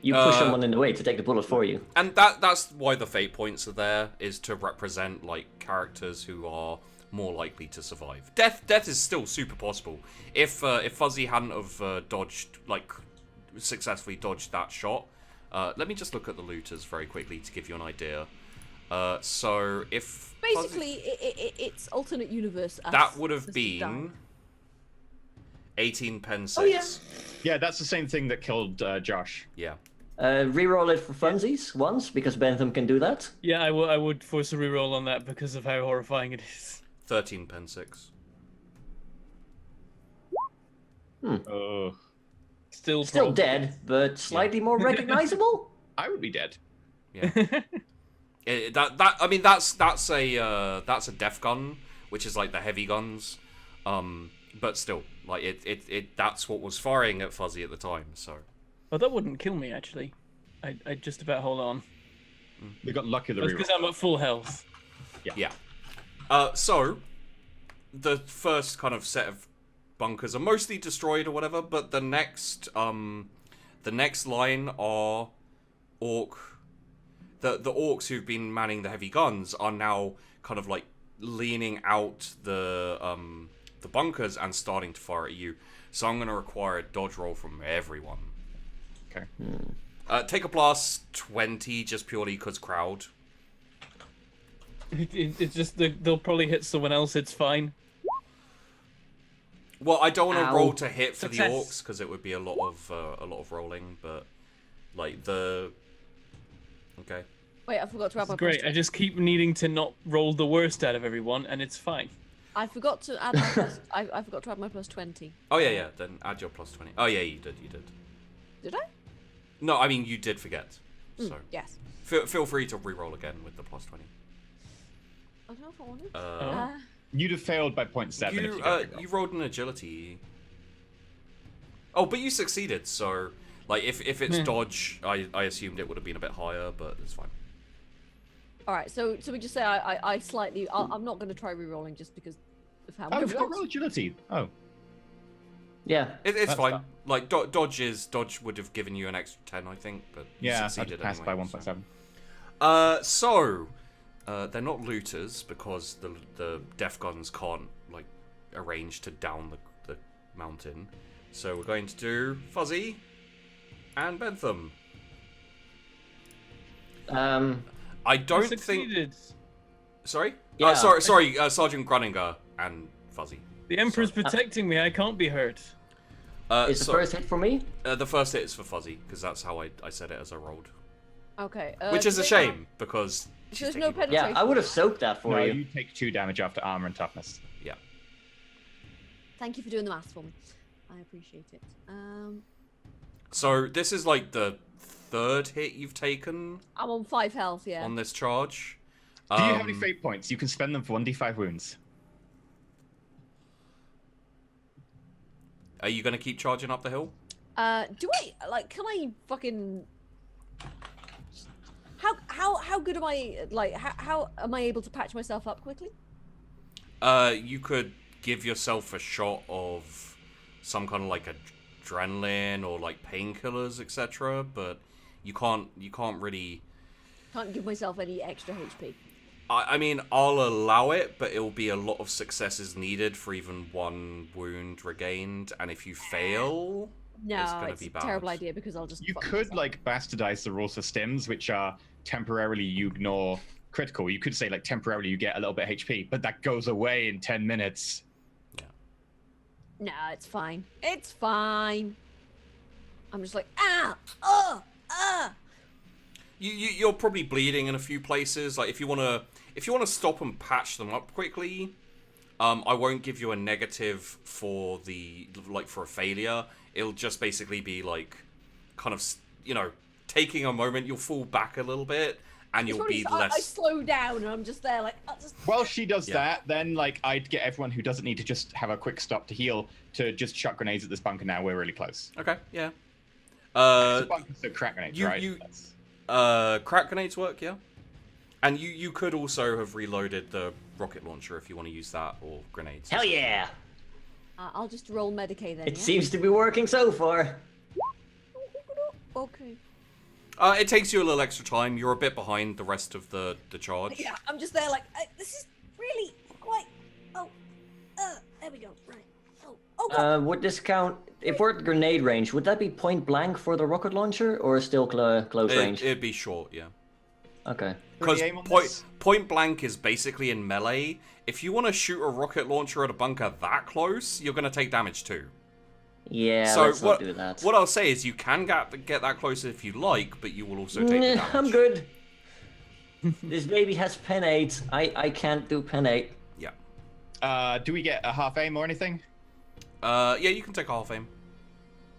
You push someone in the way to take the bullet for you. And that's why the fate points are there, is to represent like characters who are more likely to survive. Death is still super possible. If Fuzzy hadn't have successfully dodged that shot, let me just look at the looters very quickly to give you an idea. So if Basically, it's alternate universe. that would have Fuzzy died. been 18 pen 6. Oh, yeah. Yeah, that's the same thing that killed Josh. Yeah. Reroll it for funsies once, because Bentham can do that. Yeah, I would force a reroll on that because of how horrifying it is. 13 pen 6. Oh, Still Still dead, but slightly more recognizable. I would be dead. Yeah. That's a def gun, which is like the heavy guns. But still, like it that's what was firing at Fuzzy at the time, so. Well, that wouldn't kill me, actually. I'd just about hold on. We got lucky with the That's reroll. because I'm at full health. Yeah. So the first kind of set of bunkers are mostly destroyed or whatever, but the next line are orc. The orcs who've been manning the heavy guns are now kind of like leaning out the bunkers and starting to fire at you. So I'm going to require a dodge roll from everyone. Okay. Take a plus 20 just purely because crowd. It's just they'll probably hit someone else. It's fine. Well, I don't want to Ow. roll to hit for Success. the orcs because it would be a lot of rolling. But like the okay. Wait, I forgot to add It's my great. plus I just keep needing to not roll the worst out of everyone, and it's fine. I forgot to add my plus. I forgot to add my plus 20. Oh yeah. Then add your plus 20. Oh yeah, you did. Did I? No, I mean you did forget. So Yes. feel free to re-roll again with the plus 20. I don't know if I wanted. Oh. You'd have failed by 0.7 if you got You rolled an agility. Oh, but you succeeded. So like if it's dodge, I assumed it would have been a bit higher, but it's fine. All right, so we just say I slightly. I'm not going to try re-rolling just because of how Oh, much. you've got roll agility. Oh. Yeah. It's That's fine. fine. Like dodge would have given you an extra 10, I think, but you Yeah, I succeeded passed anyway, by 1.7. So they're not looters because the def guns can't like arrange to down the mountain. So we're going to do Fuzzy and Bentham. I don't think. Succeeded. Sorry. Yeah. Sorry. Sergeant Gruninger and Fuzzy. The Emperor's protecting me. I can't be hurt. Is the first hit for me? The first hit is for Fuzzy because that's how I said it as I rolled. Okay. Which is a do they shame because she's there's no taking- penetration. Yeah, I would have soaked that for No, you. you take 2 damage after armor and toughness. Yeah. Thank you for doing the maths for me. I appreciate it. So this is like the third hit you've taken I'm on 5 health. Yeah. on this charge. Do you have any fate points? You can spend them for 1d5 wounds. Are you going to keep charging up the hill? Do I like? Can I fucking? How good am I? Like, how am I able to patch myself up quickly? You could give yourself a shot of some kind of like adrenaline or like painkillers, etc. But you can't really. Can't give myself any extra HP. I mean, I'll allow it, but it'll be a lot of successes needed for even 1 wound regained, and if you fail, No, it's gonna it's be a bad. terrible idea because I'll just. You fuck could myself. like bastardize the rules for stims, which are temporarily you ignore critical. You could say like temporarily you get a little bit of HP, but that goes away in 10 minutes. No, it's fine. It's fine. I'm just like You're probably bleeding in a few places. Like if you wanna stop and patch them up quickly, I won't give you a negative for for a failure. It'll just basically be like, kind of taking a moment. You'll fall back a little bit, and It's you'll probably be I less. slow down and I'm just there like. While she does Yeah. that, then like I'd get everyone who doesn't need to just have a quick stop to heal to just chuck grenades at this bunker now. We're really close. Okay, yeah. It's a bunker, so crack grenades, you- right? you- That's- Crack grenades work, yeah. And you could also have reloaded the rocket launcher if you want to use that or grenades. Hell yeah! I'll just roll Medicaid then. It yeah? seems to be working so far. Okay. It takes you a little extra time. You're a bit behind the rest of the charge. Yeah, I'm just there like this is really quite. Oh, there we go. Right. Oh God. Would this count? If we're at grenade range, would that be point blank for the rocket launcher or still close range? It'd be short, yeah. Okay. Because Any aim on this? point blank is basically in melee. If you want to shoot a rocket launcher at a bunker that close, you're going to take damage too. Yeah, So let's not do that. what I'll say is you can get that close if you like, but you will also take the Nah, damage. I'm good. This baby has pen 8. I can't do pen 8. Yeah. Do we get a half aim or anything? Yeah, you can take a half aim.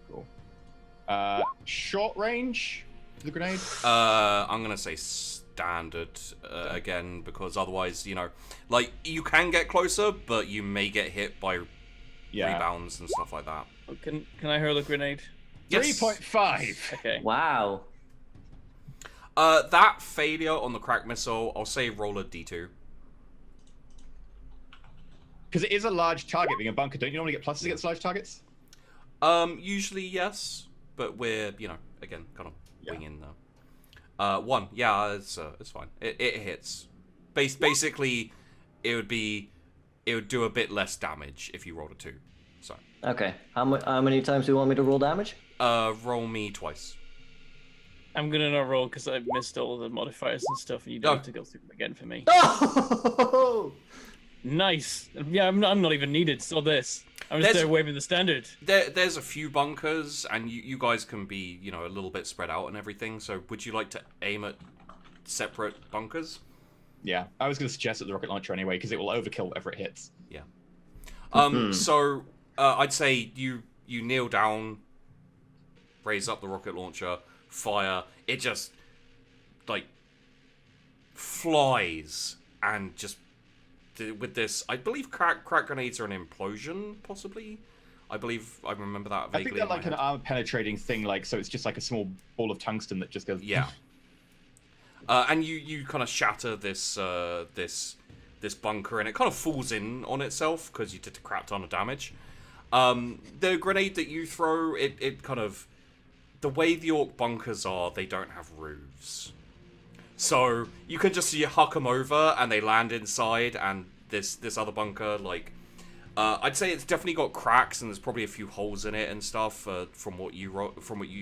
Cool. Short range for the grenade? I'm gonna say standard again because otherwise, like you can get closer, but you may get hit by rebounds and stuff like that. Can I hurl a grenade? Yes. 3.5. Okay. Wow. That failure on the crack missile, I'll say roll a d2. Because it is a large target being a bunker. Don't you normally get pluses against large targets? Usually yes, but we're again kind of winging the 1. Yeah, it's fine. It hits. Basically, it would do a bit less damage if you rolled a 2. So. Okay. How many times do you want me to roll damage? Roll me twice. I'm gonna not roll because I missed all the modifiers and stuff, and you don't have to go through them again for me. Oh! Nice. Yeah, I'm not even needed. So this. I'm just there waving the standard. There's a few bunkers, and you guys can be a little bit spread out and everything. So would you like to aim at separate bunkers? Yeah, I was going to suggest at the rocket launcher anyway, because it will overkill whatever it hits. Yeah. So I'd say you kneel down, raise up the rocket launcher, fire. It just flies, and just with this, I believe crack grenades are an implosion, possibly. I remember that vaguely. I think they're like an armor-penetrating thing, so it's just like a small ball of tungsten that just goes. Yeah. And you kind of shatter this bunker, and it kind of falls in on itself because you did a crap ton of damage. The grenade that you throw, it kind of, the way the orc bunkers are, they don't have roofs. So you can just huck them over, and they land inside. And this other bunker, I'd say it's definitely got cracks, and there's probably a few holes in it and stuff from what you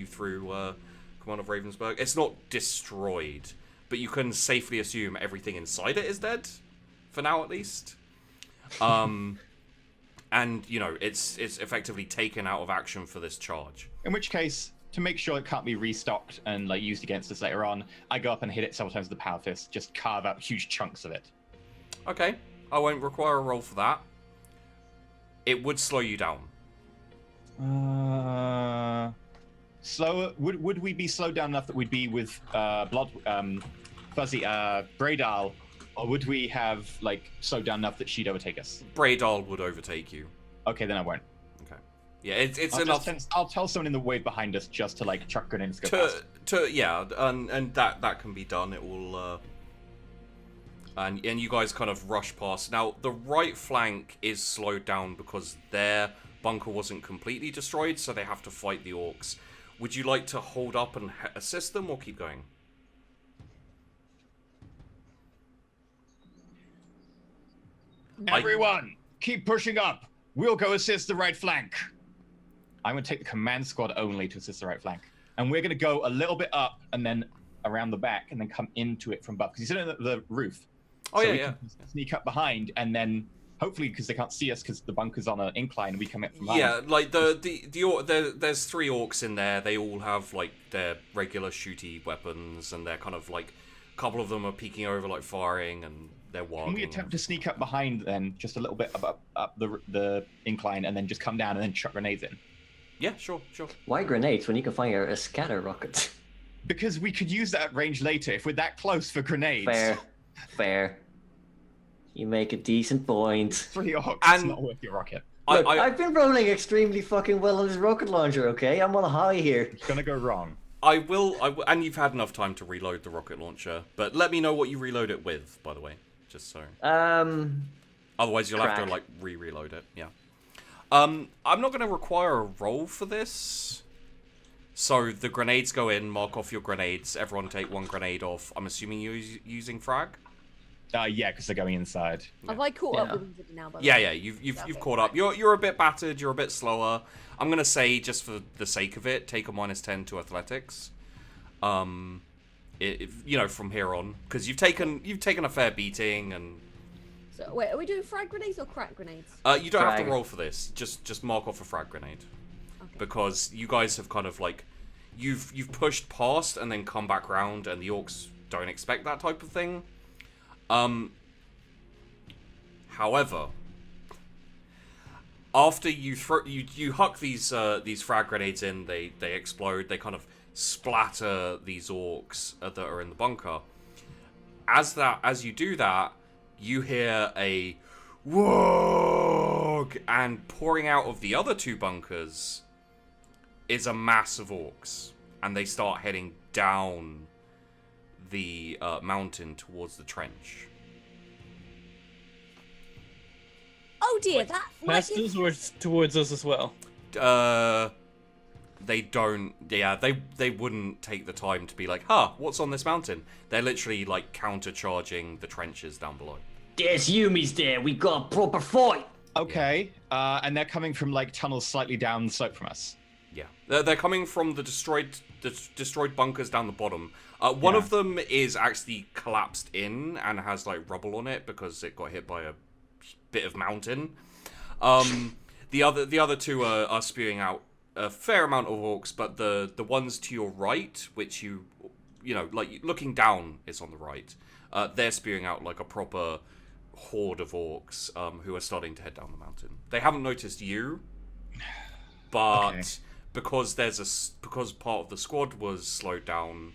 threw. Command of Ravensburg. It's not destroyed, but you can safely assume everything inside it is dead, for now at least. And it's effectively taken out of action for this charge. In which case, to make sure it can't be restocked and used against us later on, I go up and hit it several times with the power fist, just carve out huge chunks of it. Okay, I won't require a roll for that. It would slow you down. Slower? Would we be slowed down enough that we'd be with Bradal, or would we have slowed down enough that she'd overtake us? Bradal would overtake you. Okay, then I won't. Okay. Yeah, it's enough. I'll tell someone in the wave behind us just to chuck grenades go past. And that can be done. It will. And you guys kind of rush past. Now the right flank is slowed down because their bunker wasn't completely destroyed, so they have to fight the orcs. Would you like to hold up and assist them, or keep going? Everyone, keep pushing up. We'll go assist the right flank. I'm going to take the command squad only to assist the right flank. And we're going to go a little bit up and then around the back and then come into it from above. Because he's in the roof. Oh, so yeah, we yeah. can sneak up behind and then... Hopefully, because they can't see us, because the bunker's on an incline, and we come in from behind. Yeah, there's 3 orcs in there. They all have their regular shooty weapons, and they're kind of a couple of them are peeking over, firing, and they're walking. Can we attempt to sneak up behind then, just a little bit up the incline, and then just come down and then chuck grenades in? Yeah, sure. Why grenades when you can fire a scatter rocket? Because we could use that at range later if we're that close for grenades. Fair. You make a decent point. 3 orcs, And it's not worth your rocket. Look, I've been rolling extremely fucking well on this rocket launcher, okay? I'm on a high here. It's gonna go wrong. I will, and you've had enough time to reload the rocket launcher, but let me know what you reload it with, by the way, just so. Otherwise, you'll have to re-reload it. Yeah. I'm not going to require a roll for this. So the grenades go in. Mark off your grenades. Everyone take 1 grenade off. I'm assuming you're using frag. Yeah, because they're going inside. Have I caught up with them now? By the Yeah, way? yeah. You've caught up. You're a bit battered. You're a bit slower. I'm gonna say, just for the sake of it, take a -10 to athletics. From here on, because you've taken a fair beating, and So wait, are we doing frag grenades or crack grenades? you don't have to Frag. roll for this. Just mark off a frag grenade, Okay. because you guys have kind of you've pushed past and then come back round, and the orcs don't expect that type of thing. However, after you huck these frag grenades in, they explode. They kind of splatter these orcs that are in the bunker. As you do that, you hear a whoog, and pouring out of the other 2 bunkers is a mass of orcs, and they start heading down the mountain towards the trench. Oh Oh dear, that might Past be... us or towards us as well? They don't. Yeah, they wouldn't take the time to be like, huh, what's on this mountain? They're literally like countercharging the trenches down below. There's Yumi's there. We got a proper fight. Okay, and they're coming from like tunnels slightly down the slope from us. Yeah, they're coming from the destroyed bunkers down the bottom. One of them is actually collapsed in and has like rubble on it because it got hit by a bit of mountain. The other two are spewing out a fair amount of orcs, but the ones to your right, which you know, like looking down is on the right, they're spewing out like a proper horde of orcs who are starting to head down the mountain. They haven't noticed you, but because because part of the squad was slowed down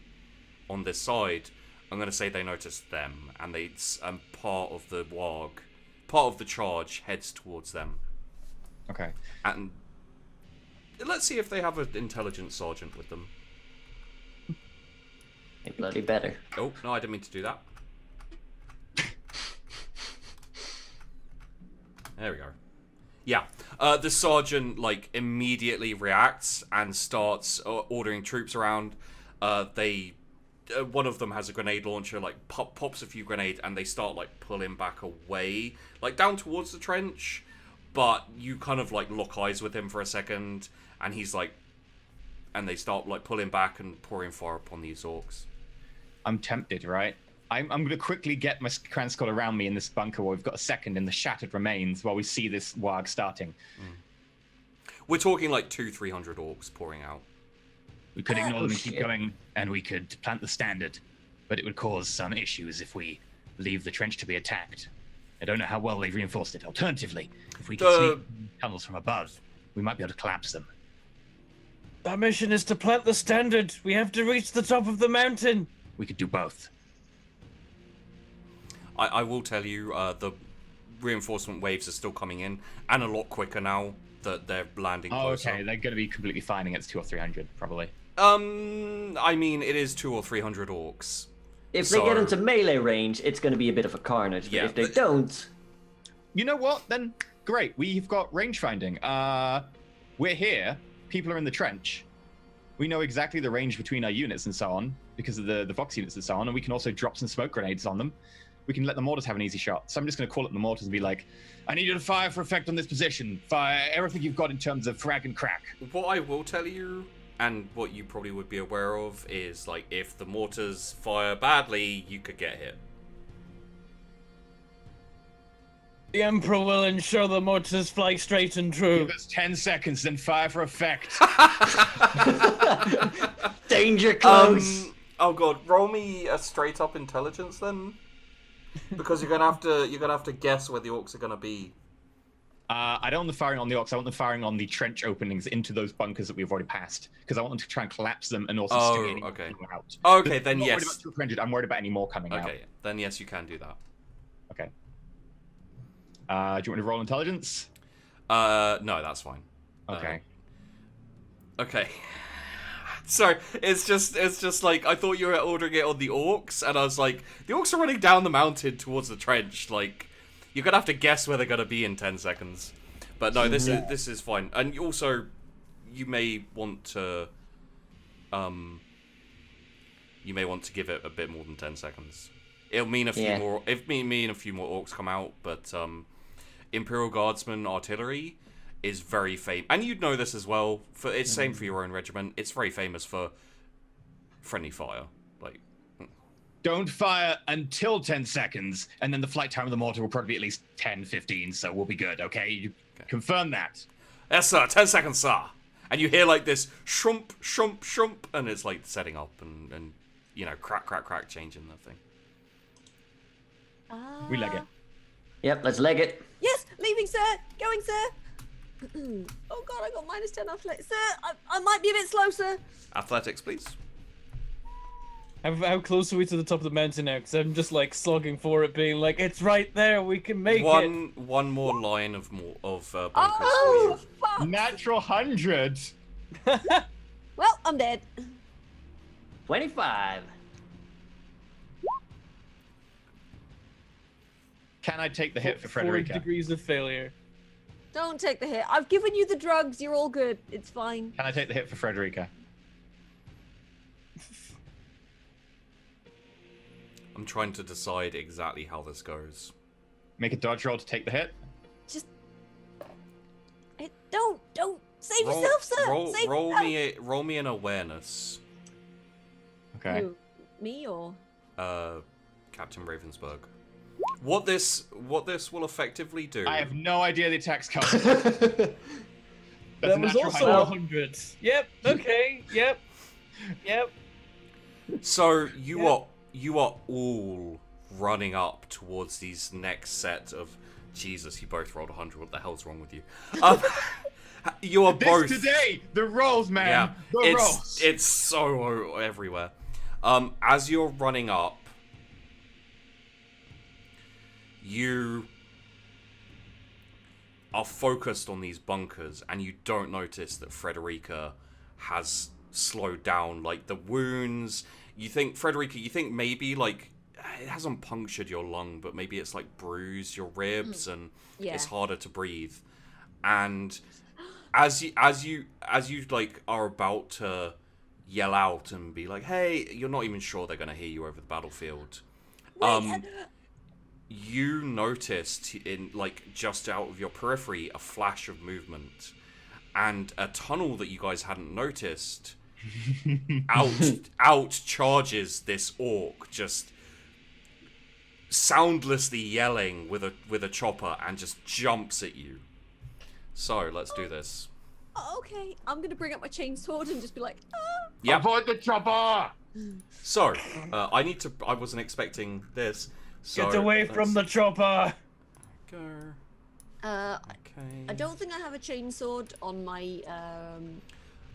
on this side, I'm going to say they noticed them, and part of the charge heads towards them. Okay. And let's see if they have an intelligence sergeant with them. They bloody better. Oh, no, I didn't mean to do that. There we go. Yeah. The sergeant, like, immediately reacts and starts ordering troops around. One of them has a grenade launcher, like, pops a few grenades, and they start, like, pulling back away, like, down towards the trench. But you kind of, like, lock eyes with him for a second, and he's, like... And they start, like, pulling back and pouring fire upon these orcs. I'm tempted, right? I'm going to quickly get my clan squad around me in this bunker where we've got a second in the shattered remains while we see this warg starting. We're talking, like, 200-300 orcs pouring out. We could ignore them and keep going, and we could plant the standard. But it would cause some issues if we leave the trench to be attacked. I don't know how well they've reinforced it. Alternatively, if we can sneak tunnels from above, we might be able to collapse them. Our mission is to plant the standard. We have to reach the top of the mountain. We could do both. I will tell you, the reinforcement waves are still coming in, and a lot quicker now that they're landing closer. Okay, they're going to be completely fine against 200 or 300, probably. I mean, it is 200 or 300 orcs. If they get into melee range, it's going to be a bit of a carnage. Yeah, but if they don't... You know what, then? Great, we've got range finding. We're here, people are in the trench. We know exactly the range between our units and so on, because of the Vox units and so on, and we can also drop some smoke grenades on them. We can let the mortars have an easy shot. So I'm just going to call up the mortars and be like, I need you to fire for effect on this position. Fire everything you've got in terms of frag and crack. What I will tell you, and what you probably would be aware of, is, like, if the mortars fire badly, you could get hit. The Emperor will ensure the mortars fly straight and true. Give us 10 seconds, then fire for effect. Danger close! Oh god, roll me a straight up intelligence then. Because you're gonna have to guess where the orcs are gonna be. I don't want them firing on the orcs. I want them firing on the trench openings into those bunkers that we've already passed. Because I want them to try and collapse them and also stick any more out. Okay, then I'm not yes. worried about 200, I'm worried about any more coming out. Okay, then yes, you can do that. Okay. Do you want me to roll intelligence? No, that's fine. Okay. Okay. Sorry, it's just like, I thought you were ordering it on the orcs, and I was like, the orcs are running down the mountain towards the trench, like, you're gonna have to guess where they're gonna be in 10 seconds. But no, this is fine. And also, you may want to give it a bit more than 10 seconds. It'll mean a few more, mean a few more orcs come out, but Imperial Guardsman artillery is very famous, and you'd know this as well. It's same for your own regiment. It's very famous for friendly fire. Like, Don't fire until 10 seconds, and then the flight time of the mortar will probably be at least 10, 15, so we'll be good, okay? You confirm that. Yes, sir. 10 seconds, sir. And you hear like this shrimp, shrimp, shrimp, and it's like setting up and you know, crack, crack, crack, changing the thing. We leg it. Yep, let's leg it. Yes, leaving, sir. Going, sir. Oh god, I got -10 athletics. Sir, I might be a bit slow, sir. Athletics, please. How close are we to the top of the mountain now? Because I'm just like slogging for it, being like, it's right there, we can make it. One more line of bunkers Oh, for you. fuck. Natural 100! Well, I'm dead. 25. Can I take the hit for 4 Frederica? degrees of failure. Don't take the hit. I've given you the drugs. You're all good. It's fine. Can I take the hit for Frederica? I'm trying to decide exactly how this goes. Make a dodge roll to take the hit. Just don't save yourself, sir. Save yourself. Roll me an awareness. Okay. Who, me or? Captain Ravensburg. What this will effectively do. I have no idea the attack's coming. That was also 100. Yep. Okay. Yep. So you are all running up towards these next set of. Jesus, you both rolled 100. What the hell's wrong with you? You are both today. The rolls, man. Yeah, the rolls. It's so everywhere. As you're running up, you are focused on these bunkers, and you don't notice that Frederica has slowed down. Like the wounds, you think maybe like it hasn't punctured your lung, but maybe it's like bruised your ribs, and it's harder to breathe. And as you like are about to yell out and be like, "Hey," you're not even sure they're gonna hear you over the battlefield. You noticed in like just out of your periphery a flash of movement, and a tunnel that you guys hadn't noticed. out charges this orc, just soundlessly yelling with a chopper, and just jumps at you. So let's do this. Okay, I'm gonna bring up my chainsword and just be like, ah. Yep. Avoid the chopper. So I wasn't expecting this. So Get away from the chopper. Go. I don't think I have a chainsword on my.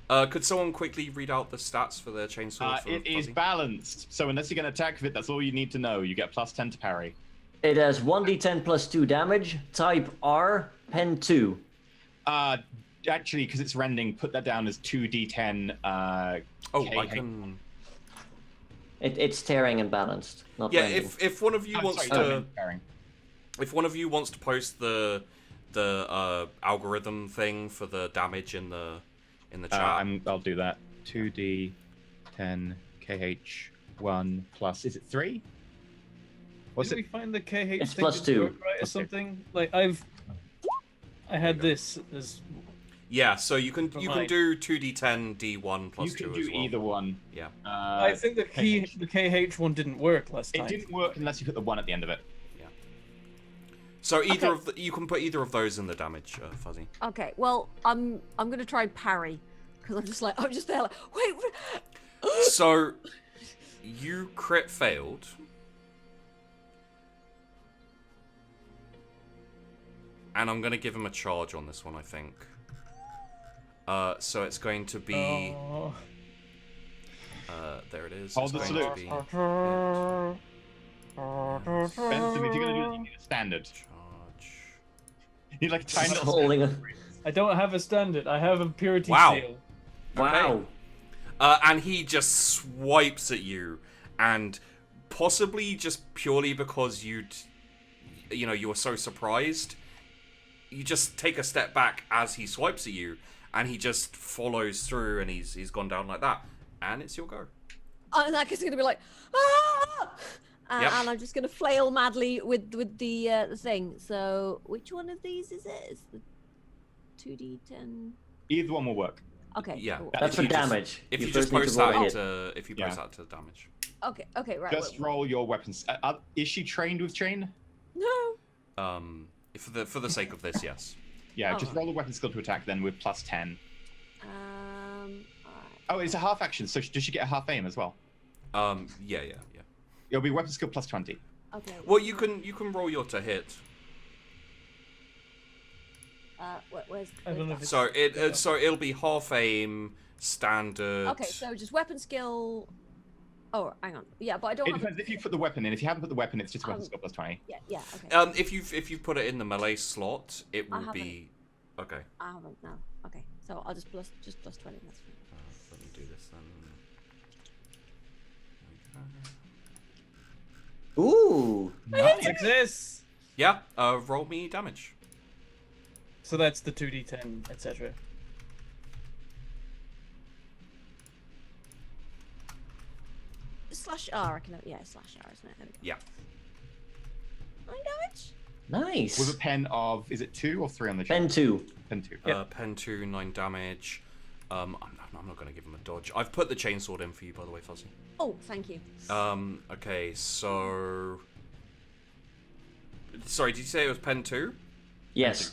Could someone quickly read out the stats for their chainsword? It is balanced, so unless you're going to attack with it, that's all you need to know. You get +10 to parry. It has 1d10 plus 2 damage, type R, pen 2. Actually, because it's rending, put that down as 2d10. I can. It's tearing and balanced, not Yeah, rending. if one of you wants Parrying. if one of you wants to post the algorithm thing for the damage in the chat. I'll do that. 2d10 KH1 plus. Is it 3? What's Did it? we find the KH It's thing plus didn't 2. work right or something? Like I had this as. Yeah, so you can like- do 2d10 d1 plus You 2 can as do well. either one. Yeah. I think the KH one didn't work last time. It didn't work unless you put the 1 at the end of it. So you can put either of those in the damage, Fuzzy. Okay, well, I'm gonna try and parry because I'm just there like, wait. So you crit failed. And I'm gonna give him a charge on this one, I think. So it's going to be. There it is. Hold It's the going to salute. be Bentham, if you're going to do that, you need a standard. charge. You need like a tiny little Holding a... I don't have a standard. I have a purity Wow. seal. Wow. And he just swipes at you, and possibly just purely because you were so surprised, you just take a step back as he swipes at you, and he just follows through, and he's gone down like that, and it's your go. And that kid's gonna be like, ah! Yep. And I'm just gonna flail madly with the thing. So which one of these is it? It's the 2d10. Either one will work. Okay. Yeah. Cool. That's If for you just- damage. If you first just need to post roll that a hit. into damage. Okay, right. Just roll your weapons. Is she trained with chain? No. For the sake of this, yes. Yeah, Oh. just roll the weapon skill to attack then with +10. Alright. Oh, it's a half action, so does she get a half aim as well? Yeah. It'll be weapon skill +20. Okay. Well, you can roll your to hit. Where's I don't know if that? So it'll be half aim, standard. Okay, so just weapon skill. Oh, hang on. Yeah, but I don't It have. depends if you put the weapon in. If you haven't put the weapon, it's just weapon skill +20. Yeah. Okay. If you put it in the melee slot, it I will be okay. I haven't. No. Okay. So I'll just plus 20. That's fine. Let me do this then. Ooh. Like this. Yeah. Roll me damage. So that's the 2d10, etc. Slash R, I can. Yeah, slash R, isn't it? There we go. Yeah. 9 damage. Nice. With a pen of, is it 2 or 3 on the Pen chart? 2. Pen 2. Yep. Pen 2, 9 damage. I'm not going to give him a dodge. I've put the chainsword in for you, by the way, Fuzzy. Oh, thank you. Okay, so... Sorry, did you say it was pen 2? Yes.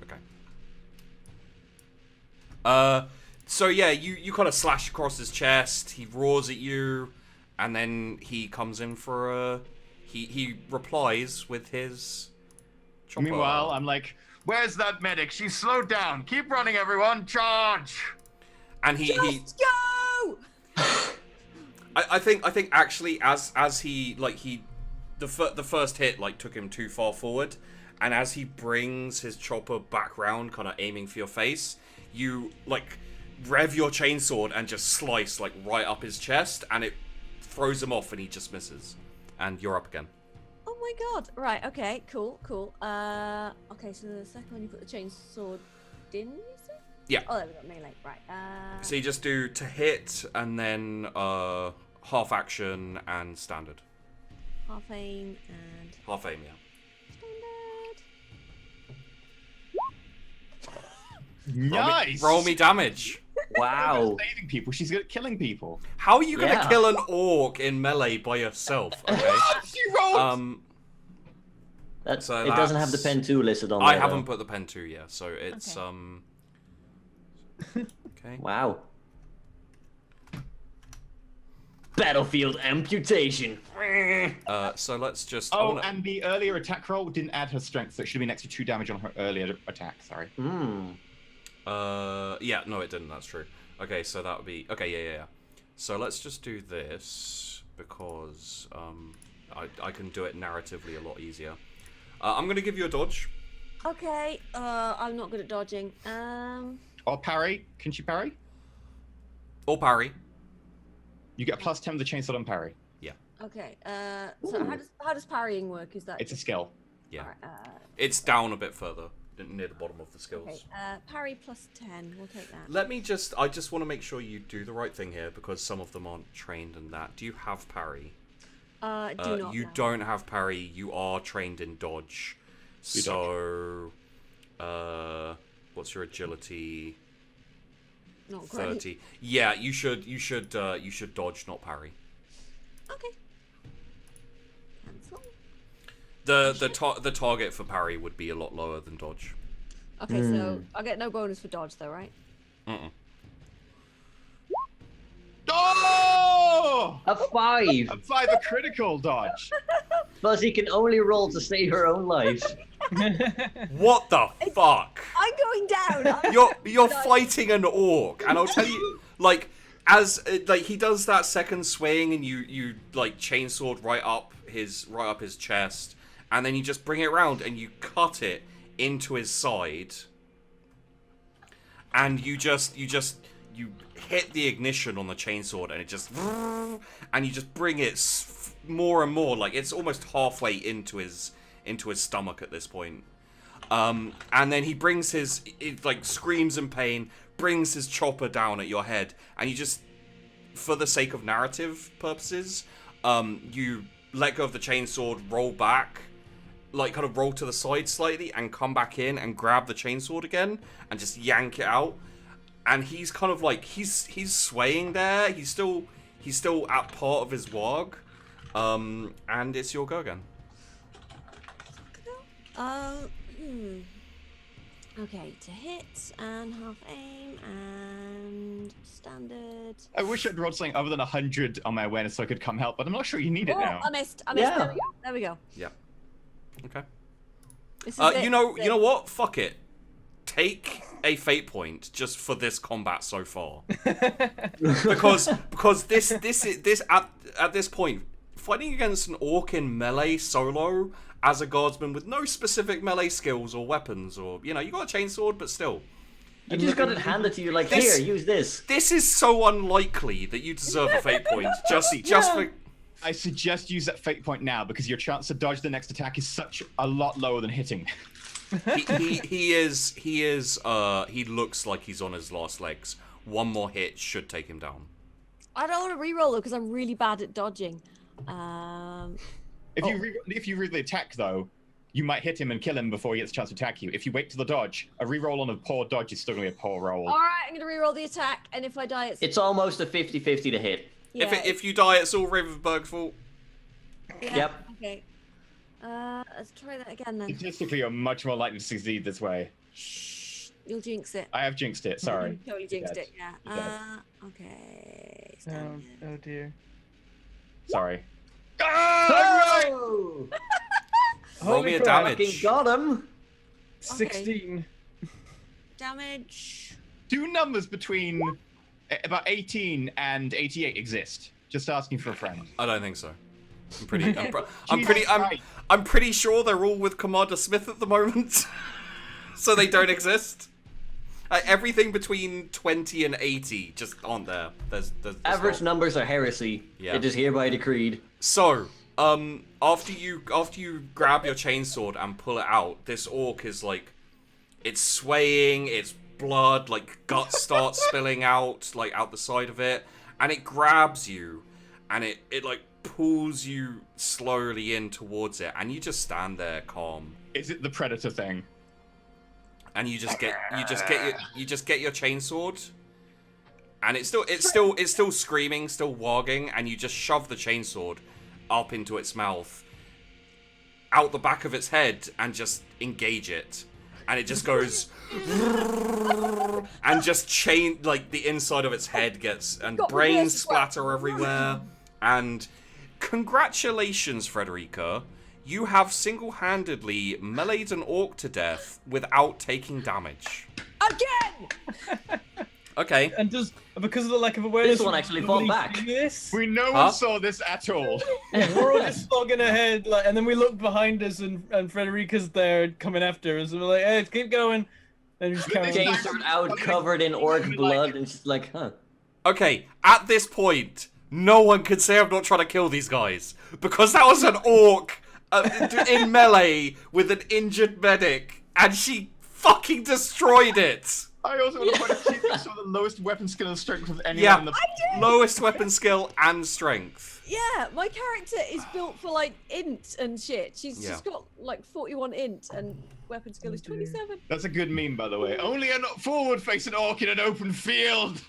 Okay. So yeah, you kind of slash across his chest, he roars at you, and then he comes in for a... He replies with his... chopper. Meanwhile, I'm like, where's that medic? She's slowed down. Keep running, everyone. Charge! And he Just go! I think actually as he the first hit like took him too far forward, and as he brings his chopper back round, kind of aiming for your face, you like rev your chainsword and just slice like right up his chest, and it throws him off, and he just misses, and you're up again. Oh my god. Right, okay, cool. Okay, so the second one you put the chainsaw in, you say? Yeah. Oh, there we go, melee. Right. So you just do to hit, and then half action and standard. Half aim and Half aim, yeah. standard. Nice! Roll me damage. Wow. Saving people. She's good at killing people. How are you gonna Yeah. kill an orc in melee by yourself? Okay. She rolled! So It doesn't have the that's- pen 2 listed on I there. haven't though. put the pen 2 yet, so it's Okay. okay. Wow. Battlefield amputation. So let's just. Oh, and the earlier attack roll didn't add her strength, so it should have been extra 2 damage on her earlier attack. Sorry. Hmm. Yeah, no, it didn't. That's true. Okay, so that would be okay. Yeah. So let's just do this because I can do it narratively a lot easier. I'm gonna give you a dodge. Okay, I'm not good at dodging. Or parry. Can she parry? Or parry. You get a +10 with the chainsaw on parry. Okay, so how does parrying work? Is that It's a skill. Yeah. Alright, It's down a bit further, near the bottom of the skills. okay, parry plus 10. We'll take that. Let me just. I just want to make sure you do the right thing here because some of them aren't trained in that. Do you have parry? Do not. You now. don't have parry. You are trained in dodge. You So, what's your agility? Not great. 30. Yeah, you should dodge, not parry. Okay. Cancel. The target for parry would be a lot lower than dodge. Okay, so I'll get no bonus for dodge though, right? Oh! A 5. A 5, a critical dodge. Fuzzy can only roll to save her own life. What the fuck? I'm going down. You're fighting an orc, and I'll tell you, like, as like he does that second swing, and you like chainsword right up his chest, and then you just bring it around and you cut it into his side, and you hit the ignition on the chainsword, and it just, and you just bring it more and more, like it's almost halfway into his stomach at this point. And then he brings it like screams in pain, brings his chopper down at your head, and you just, for the sake of narrative purposes, you let go of the chainsword, roll back, like kind of roll to the side slightly, and come back in and grab the chainsword again, and just yank it out. And he's kind of like he's swaying there. He's still at part of his warg, and it's your go again. Okay, to hit and half aim and standard. I wish I'd rolled something other than 100 on my awareness so I could come help, but I'm not sure you need it Oh, now. I missed. Yeah. There we go. Yeah. Okay. This is You know what? Fuck it. Take a fate point just for this combat so far, because this at this point, fighting against an orc in melee solo as a guardsman with no specific melee skills or weapons, or you got a chainsword, but still, You just got it handed to you like, This- here, use this. this is so unlikely that you deserve a fate point just for. I suggest use that fate point now because your chance to dodge the next attack is a lot lower than hitting. He looks like he's on his last legs. One more hit should take him down. I don't want to re-roll though because I'm really bad at dodging. If you really attack though, you might hit him and kill him before he gets a chance to attack you. If you wait to the dodge, a re-roll on a poor dodge is still gonna be a poor roll. All right, I'm gonna re-roll the attack, and if I die, It's almost a 50-50 to hit. yeah, If you die, it's all Ravensburg's fault. yeah, Yep. Okay. Let's try that again then. Statistically, you're much more likely to succeed this way. Shh, you'll jinx it. I have jinxed it. Sorry. You totally jinxed Dead. it. Yeah. You're Okay. Oh dear. Sorry. Oh! Roll me a crap. Fucking damage. got him. 16. Damage. Two numbers between about 18 and 88 exist. Just asking for a friend. I don't think so. Jesus Christ. I'm pretty sure they're all with Commander Smith at the moment, so they don't exist. Everything between 20 and 80 just aren't there. There's Average not. numbers are heresy. Yeah. It is hereby decreed. So, after you grab your chainsword and pull it out, this orc is like, it's swaying, its blood, like guts start spilling out, like out the side of it, and it grabs you, and it like pulls you slowly in towards it, and you just stand there calm, Is it the predator thing? and you just get your chainsword, and it's still screaming, still warging, and you just shove the chainsword up into its mouth, out the back of its head, and just engage it, and it just goes and just like the inside of its head gets, and Got brains reverse splatter everywhere. And congratulations, Frederica, you have single-handedly meleeed an orc to death without taking damage. Again. Okay. And because of the lack of awareness, This one actually fought back. This, No Huh? one saw this at all. we're all just slogging ahead, like, and then we look behind us, and Frederica's there coming after us, and we're like, "Hey, keep going." And we just carry on. Chainsword out, covered in orc blood, and she's like, huh. Okay, at this point, no one can say I'm not trying to kill these guys, because that was an orc in melee with an injured medic, and she fucking destroyed it. I also want to point out she's got some of the lowest weapon skill and strength of anyone in the. Lowest weapon skill and strength. Yeah, my character is built for like int and shit. She's Yeah. just got like 41 int and weapon skill is 27. That's a good meme, by the way. Only a forward-facing orc in an open field.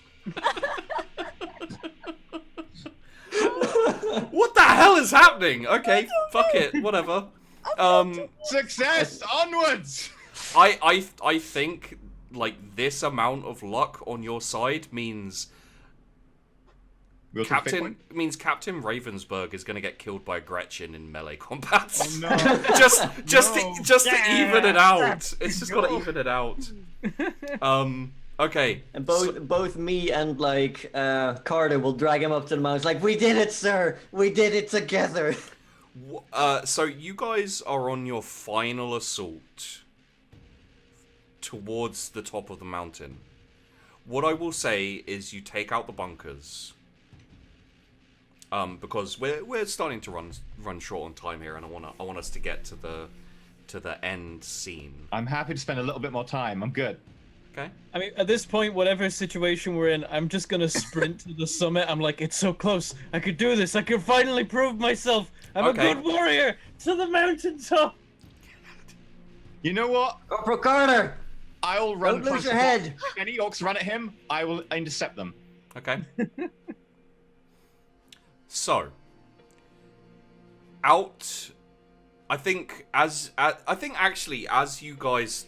What the hell is happening? Okay, fuck it, whatever. Success! Onwards! I think like this amount of luck on your side means Captain Ravensburg is going to get killed by Gretchen in melee combat. Oh, no. just to even it out. It's just got to even it out. Okay. And both me and like Carter will drag him up to the mountain. Like, we did it, sir. We did it together. So you guys are on your final assault towards the top of the mountain. What I will say is you take out the bunkers. Because we're starting to run short on time here, and I want us to get to the end scene. I'm happy to spend a little bit more time. I'm good. Okay. I mean, at this point, whatever situation we're in, I'm just gonna sprint to the summit. I'm like, it's so close. I could do this. I could finally prove myself. I'm Okay. a good warrior. To the mountaintop. You know what? Corporal Carter, I'll run. don't lose past your the head. orcs. If any orcs run at him, I will intercept them. Okay. So, out. I think as you guys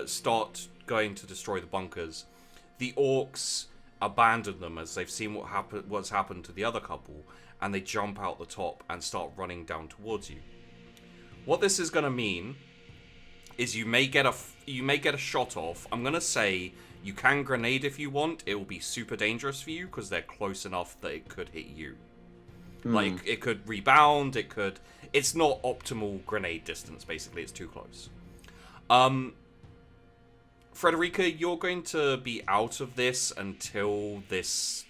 start going to destroy the bunkers, the orcs abandon them as they've seen what's happened to the other couple, and they jump out the top and start running down towards you. What this is going to mean is you may get a shot off. I'm going to say you can grenade if you want. It will be super dangerous for you because they're close enough that it could hit you. Like, it could rebound, it's not optimal grenade distance, basically, it's too close. Frederica, you're going to be out of this until this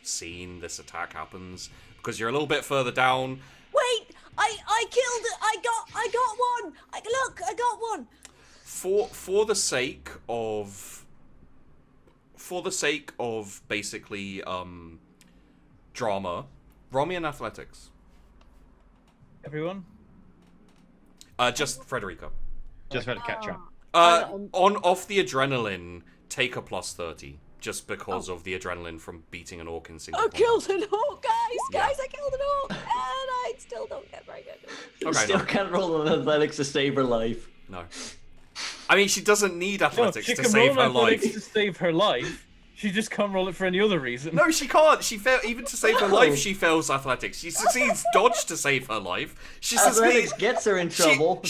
attack happens, because you're a little bit further down. I killed it. I got one. Look, I got one. For the sake of basically drama, roll me in athletics. Everyone? Just Frederica. Just had to catch up. Off the adrenaline, take a plus 30. Just because of the adrenaline from beating an orc in single I combat. killed an orc, guys! Yeah. Guys, I killed an orc! And I still don't get very good. Okay, Still no. can't roll on athletics to save her life. No. I mean, she doesn't need No, athletics she to can save roll her athletics life. to save her life. She just can't roll it for any other reason. No, she can't. She even to save her No. life, she fails athletics. She succeeds dodge to save her life. She Athletics succeeds. gets her in trouble.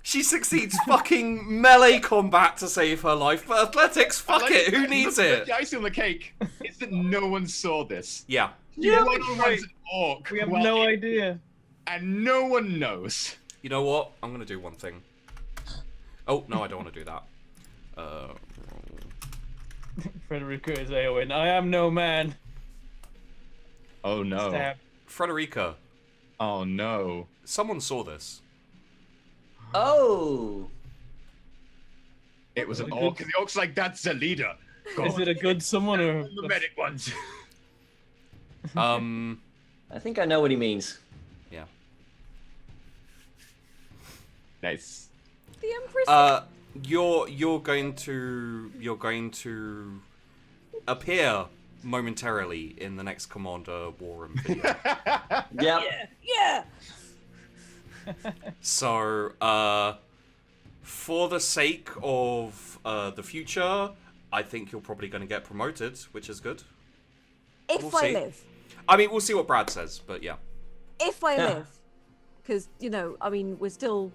She succeeds fucking melee combat to save her life, but athletics, fuck it, who needs it? The icing on the cake is that no one saw this. Yeah. Yeah, No that's one right. runs an orc. We have well, no idea. And no one knows. You know what? I'm gonna do one thing. Oh, no, I don't want to do that. Frederica is AOing. I am no man. Oh no. Stab. Frederica, Oh no. someone saw this. Oh. It was an What a orc. good- The orc's like, that's the leader. Go Is on, it a good someone or the medic ones. I think I know what he means. Yeah. Nice. The Empress. You're going to appear momentarily in the next Commander War Room video. Yep. Yeah. So, for the sake of the future, I think you're probably going to get promoted, which is good. If We'll I see. live. I mean, we'll see what Brad says, but yeah. If I Yeah. live. Because, I mean, we're still...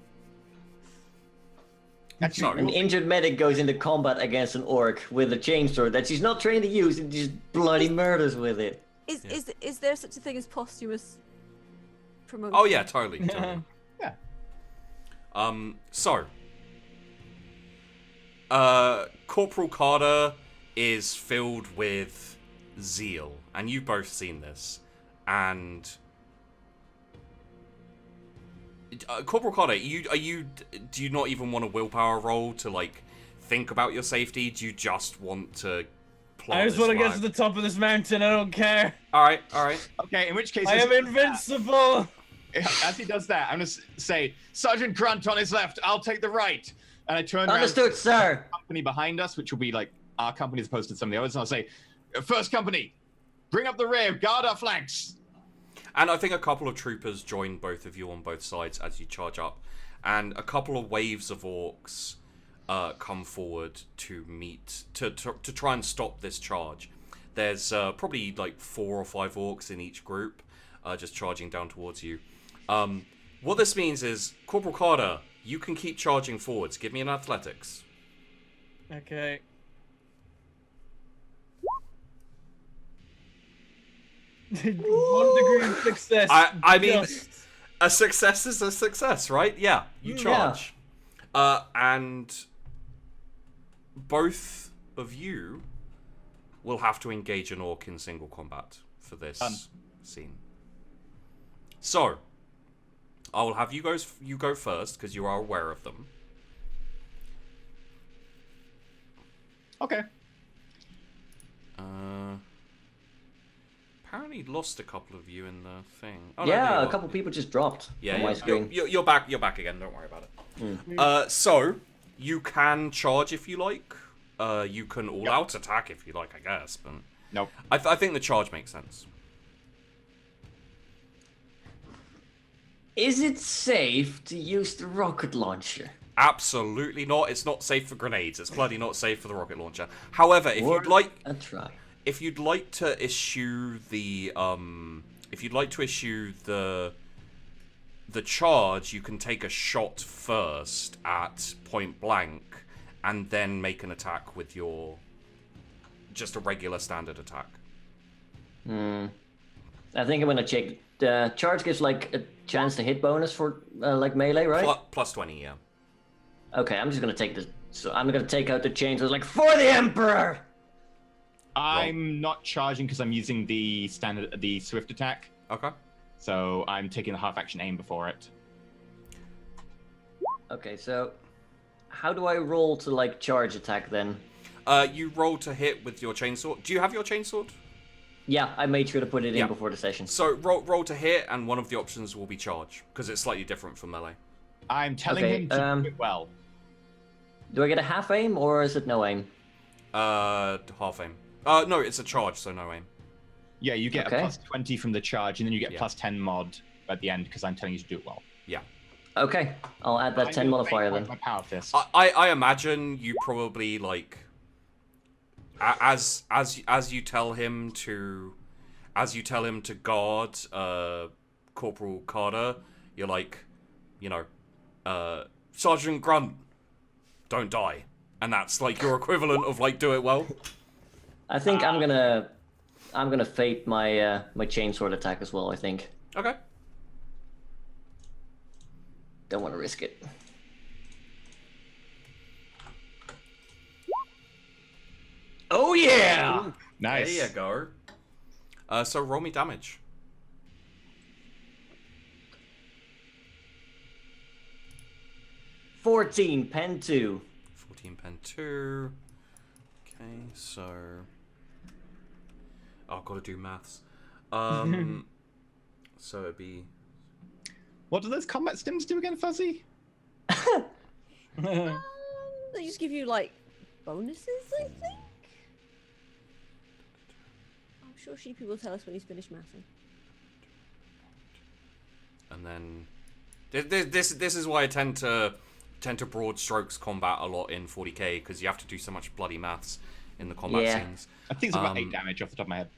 Sorry. An injured medic goes into combat against an orc with a chainsword that she's not trained to use and just bloody murders with it. Is there such a thing as posthumous promotion? Oh yeah, totally. totally. Yeah. So, Corporal Carter is filled with zeal, and you've both seen this. And Corporal Carter, do you not even want a willpower roll to like think about your safety? Do you just want to plot I just this want to get flag? to the top of this mountain. I don't care. All right. Okay, in which case... I am invincible. As he does that, I'm going to say, Sergeant Grunt on his left, I'll take the right. And I turn around Understood, sir. to the company behind us, which will be like our company as opposed to some of the others, and I'll say, First company, bring up the rear, guard our flanks. And I think a couple of troopers join both of you on both sides as you charge up. And a couple of waves of orcs come forward to meet, to try and stop this charge. There's probably like 4 or 5 orcs in each group just charging down towards you. What this means is, Corporal Carter, you can keep charging forwards. Give me an athletics. Okay. One degree of success. I mean, just- a success is a success, right? Yeah, you charge. And both of you will have to engage an orc in single combat for this scene. So, I will have you go first because you are aware of them. Okay. Apparently lost a couple of you in the thing. Oh, no, there Yeah, you a are. couple people just dropped Yeah, on my yeah. screen. You're back. You're back again. Don't worry about it. So you can charge if you like. You can all-out attack if you like, I guess. But Nope. I think the charge makes sense. Is it safe to use the rocket launcher? Absolutely not. It's not safe for grenades. It's bloody not safe for the rocket launcher. However, if Worth you'd like, a try. if you'd like to issue the charge, you can take a shot first at point blank, and then make an attack with your just a regular standard attack. I think I'm gonna check. The charge gives like a chance to hit bonus for like melee, right? Plus 20, yeah. Okay, I'm just gonna take this. So I'm gonna take out the chains. I was like, for the Emperor. I'm not charging because I'm using the swift attack. Okay. So I'm taking the half action aim before it. Okay, so how do I roll to like charge attack then? You roll to hit with your chainsword. Do you have your chainsword? Yeah, I made sure to put it Yeah. in before the session. So roll to hit, and one of the options will be charge, because it's slightly different from melee. I'm telling Okay, him to do it well. Do I get a half aim or is it no aim? Half aim. No, it's a charge, so no aim. Yeah, you get Okay. a plus 20 from the charge, and then you get Yeah. plus 10 mod at the end because I'm telling you to do it well. Yeah. Okay, I'll add that 10 I will modifier make then. My power fist. I imagine you probably like as you tell him to guard Corporal Carter, you're like, you know, Sergeant Grunt, don't die. And that's like your equivalent of like do it well. I think I'm gonna fate my my chainsword attack as well, I think. Okay. Don't want to risk it. Oh yeah! Nice. There you go. So roll me damage. $14, pen 2. 14 pen 2. Okay, so I've got to do maths. So it'd be What do those combat stims do again, Fuzzy? They just give you like bonuses, I think. I'm sure Sheepy will tell us when he's finished mathing. and then this is why I tend to broad strokes combat a lot in 40k, because you have to do so much bloody maths in the combat Yeah. scenes. I think it's about 8 damage off the top of my head.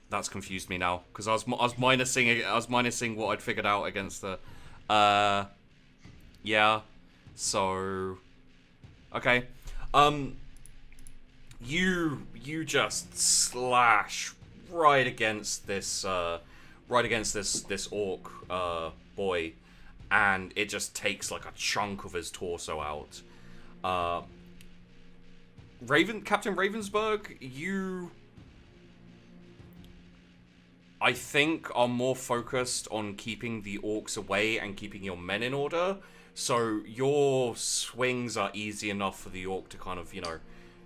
That's confused me now, because I was minusing what I'd figured out against the yeah. So okay. You just slash right against this orc boy, and it just takes like a chunk of his torso out. Captain Ravensburg, you I think are more focused on keeping the orcs away and keeping your men in order. So your swings are easy enough for the orc to kind of, you know,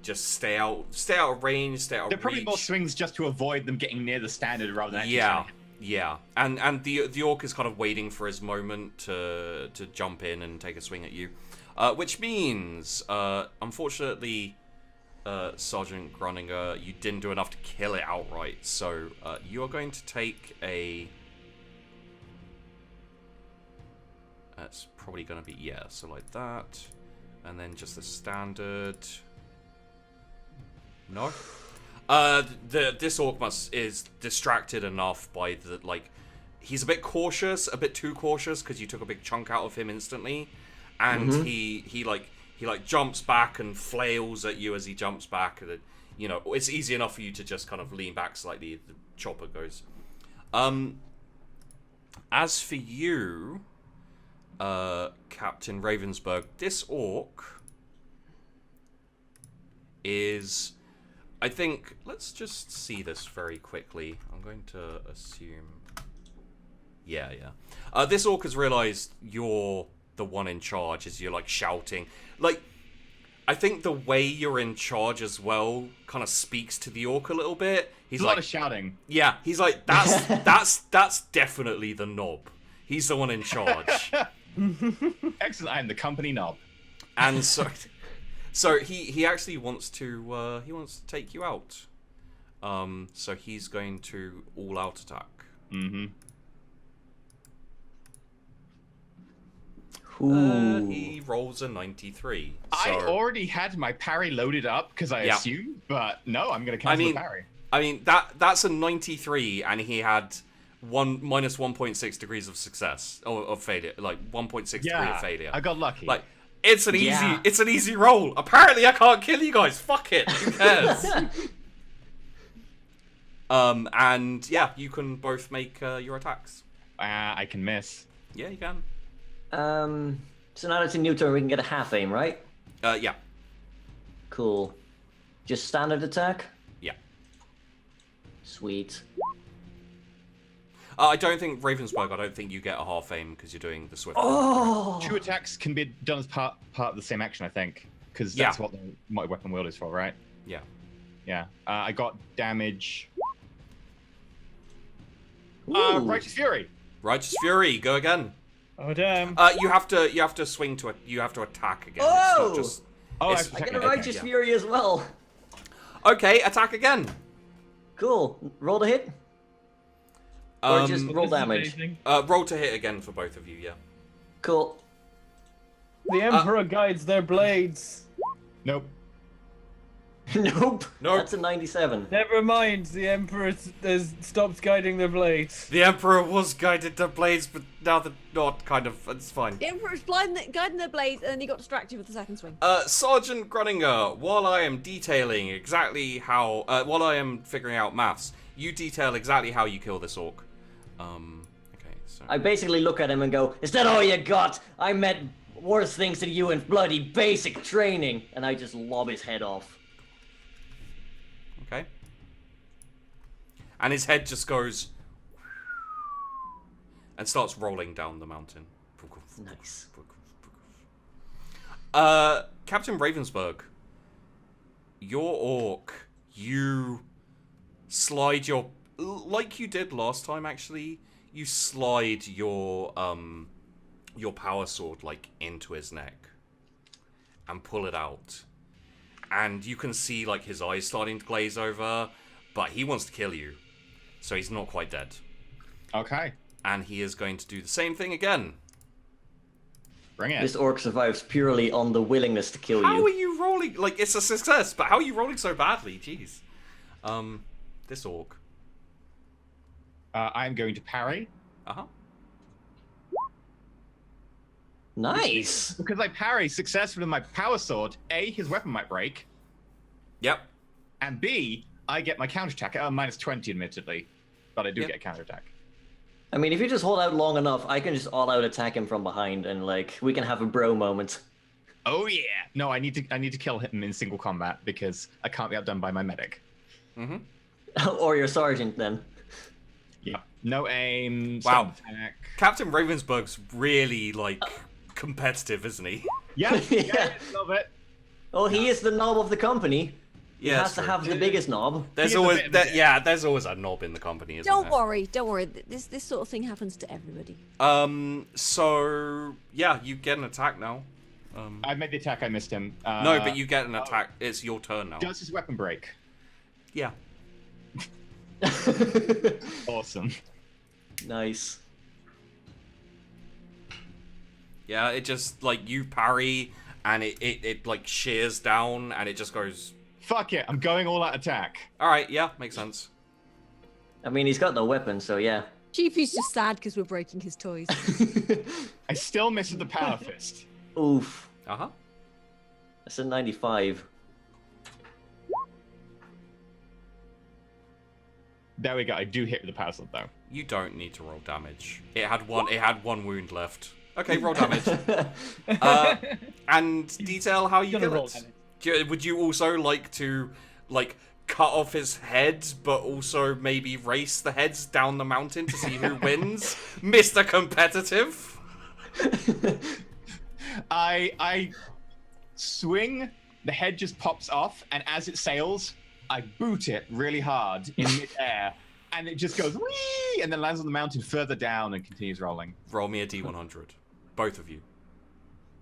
just stay out of range, stay out of They're probably reach. more swings just to avoid them getting near the standard rather than actually Yeah, trying to- yeah. And the orc is kind of waiting for his moment to jump in and take a swing at you. Which means, unfortunately, Sergeant Gruninger, you didn't do enough to kill it outright. So you are going to take a... That's probably going to be, yeah, so like that. And then just the standard... No? This orc is distracted enough by the, like... He's a bit cautious, a bit too cautious, because you took a big chunk out of him instantly. And he jumps back and flails at you as he jumps back. And, you know, it's easy enough for you to just kind of lean back slightly. The chopper goes. As for you, Captain Ravensburg, this orc is... I think... Let's just see this very quickly. I'm going to assume... Yeah. This orc has realized you're the one in charge as you're, like, shouting. Like, I think the way you're in charge as well kind of speaks to the orc a little bit. He's a like... lot of shouting. Yeah, he's like, that's definitely the knob. He's the one in charge. Excellent, I am the company knob. And so he actually wants to take you out. So he's going to all out attack. Mm-hmm. He rolls a 93. I So, already had my parry loaded up because I Yeah. assumed, but no, I'm going to cancel the parry. I mean that's a 93, and he had minus 1.6 degrees of success or of failure, like 1.6 degree of failure. I got lucky. Like it's an easy roll. Apparently I can't kill you guys. Fuck it. Who cares? And yeah, you can both make your attacks. I can miss. Yeah, you can. So now it's a new turn, we can get a half aim, right? Yeah. Cool. Just standard attack? Yeah. Sweet. I don't think Ravensburg. I don't think you get a half aim because you're doing the swift. Oh! 2 attacks can be done as part of the same action, I think, because that's what the multi-weapon wield is for, right? Yeah. Yeah. I got damage. Ooh. Righteous Fury. Righteous Fury, go again. Oh damn. You have to swing to it. You have to attack again. Oh! It's not just. Oh, It's- I get a Righteous Fury as well. Okay, attack again. Cool. Roll the hit? Or just roll This is damage? amazing. Roll to hit again for both of you. Yeah. Cool. The Emperor guides their blades. Nope. Nope. Nope. That's a 97. Never mind, the Emperor has stopped guiding their blades. The Emperor was guided to blades, but now they're not. Kind of. It's fine. The Emperor's guiding their blades, and then he got distracted with the second swing. Sergeant Gruninger, while I am detailing exactly how, while I am figuring out maths, you detail exactly how you kill this orc. Okay, so. I basically look at him and go, "Is that all you got? I met worse things than you in bloody basic training." And I just lob his head off. Okay. And his head just goes and starts rolling down the mountain. Nice. Captain Ravensburg, your orc, you slide your, like you did last time actually, you slide your power sword like into his neck and pull it out. And you can see like his eyes starting to glaze over, but he wants to kill you. So he's not quite dead. Okay. And he is going to do the same thing again. Bring it. This orc survives purely on the willingness to kill How you. are you rolling? Like, it's a success, but how are you rolling so badly? Jeez. This orc. I'm going to parry. Uh-huh. Nice. Because I parry successfully with my power sword, A, his weapon might break, Yep. and B, I get my counterattack at minus 20, admittedly. But I do get a counterattack. I mean, if you just hold out long enough, I can just all-out attack him from behind, and like we can have a bro moment. Oh yeah! No, I need to kill him in single combat because I can't be outdone by my medic. Mm-hmm. Or your sergeant, then. Yep. No aim. Wow. Attack. Captain Ravensburg's really, like, competitive, isn't he? Yeah. Yeah. Yeah. Love it. Oh, he is the knob of the company. He Yeah, has to have the biggest knob. There's He is a always, bit of a dick. there's always a knob in the company, isn't Don't there? worry, don't worry. This sort of thing happens to everybody. So, yeah, you get an attack now. I made the attack. I missed him. No, but you get an attack. It's your turn now. Does his weapon break? Yeah. Awesome. Nice. Yeah, it just, like, you parry, and it like, shears down, and it just goes... Fuck it. I'm going all out attack. Alright, yeah, makes sense. I mean, he's got no weapon, so yeah. Chiefy's just sad because we're breaking his toys. I still missed the power fist. Oof. Uh-huh. That's a 95. There we go. I do hit with the power sword though. You don't need to roll damage. It had one wound left. Okay, roll damage. And detail how you Gonna kill roll it. damage. Would you also like to, like, cut off his head, but also maybe race the heads down the mountain to see who wins? Mr. Competitive? I swing, the head just pops off, and as it sails, I boot it really hard in midair, and it just goes whee, and then lands on the mountain further down and continues rolling. Roll me a d100. Both of you.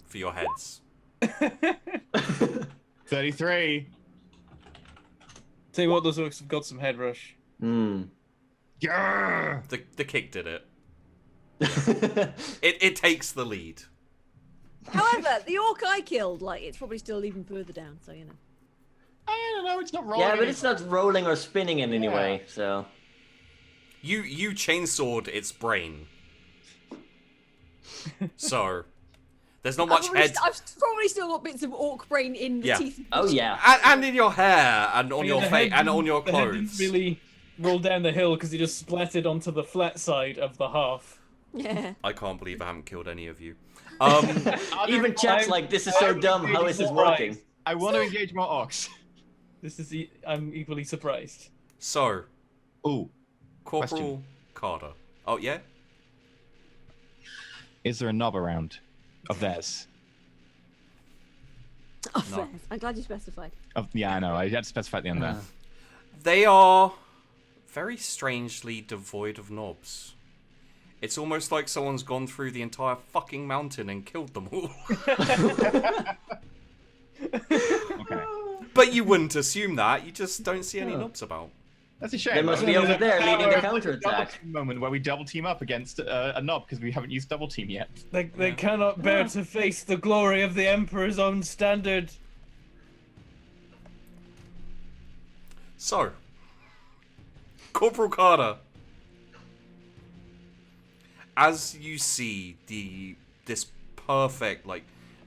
For your heads. 33. Tell you what, those orcs have got some head rush. Hmm. Yeah. The kick did it. It takes the lead. However, the orc I killed, like, it's probably still even further down, so you know. I don't know. It's not rolling. Yeah, but it's not rolling or spinning in any way, so. You chainsawed its brain. So there's not much head. I've probably still got bits of orc brain in the Yeah. teeth. Oh yeah. And in your hair, and on your the face, head and on your The head didn't clothes. really roll down the hill because he just splattered onto the flat side of the half. Yeah. I can't believe I haven't killed any of you. Even chat's I'm- like, this is so I'm dumb, how really is this surprised. working? I want to engage more orcs. I'm equally surprised. So, Ooh. Corporal Carter, Oh, yeah? Is there a knob around of theirs? Oh, No. fair. I'm glad you specified. Yeah, I know. I had to specify at the end there. They are very strangely devoid of knobs. It's almost like someone's gone through the entire fucking mountain and killed them all. Okay. But you wouldn't assume that. You just don't see any knobs about. That's a shame. They must be over there leading the counterattack. Double team moment where we double team up against a knob because we haven't used double team yet. They cannot bear to face the glory of the Emperor's own standard. So, Corporal Carter, as you see this perfect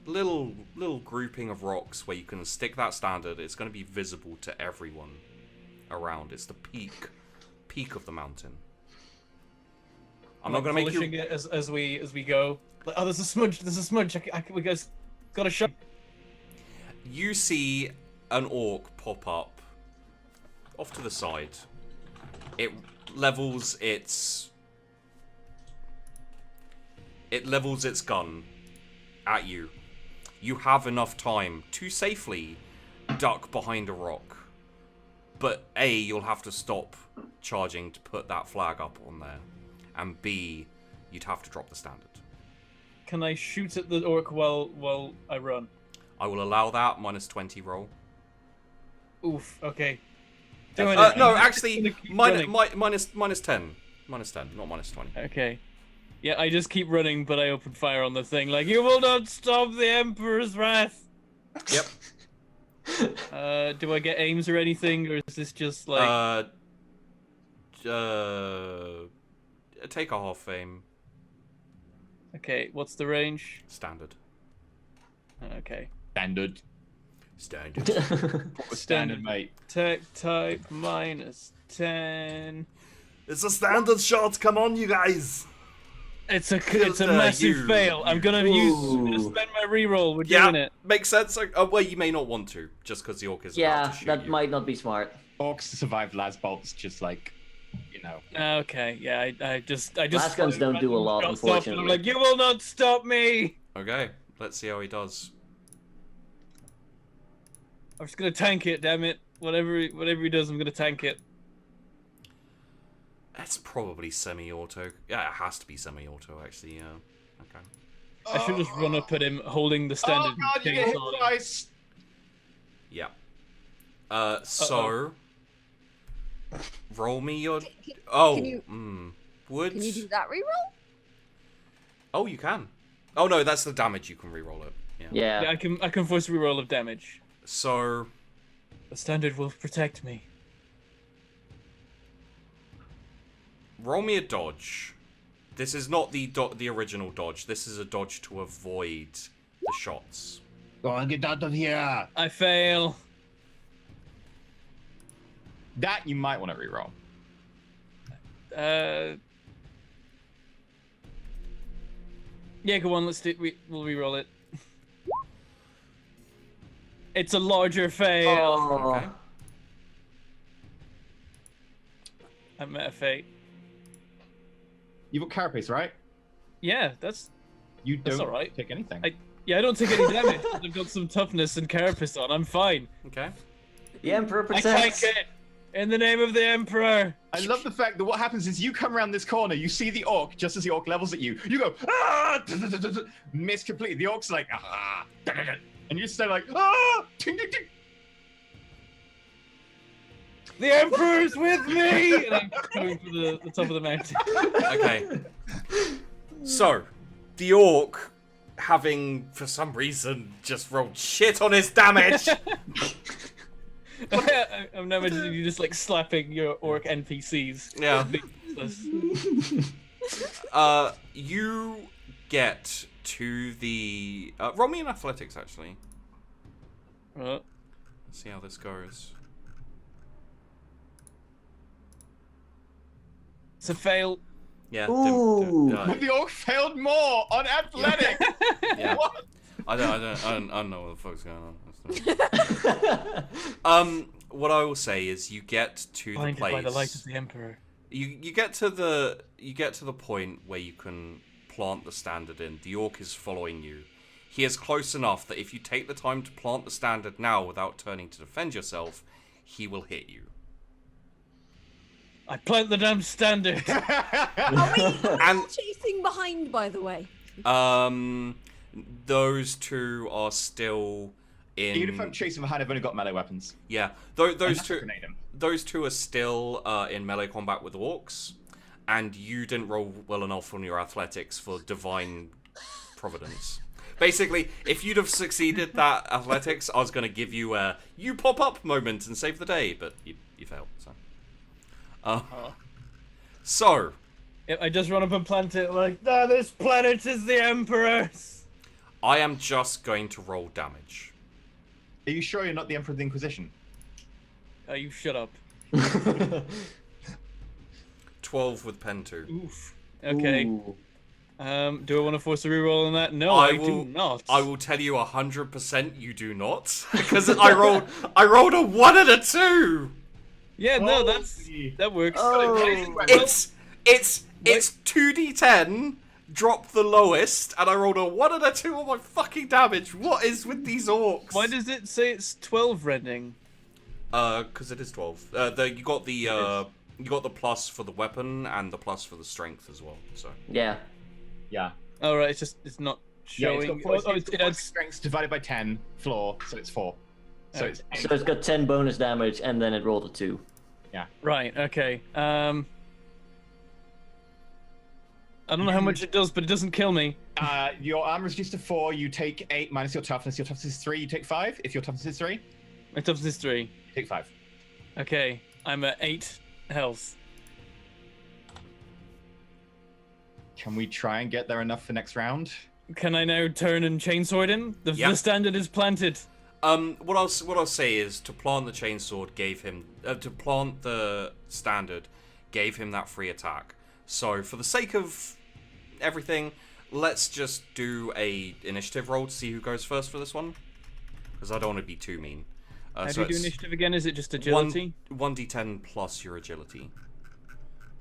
little grouping of rocks where you can stick that standard, it's going to be visible to everyone around. It's the peak of the mountain. I'm not going to make polishing you. it as we go. Like, oh, there's a smudge. There's a smudge. We guys got a shot. You see an orc pop up off to the side. It levels its gun at you. You have enough time to safely duck behind a rock. But A, you'll have to stop charging to put that flag up on there. And B, you'd have to drop the standard. Can I shoot at the orc while I run? I will allow that. Minus 20 roll. Oof. Okay. Doing it. No, I'm actually, gonna keep minus running. minus 10. Minus 10, not minus 20. Okay. Yeah, I just keep running, but I open fire on the thing. Like, you will not stop the Emperor's wrath. Yep. Do I get aims or anything, or is this just like? Take a half aim. Okay, what's the range? Standard. Okay. Standard. Standard. Standard, mate. Tech type minus 10. It's a standard shot. Come on, you guys. It's a massive fail. I'm gonna spend my reroll. We're doing it. Makes sense. Well, you may not want to, just because the orc is about Yeah, to shoot that you. might not be smart. Orcs survive las bolts, just like, you know. Okay, yeah, I just. Las guns don't do a lot, shots off, and I'm unfortunately. like, you will not stop me. Okay, let's see how he does. I'm just gonna tank it. Damn it! Whatever he does, I'm gonna tank it. It's probably semi-auto. Yeah, it has to be semi-auto, actually. Yeah. Okay. I should just run up at him, holding the standard. Oh god, you get hit chainsaw. twice! Yeah. So roll me your. Oh. Can you- Would. Can you do that reroll? Oh, you can. Oh no, that's the damage. You can reroll it. Yeah. Yeah, Yeah. I can force a reroll of damage. So The standard will protect me. roll me a dodge. This is not the original dodge. This is a dodge to avoid the shots. Go on, get out of here! I fail. That you might want to reroll. Yeah, go on. Let's do. We'll reroll it. It's a larger fail. Oh. Okay. I met a fate. You've got carapace, right? Yeah, that's. You That's don't alright. take anything. Yeah, I don't take any damage. I've got some toughness and carapace on. I'm fine. Okay. The Emperor I tank protects. it in the name of the Emperor. I love the fact that what happens is you come around this corner, you see the orc just as the orc levels at you. You go, ah! Miss completely. The orc's like, ah! And you stay like, ah! Ting, ting, ting. The Emperor's with me. And I'm going for the top of the mountain. Okay. So, the orc, having for some reason just rolled shit on his damage. I'm now imagining you just like slapping your orc NPCs. Yeah. You get to the. Roll me in athletics, actually. Right. Let's see how this goes. It's a fail. Yeah. Ooh. But the orc failed more on athletic. Yeah. What? I don't know what the fuck's going on. What I will say is you get to the Blinded place. by the light of the Emperor. You get to the point where you can plant the standard in. The orc is following you. He is close enough that if you take the time to plant the standard now without turning to defend yourself, he will hit you. I plant the damn standard. Are we chasing behind, by the way? Those two are still in. Even if I'm chasing behind, I've only got melee weapons. Yeah, those two are still in melee combat with orcs, and you didn't roll well enough on your athletics for divine providence. Basically, if you'd have succeeded that athletics, I was going to give you a you pop up moment and save the day, but you failed. So, Yep, I just run up and plant it like, this planet is the Emperor's. I am just going to roll damage. Are you sure you're not the Emperor of the Inquisition? Oh, you shut up. 12 with pen 2. Oof. Okay. Ooh. Do I want to force a reroll on that? No, I do not. I will tell you 100% you do not, because I rolled a 1 and a 2. Yeah, no, that works. Oh. It's 2d10, drop the lowest, and I rolled a 1 and a 2 on my fucking damage. What is with these orcs? Why does it say it's 12 rending? Because it is 12. You got the plus for the weapon and the plus for the strength as well. So Yeah. Yeah. Oh, right, it's not showing. It adds strength divided by 10 floor, so it's 4. So it's 8. So it's got 10 bonus damage, and then it rolled a 2. Yeah. Right, okay. I don't know how much it does, but it doesn't kill me. Your armor is reduced to 4. You take 8 minus your toughness. Your toughness is 3. You take 5. If your toughness is 3, My toughness is 3. you take 5. Okay, I'm at 8 health. Can we try and get there enough for next round? Can I now turn and chainsword him? The standard is planted. what I'll say is to plant the chainsword gave him to plant the standard gave him that free attack. So for the sake of everything, let's just do a initiative roll to see who goes first for this one, because I don't want to be too mean. How do you do initiative again? Is it just agility? 1d10 plus your agility.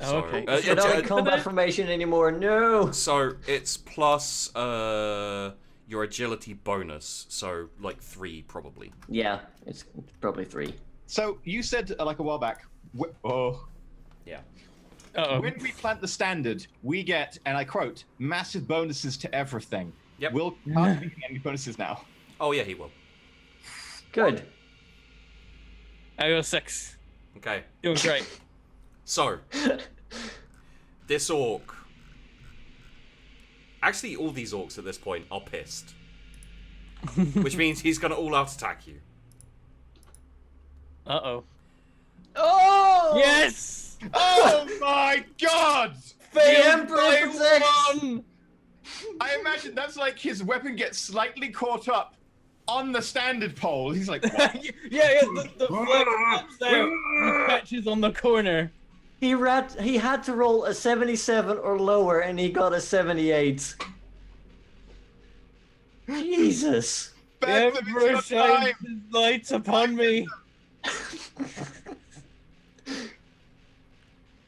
Oh, okay. You're not in combat formation anymore, no! So it's plus your agility bonus, so like 3 probably. Yeah, it's probably 3. So you said like a while back. Yeah. Uh-oh. When we plant the standard, we get, and I quote, massive bonuses to everything. Yep. Will can't be any bonuses now. Oh yeah, he will. Good. I got 6. Okay. Doing great. So this orc. Actually, all these orcs at this point are pissed, which means he's gonna all-out attack you. Uh-oh. Oh! Yes! Oh my god! The Emperor protects! I imagine that's like his weapon gets slightly caught up on the standard pole. He's like, what? yeah, the flag pops out and catches on the corner. He had to roll a 77 or lower, and he got a 78. Jesus. The Emperor shines his lights upon me.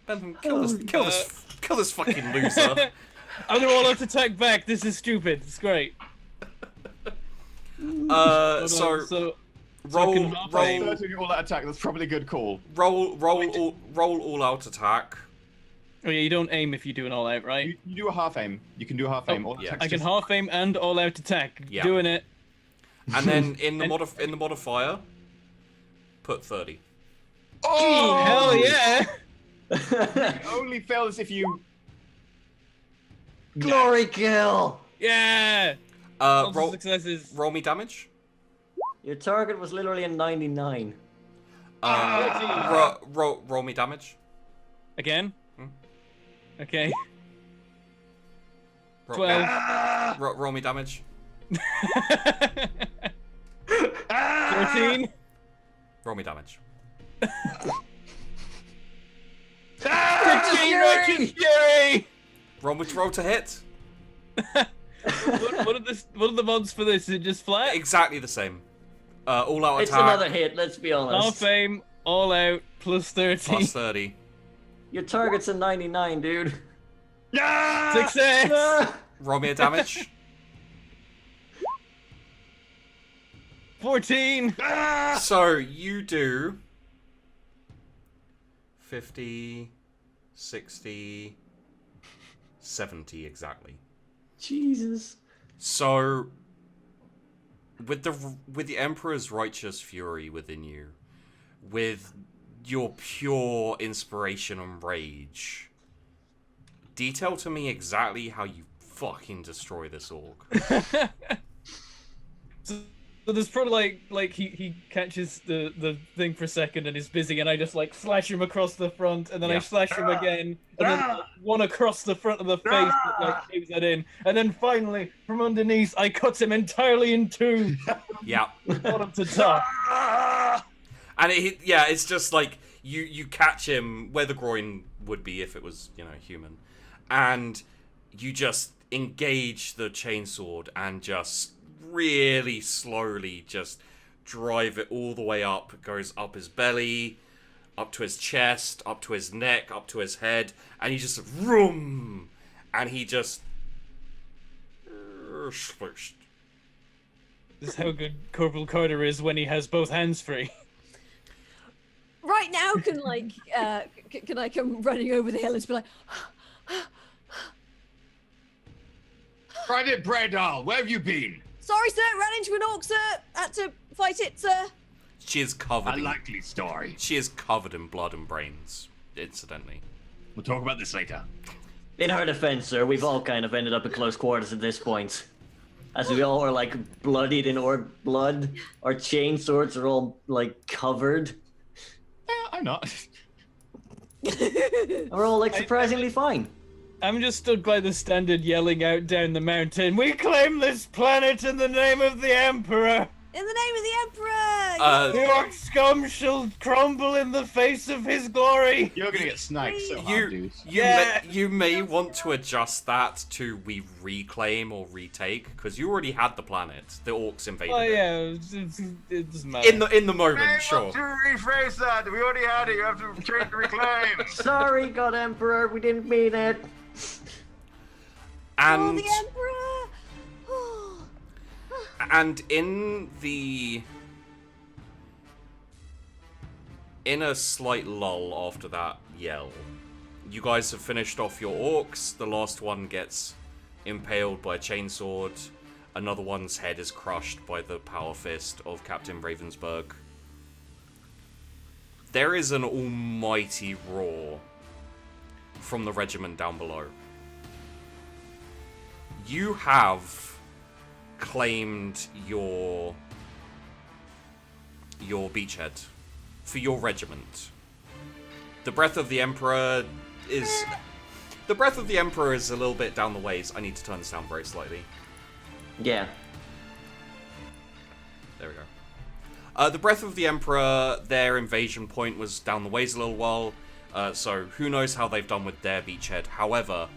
Bentham, kill this fucking loser. I'm gonna all out attack back. This is stupid. It's great. So roll all that attack. That's probably a good call. roll all out attack. Oh yeah, you don't aim if you do an all out, right? You do a half aim. You can do a half aim. All yeah. I can half aim and all out attack. Yeah. Doing it. And then in the modifier, put 30. Oh Hell yeah! It only fails if you. Glory kill! Yeah! Lots of Roll successes. roll me damage. Your target was literally a 99. Roll me damage. Again? Okay. Roll, 12. roll me damage. 14. Roll me damage. 15 Fury! Roll to hit. what are the mods for this? Is it just flat? Exactly the same. All out It's attack. another hit, let's be honest. Half aim, all out, plus 30. Plus 30. Your target's a 99, dude. Success! Ah! Roll me a damage. 14! So you do 50, 60, 70 exactly. Jesus. So with the Emperor's righteous fury within you, with your pure inspiration and rage, detail to me exactly how you fucking destroy this orc. So there's probably like he catches the thing for a second and is busy, and I just like slash him across the front, and then I Yeah. slash him again, and then like, one across the front of the face that like takes that in, and then finally from underneath I cut him entirely in two, Yeah. bottom to top. And it's just like you catch him where the groin would be if it was, human. And you just engage the chainsword and just really slowly just drive it all the way up. It goes up his belly, up to his chest, up to his neck, up to his head, and he just vroom, and he just This is how good Corporal Carter is when he has both hands free. Right now, can I come running over the hill and just be like, Private Bradall, where have you been? sorry, sir, ran into an orc, sir. Had to fight it, sir. she is covered. A likely story. She is covered in blood and brains. Incidentally. We'll talk about this later. In her defense, sir, we've all kind of ended up in close quarters at this point. As we all are like bloodied in orc blood. Our chain swords are all like covered. I'm not. And we're all like surprisingly fine. I'm just stood by the standard yelling out down the mountain, "We claim this planet in the name of the Emperor! In the name of the Emperor! The orc scum shall crumble in the face of his glory!" You're gonna get sniped so hard, dude. You may want to adjust that to we reclaim or retake, because you already had the planet. The orcs invaded Oh it. yeah, it doesn't matter. In the moment, sure. To rephrase that, we already had it. You have to change the reclaim. Sorry, God Emperor, we didn't mean it. Oh, And the Emperor! Oh. and in a slight lull after that yell, you guys have finished off your orcs. The last one gets impaled by a chainsword. Another one's head is crushed by the power fist of Captain Ravensburg. There is an almighty roar from the regiment down below. You have claimed your beachhead for your regiment. The breath of the Emperor is a little bit down the ways. I need to turn this down very slightly. Yeah. There we go. The breath of the Emperor, their invasion point was down the ways a little while, so who knows how they've done with their beachhead. However,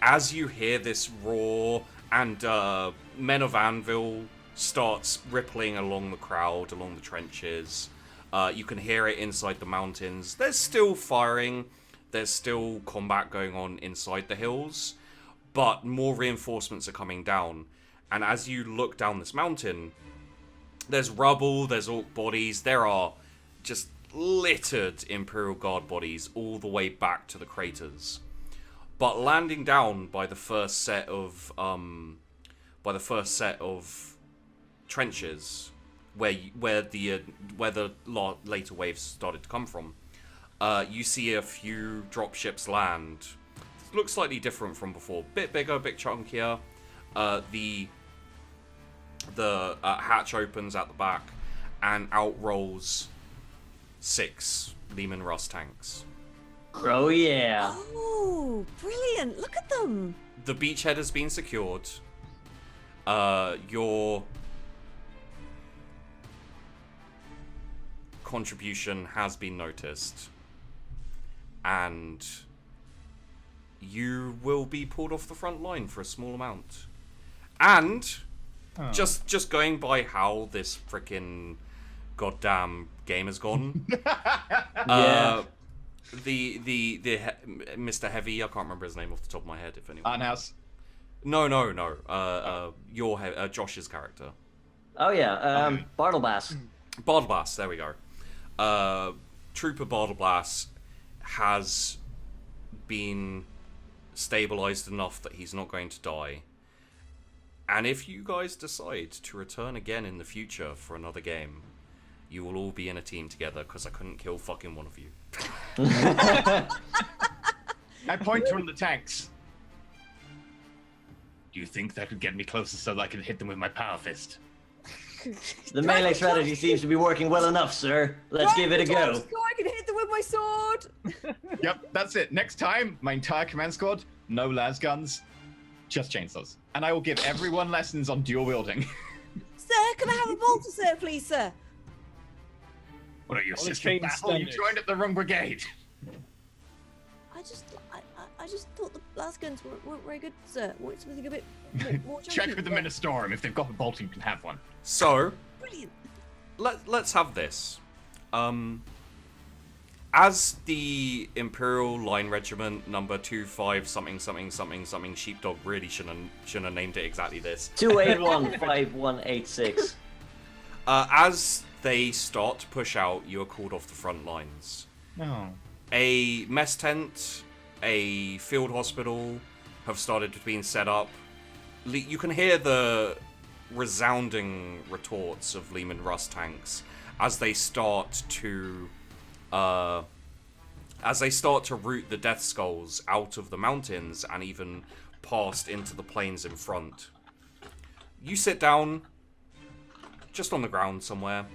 as you hear this roar and Men of Anvil starts rippling along the crowd, along the trenches, you can hear it inside the mountains. There's still firing, there's still combat going on inside the hills, but more reinforcements are coming down. And as you look down this mountain, there's rubble, there's orc bodies, there are just littered Imperial Guard bodies all the way back to the craters. But landing down by the first set of trenches, where the later waves started to come from, you see a few dropships land. It looks slightly different from before, bit bigger, bit chunkier. The hatch opens at the back, and out rolls 6 Lehman Russ tanks. Oh yeah. Oh, brilliant! Look at them. The beachhead has been secured. Your contribution has been noticed, and you will be pulled off the front line for a small amount. And just going by how this freaking goddamn game has gone, Yeah. Mr. Heavy, I can't remember his name off the top of my head. If anyone. Arnhouse. No. Josh's character. Oh yeah, Bartlebass. Bartlebass, there we go. Trooper Bartlebass has been stabilized enough that he's not going to die. And if you guys decide to return again in the future for another game, you will all be in a team together, because I couldn't kill fucking one of you. I point to one of the tanks. Do you think that would get me closer so that I can hit them with my power fist? The melee strategy seems to be working well enough, sir. Let's give it a go. So I can hit them with my sword. Yep, that's it. Next time, my entire command squad, no las guns, just chainsaws. And I will give everyone lessons on dual wielding. Sir, can I have a bolter, sir, please, sir? What are you, Well, the sister chain battle? You standard. joined at the wrong brigade. I just thought the blast guns weren't very good, sir. Wanted something a bit more Check junky. with the Ministorum. If they've got a bolt, you can have one. So, Brilliant. let's have this. As the Imperial Line Regiment number 25 something sheepdog, really shouldn't have named it exactly this. 2815186. As they start to push out, you are called off the front lines. No. A mess tent, a field hospital have started to be set up. You can hear the resounding retorts of Lehman Russ tanks as they start to root the Death Skulls out of the mountains and even past into the plains in front. You sit down just on the ground somewhere.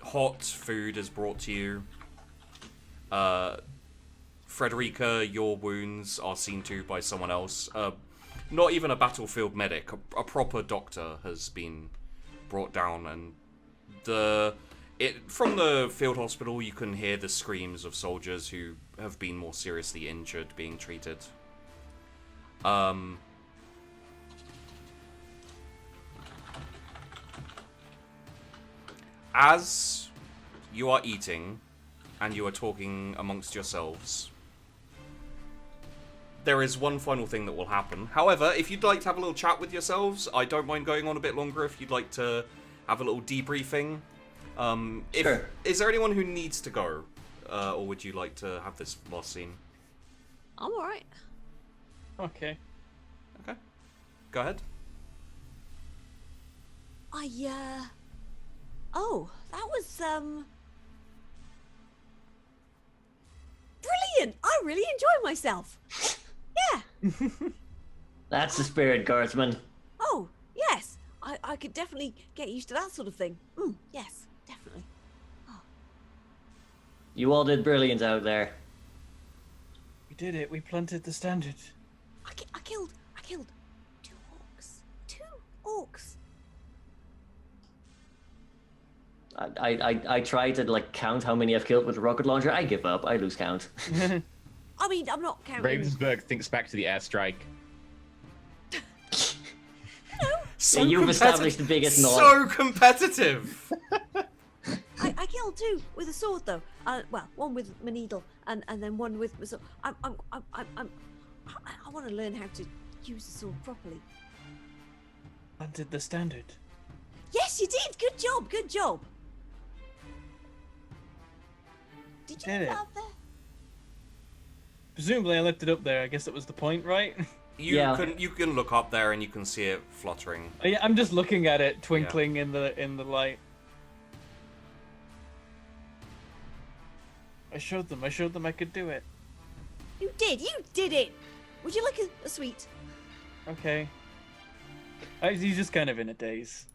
Hot food is brought to you. Frederica, your wounds are seen to by someone else. Not even a battlefield medic, a proper doctor has been brought down, and from the field hospital you can hear the screams of soldiers who have been more seriously injured being treated. As you are eating and you are talking amongst yourselves, there is one final thing that will happen. However, if you'd like to have a little chat with yourselves, I don't mind going on a bit longer if you'd like to have a little debriefing. Sure. Is there anyone who needs to go? Or would you like to have this last scene? I'm alright. Okay. Okay. Go ahead. Oh, that was, brilliant! I really enjoyed myself. Yeah. That's the spirit, Guardsman. Oh, yes. I could definitely get used to that sort of thing. Yes, definitely. You all did brilliant out there. We did it. We planted the standard. I killed 2 orcs. 2 orcs. I tried to count how many I've killed with a rocket launcher. I give up. I lose count. I mean, I'm not counting. Ravensburg thinks back to the airstrike. So You've established the biggest knot. So competitive. I killed 2 with a sword though. Well, one with my needle and then one with my sword. I want to learn how to use the sword properly. Planted the standard. Yes, you did. Good job. Good job. Did you Did do it. that up there? Presumably I left it up there. I guess that was the point, right? You Yeah. can look up there and you can see it fluttering. Yeah, I'm just looking at it twinkling in the light. I showed them I could do it. You did it. Would you like a sweet? Okay. He's just kind of in a daze.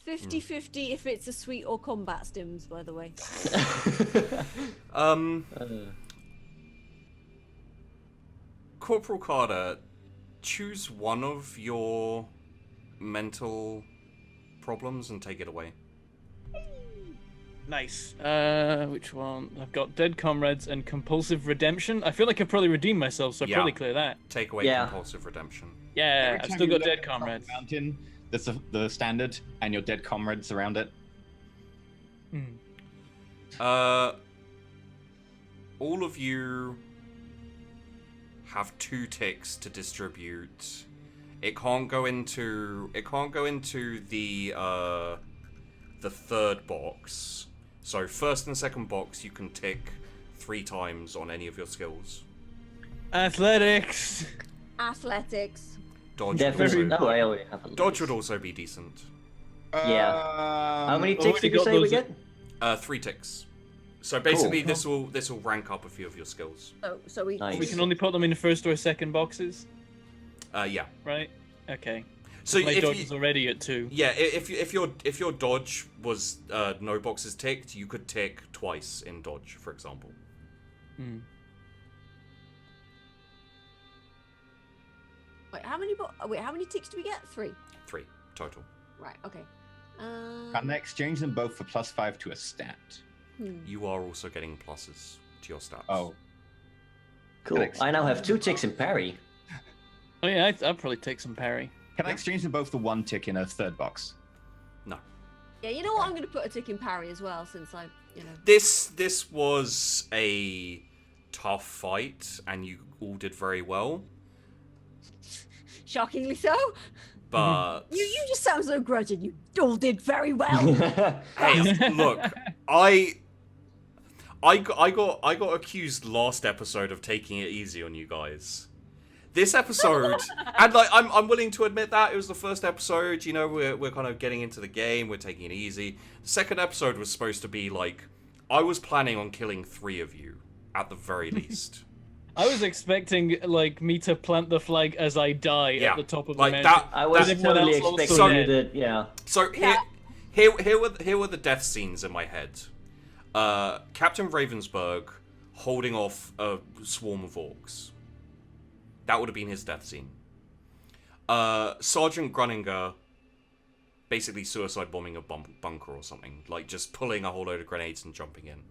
50-50 if it's a sweet or combat stims, by the way. Corporal Carter, choose one of your mental problems and take it away. Nice. Which one? I've got Dead Comrades and Compulsive Redemption. I feel like I've probably redeemed myself, so I'll Yeah. probably clear that. Take away Yeah. compulsive redemption. Yeah, Every I've time still you got look Dead across the Comrades. Mountain, there's the standard and your dead comrades around it. Hmm. all of you have 2 ticks to distribute. It can't go into the third box. So first and second box you can tick 3 times on any of your skills. Athletics. Athletics. Dodge Definitely. also, No, I already have a dodge would also be decent. Yeah. How many ticks already did you got say we those- get? 3 ticks. So basically, Cool. this will rank up a few of your skills. So we. Nice. We can only put them in the first or second boxes, Yeah. right? Okay. So My if dodge you, is already at 2. yeah, if your dodge was no boxes ticked, you could tick twice in dodge, for example. Hmm. Wait, how many ticks do we get? 3. 3 total. Right. Okay. Can I exchange them both for +5 to a stat? You are also getting pluses to your stats. Oh, Cool. I now have 2 ticks in parry. Oh yeah, I'd probably take some parry. can I exchange them both for 1 tick in a third box? No. Yeah, you know what? I'm going to put a tick in parry as well, since you know. This was a tough fight, and you all did very well. Shockingly so. But You just sound so grudging. You all did very well. hey, look, I got accused last episode of taking it easy on you guys. This episode, and like I'm willing to admit that it was the first episode. You know, we're kind of getting into the game. We're taking it easy. The second episode was supposed to be like, I was planning on killing 3 of you at the very least. I was expecting like me to plant the flag as I die Yeah, at the top of the like mountain. that. I was everyone totally else also expecting you dead. to, yeah. So here were the death scenes in my head. Captain Ravensburg holding off a swarm of orcs. That would have been his death scene. Sergeant Gruninger basically suicide bombing a bunker or something, like just pulling a whole load of grenades and jumping in.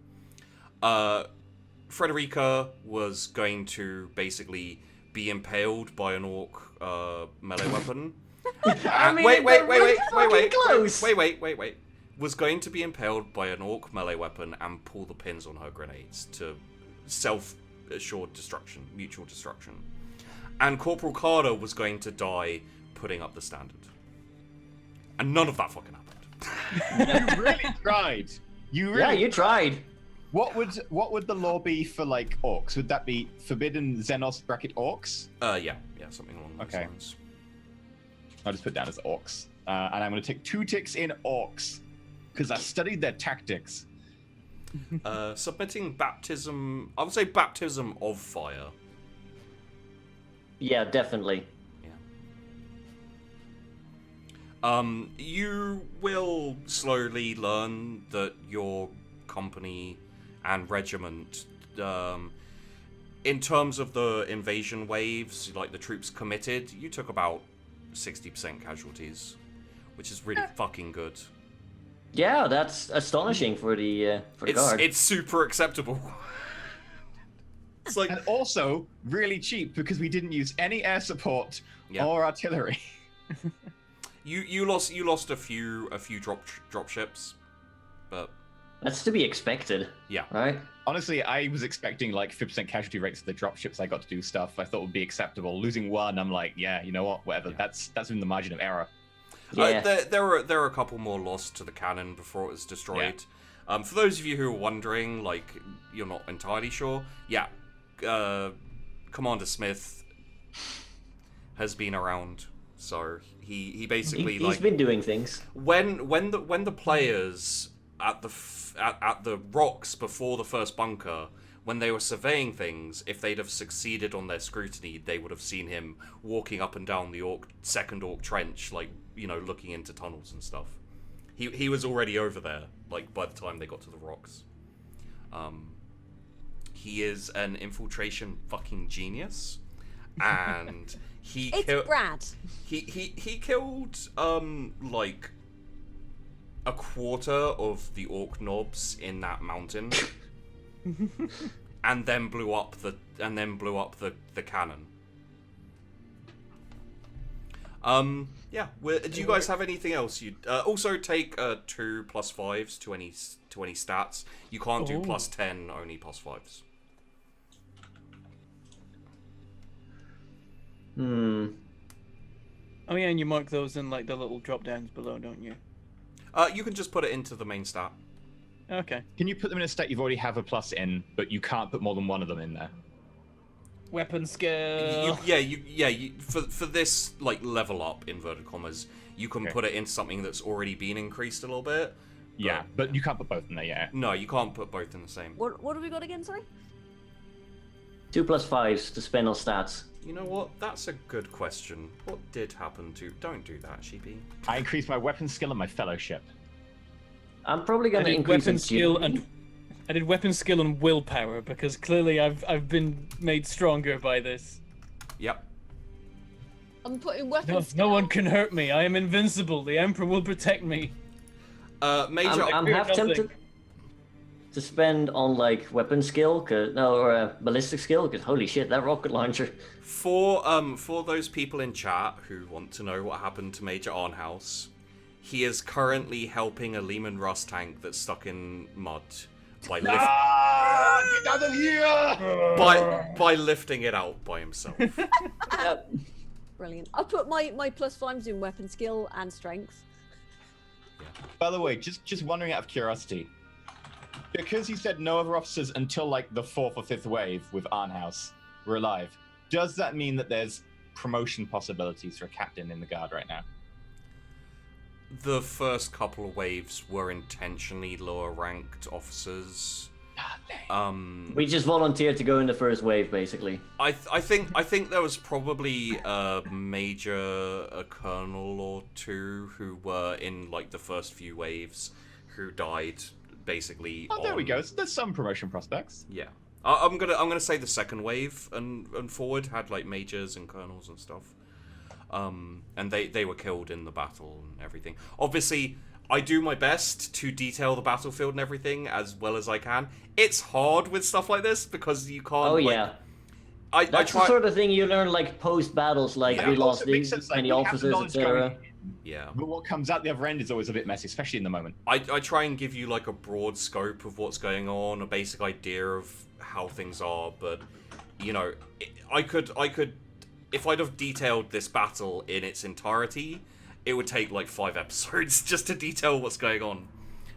Frederica was going to basically be impaled by an orc melee weapon. I mean, Wait. close. Was going to be impaled by an orc melee weapon and pull the pins on her grenades to self-assured destruction, mutual destruction. And Corporal Carter was going to die putting up the standard. And none of that fucking happened. You really tried. Yeah, you tried. What would the law be for like orcs? Would that be forbidden Xenos bracket orcs? Yeah, something along those Okay. lines. I'll just put down as orcs, and I'm going to take 2 ticks in orcs because I studied their tactics. Submitting baptism, I would say baptism of fire. Yeah, definitely. You will slowly learn that your company and regiment, in terms of the invasion waves, like the troops committed, you took about 60% casualties, which is really fucking good. Yeah, that's astonishing for the guard. It's super acceptable. It's like And also really cheap because we didn't use any air support Yeah. or artillery. you lost a few drop ships, but That's to be expected, yeah. right? Honestly, I was expecting like 50% casualty rates of the dropships I got to do stuff. I thought would be acceptable. Losing 1, I'm like, yeah, you know what, whatever. Yeah. That's in the margin of error. Yeah. There are a couple more lost to the cannon before it was destroyed. For those of you who are wondering, like you're not entirely sure, Commander Smith has been around, so he basically He's been doing things. when the players at the rocks before the first bunker, when they were surveying things, if they'd have succeeded on their scrutiny, they would have seen him walking up and down the second orc trench, like, you know, looking into tunnels and stuff. He was already over there, like, by the time they got to the rocks. He is an infiltration fucking genius, and It's Brad. he killed like a quarter of the orc knobs in that mountain, and then blew up the cannon. Do you guys have anything else? You also take 2 +5s to any stats. You can't do +10, only +5s. Oh yeah, and you mark those in like the little drop downs below, don't you? You can just put it into the main stat. Okay. Can you put them in a stat you've already have a plus in, but you can't put more than one of them in there? Weapon skill. For this like level up inverted commas, you can put it in something that's already been increased a little bit. Yeah, but you can't put both in there yet. No, you can't put both in the same. What have we got again? Sorry. 2 + 5s to spend on stats. You know what? That's a good question. What did happen to? Don't do that, Sheepy. I increased my weapon skill and my fellowship. I'm probably I going to did increase weapon in skill and I did weapon skill and willpower because clearly I've been made stronger by this. Yep. I'm putting weapons. No, no one can hurt me. I am invincible. The Emperor will protect me. Major. I'm fear half nothing. tempted to spend on like weapon skill, or ballistic skill, because holy shit, that rocket launcher. For those people in chat who want to know what happened to Major Arnhouse, he is currently helping a Lehman Russ tank that's stuck in mud by Get out of here! by lifting it out by himself. Brilliant. I'll put my +5s in weapon skill and strength. By the way, just wondering out of curiosity, because you said no other officers until like the 4th or 5th wave with Arnhouse were alive, does that mean that there's promotion possibilities for a captain in the guard right now? The first couple of waves were intentionally lower ranked officers. We just volunteered to go in the first wave, basically. I think there was probably a colonel or two who were in like the first few waves who died basically. Oh, there we go. So there's some promotion prospects. Yeah, I'm gonna say the second wave and forward had like majors and colonels and stuff. And they were killed in the battle and everything. Obviously, I do my best to detail the battlefield and everything as well as I can. It's hard with stuff like this because you can't. Oh yeah. That's the sort of thing you learn like post battles, like we lost these many officers, etc. Yeah. But what comes out the other end is always a bit messy, especially in the moment. I try and give you like a broad scope of what's going on, a basic idea of how things are, but you know, I could if I'd have detailed this battle in its entirety, it would take like 5 episodes just to detail what's going on.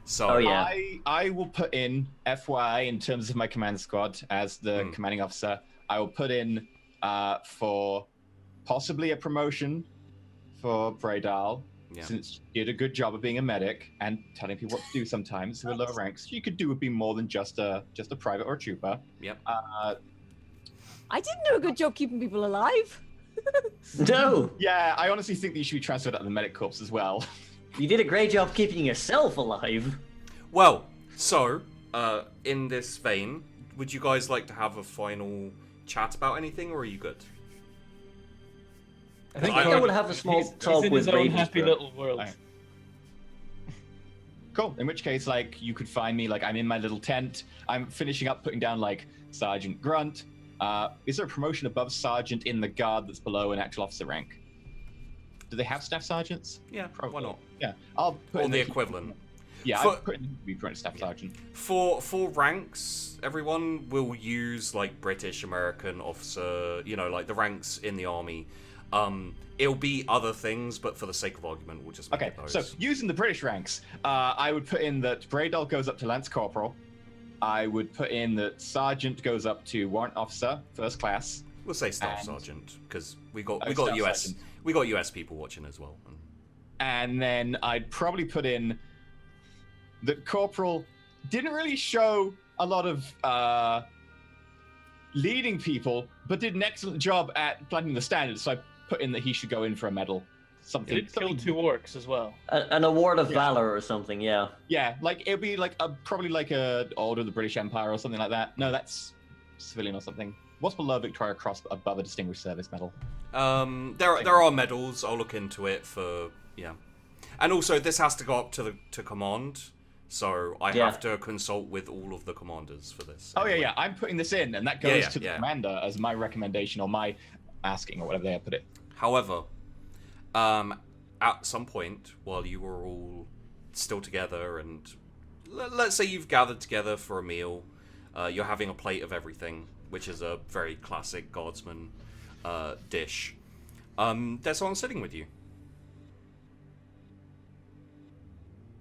So I will put in FYI in terms of my command squad as the commanding officer. I will put in for possibly a promotion for Bradal, since you did a good job of being a medic and telling people what to do sometimes with lower ranks. You could do would be more than just a private or a trooper. Yep. I didn't do a good job keeping people alive. No. Yeah, I honestly think that you should be transferred out of the medic corps as well. You did a great job keeping yourself alive. Well, so in this vein, would you guys like to have a final chat about anything, or are you good? I think I would have a small talk in with his own Ravensburg. happy little world. Right. Cool. In which case, like, you could find me, like, I'm in my little tent. I'm finishing up putting down, like, Sergeant Grunt. Is there a promotion above Sergeant in the guard that's below an actual officer rank? Do they have staff sergeants? Yeah, Probably. why not? Yeah, I'll put Or in the equivalent. Yeah, For- I'll put in the equivalent staff sergeant. For ranks, everyone will use like British, American officer, you know, like the ranks in the army. It'll be other things, but for the sake of argument, we'll just make Okay, those. so using the British ranks, I would put in that Bradal goes up to Lance Corporal. I would put in that Sergeant goes up to Warrant Officer, First Class. We'll say staff and- sergeant because we got staff US sergeant. we got US people watching as well. And then I'd probably put in that Corporal didn't really show a lot of leading people, but did an excellent job at planting the standards. So I put in that he should go in for a medal. Something. Did it kill 2 orcs as well? An award of valor or something, yeah. Yeah, like it'd be like probably like a Order of the British Empire or something like that. No, that's civilian or something. What's below Victoria Cross but above a Distinguished Service Medal? There are medals. I'll look into it for and also this has to go up to command, so I have to consult with all of the commanders for this. Oh anyway. yeah, I'm putting this in, and that goes to the commander as my recommendation or my asking or whatever they put it. However, at some point while you were all still together, and let's say you've gathered together for a meal, you're having a plate of everything, which is a very classic guardsman dish. There's someone sitting with you.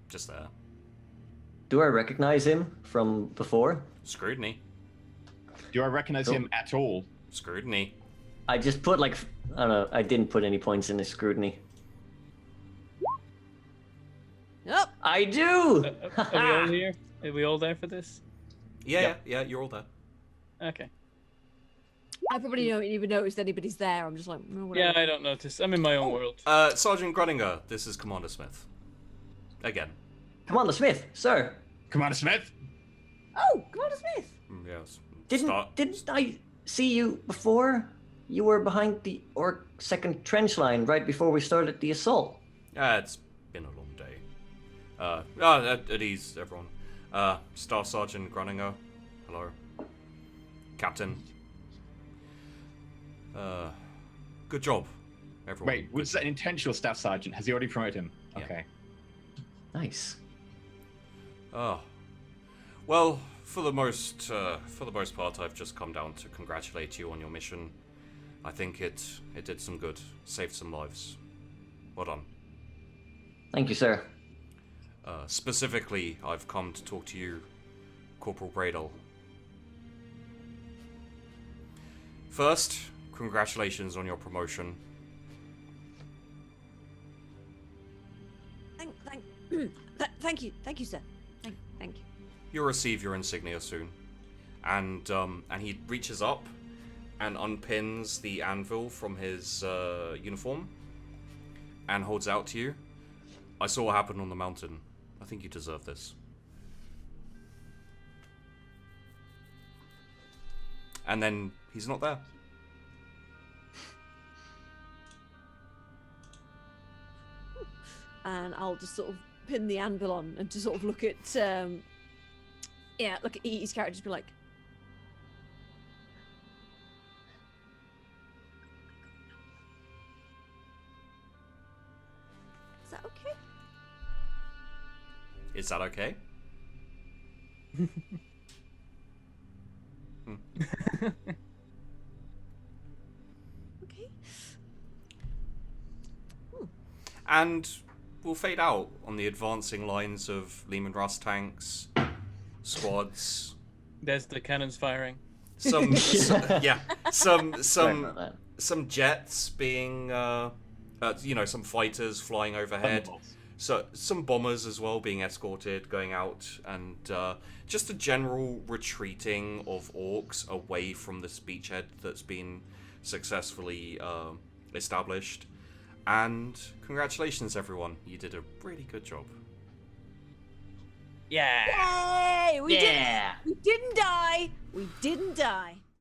Just there. Do I recognize him from before? Scrutiny. Do I recognize Cool. him at all? Scrutiny. I just put like, I don't know, I didn't put any points in the scrutiny. Yep. I do! Are we all here? Are we all there for this? Yeah, you're all there. Okay. I probably don't even notice anybody's there. I'm just like, oh, whatever. Yeah, I don't notice. I'm in my own world. Sergeant Gruninger, this is Commander Smith. Again. Commander Smith, sir. Commander Smith? Oh, Commander Smith. Yes. Didn't I see you before? You were behind the Orc second trench line right before we started the assault. It's been a long day. At ease, everyone. Staff Sergeant Gruninger. Hello. Captain. Good job, everyone. Wait, was that an intentional staff sergeant? Has he already promoted him? Yeah. Okay. Nice. Oh. Well, for the most part, I've just come down to congratulate you on your mission. I think it did some good, saved some lives. Well done. Thank you, sir. Specifically, I've come to talk to you, Corporal Bradle. First, congratulations on your promotion. Thank you, sir. Thank you. You'll receive your insignia soon. And he reaches up and unpins the anvil from his uniform and holds out to you. I saw what happened on the mountain. I think you deserve this. And then he's not there. And I'll just sort of pin the anvil on and just sort of look at look at his character, just be like, is that okay? Is that okay? Okay. And we'll fade out on the advancing lines of Lehman Russ tanks, squads, There's the cannons firing. some Sorry about that. some jets being some fighters flying overhead. Thunderbolts. So some bombers as well being escorted, going out, and just a general retreating of orcs away from the beachhead that's been successfully established. And congratulations, everyone! You did a really good job. Yeah. Yay! We didn't die. We didn't die.